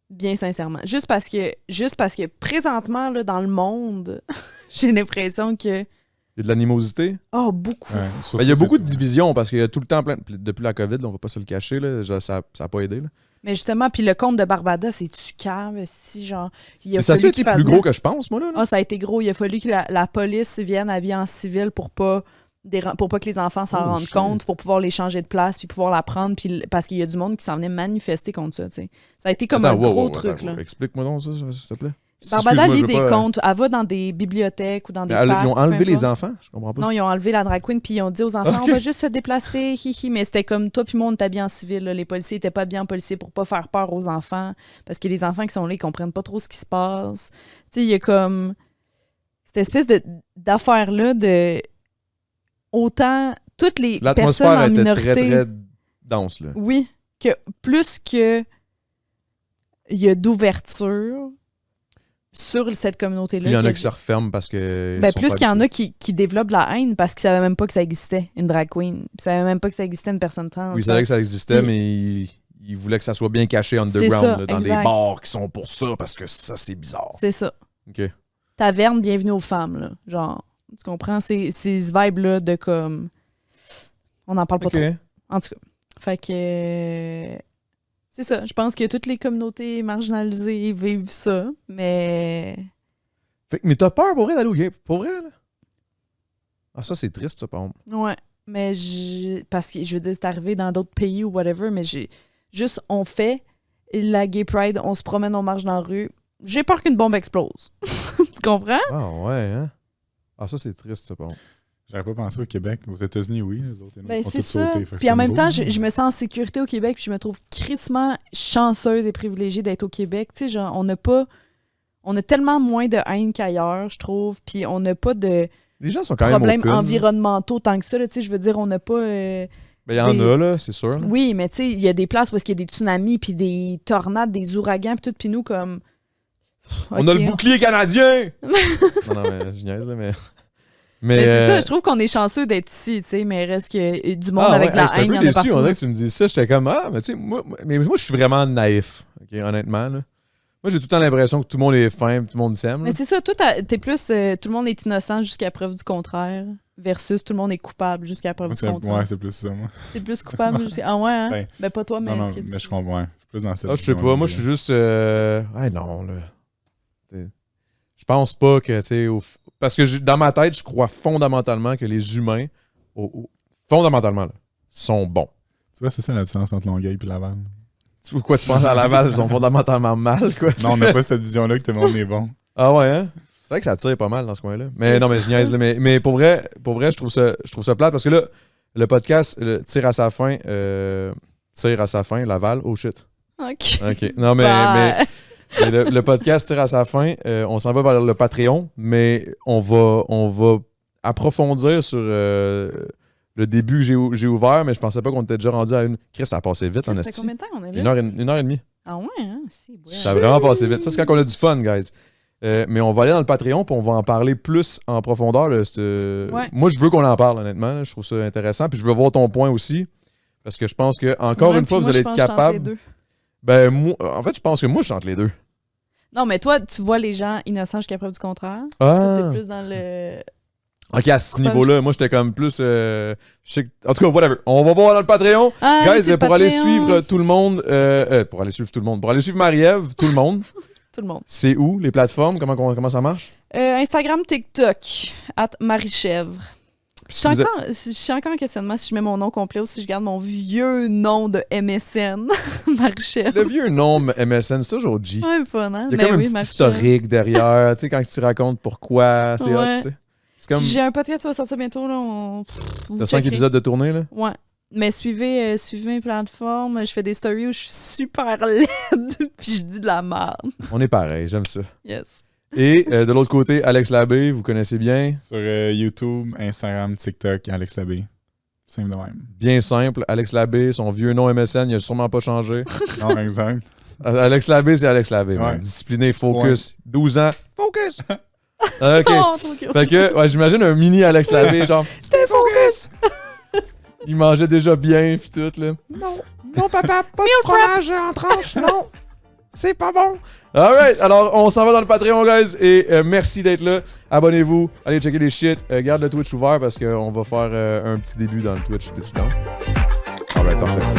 Bien sincèrement. Juste parce que présentement, là, dans le monde, j'ai l'impression que... Il y a de l'animosité? Oh, beaucoup. Ouais, surtout Ben, il y a beaucoup de c'est- divisions parce qu'il y a tout le temps plein. Depuis la COVID, là, on va pas se le cacher, là, ça n'a pas aidé. Là. Mais justement, puis le compte de Barbada, c'est-tu cave? Si, genre, il a Mais ça a fallu été qu'il fasse plus gros mettre- que je pense, moi, là? Ah, ça a été gros. Il a fallu que la police vienne habillée en civil pour pas que les enfants s'en Oh, rendent shit. compte, pour pouvoir les changer de place, puis pouvoir la prendre, puis parce qu'il y a du monde qui s'en venait manifester contre ça, tu sais. Ça a été comme Attends, un wow, gros wow, truc, attends, là. wow. Explique-moi donc ça, s'il te plaît. Barbada Excuse-moi, lit je des veux pas- comptes. Elle va dans des bibliothèques ou dans des Ils parcs. ont peu enlevé les importe. enfants? Je comprends pas. Non, ils ont enlevé la drag queen, puis ils ont dit aux enfants, Ok. on va juste se déplacer, hihi. Mais c'était comme toi, puis moi, on était bien en civil. Là. Les policiers étaient pas bien policiers pour pas faire peur aux enfants, parce que les enfants qui sont là, ils comprennent pas trop ce qui se passe. Tu sais, il y a comme cette espèce d'affaire-là de autant toutes les personnes L'atmosphère en était minorité. très, très dense, là. Oui, que plus que il y a d'ouverture sur cette communauté-là. Il y en qu'il a qui se referment parce que. ils Ben, sont plus pas qu'il y en habitués. a qui développent de la haine parce qu'ils savaient même pas que ça existait, une drag queen. Ils savaient même pas que ça existait, une personne trans. Oui, ils savaient que ça existait, Puis- mais ils voulaient que ça soit bien caché C'est underground, ça, là, dans exact. des bars qui sont pour ça, parce que ça, c'est bizarre. C'est ça. OK. Taverne, bienvenue aux femmes, là. Genre, tu comprends? Ces vibes-là de comme... On n'en parle pas OK. trop. En tout cas. Fait que... c'est ça. Je pense que toutes les communautés marginalisées vivent ça, mais... Mais t'as peur pour vrai d'aller au gay? Pour vrai, là? Ah, ça, c'est triste, ça, par exemple. Ouais. Mais parce que, je veux dire, c'est arrivé dans d'autres pays ou whatever, mais juste, on fait la Gay Pride, on se promène, on marche dans la rue. J'ai peur qu'une bombe explose. Tu comprends? Ah, ouais, hein? Ah, ça, c'est triste, ça, par exemple. J'aurais pas pensé au Québec. Aux États-Unis, oui. Les autres, Ben, ont c'est tous ça. sauté. Fait que Puis c'est en même nouveau. temps, je me sens en sécurité au Québec, puis je me trouve crissement chanceuse et privilégiée d'être au Québec. Tu sais, genre, on a tellement moins de haine qu'ailleurs, je trouve, puis on n'a pas de Les gens sont quand même problèmes open. environnementaux tant que ça. Là, tu sais, je veux dire, on n'a pas... Ben, il y en a, là, c'est sûr. Là. Oui, mais tu sais, il y a des places où il y a des tsunamis, puis des tornades, des ouragans, puis tout, puis nous, comme... On a Ok, le bouclier canadien! non, mais je niaise, là, mais... Mais c'est ça, je trouve qu'on est chanceux d'être ici, tu sais, mais reste que du monde avec de la haine, il y en a déçu, partout. on là. dirait que tu me dis ça, j'étais comme, mais tu sais, moi, je suis vraiment naïf, ok, honnêtement, là. Moi, j'ai tout le temps l'impression que tout le monde est fin, tout le monde s'aime. Mais c'est ça, toi, t'es plus... tout le monde est innocent jusqu'à preuve du contraire, versus tout le monde est coupable jusqu'à preuve du contraire. Ouais, c'est plus ça, moi. T'es plus coupable jusqu'à... Ah ouais, hein? Ben, Ben pas toi, mais... non, ce que tu- mais je comprends. Ouais. Je suis plus dans cette Ah, je sais vision-là, pas, moi, je suis juste... non, là. Je pense pas que, tu sais... Parce que dans ma tête, je crois fondamentalement que les humains, fondamentalement, là, sont bons. Tu vois, c'est ça la différence entre Longueuil et Laval. Pourquoi tu penses à Laval, ils sont fondamentalement mal, quoi? Non, on n'a pas cette vision-là que tout le monde est bon. Ah ouais, hein? C'est vrai que ça tire pas mal dans ce coin-là. Mais non, mais je niaise, là. Mais pour vrai, je trouve ça plate parce que là, le podcast tire à sa fin, Laval. Oh shit. OK. OK. Non, mais le podcast tire à sa fin. On s'en va vers le Patreon, mais on va approfondir sur le début que j'ai ouvert, mais je pensais pas qu'on était déjà rendu à une... Chris, ça a passé vite, en Ça fait esti. combien de temps qu'on est là? Une heure et demie. Ah ouais, hein? Si, ouais. Ça a vraiment passé vite. Ça, c'est quand on a du fun, guys. Mais on va aller dans le Patreon puis on va en parler plus en profondeur. Là, Ouais. Moi, je veux qu'on en parle, honnêtement. Là. Je trouve ça intéressant. Puis je veux voir ton point aussi. Parce que je pense que, encore Ouais, une fois, puis vous moi, allez je être pense que je suis entre les capable. deux. Ben, moi, en fait, je pense que moi, je suis entre les deux. Non, mais toi, tu vois les gens innocents jusqu'à preuve du contraire. Ah! T'es plus dans le... Ok, à ce niveau-là, moi, j'étais comme plus. Je sais que... En tout cas, whatever. On va voir dans le Patreon. Ah, Guys, sur le pour aller Patreon. suivre tout le monde. Pour aller suivre Marie-Ève, tout le monde. Tout le monde. C'est où les plateformes? Comment ça marche? Instagram, TikTok, @Marichèvre. Puis Je si vous êtes- suis encore en questionnement si je mets mon nom complet ou si je garde mon vieux nom de MSN, Marichèvre. Le vieux nom MSN, c'est toujours G. Ouais, fun, hein? Il y a Ben comme un oui, petit Marichèvre. historique derrière, tu sais, quand tu racontes pourquoi, c'est hot, Ouais. tu sais. C'est comme... Puis j'ai un podcast qui va sortir bientôt, là. T'as 5 épisodes de tournée, là? Ouais. Mais suivez mes plateformes. Je fais des stories où je suis super laide puis je dis de la merde. On est pareil, j'aime ça. Yes. Et de l'autre côté, Alex Labbé, vous connaissez bien. Sur YouTube, Instagram, TikTok, Alex Labbé. Simple de même. Bien simple, Alex Labbé, son vieux nom MSN, il a sûrement pas changé. Non, exact. Alex Labbé, c'est Alex Labbé. Ouais. Man. Discipliné, focus. 12 ans. Focus! OK. Oh, trop cute. Fait que, ouais, j'imagine un mini Alex Labbé, genre, stay focus! Il mangeait déjà bien, pis tout, là. Non, papa, pas de fromage en tranche, non! C'est pas bon! Alright, alors on s'en va dans le Patreon, guys, et merci d'être là. Abonnez-vous, allez checker les shit. Garde le Twitch ouvert parce qu'on va faire un petit début dans le Twitch. T'es-tu down? Alright, parfait.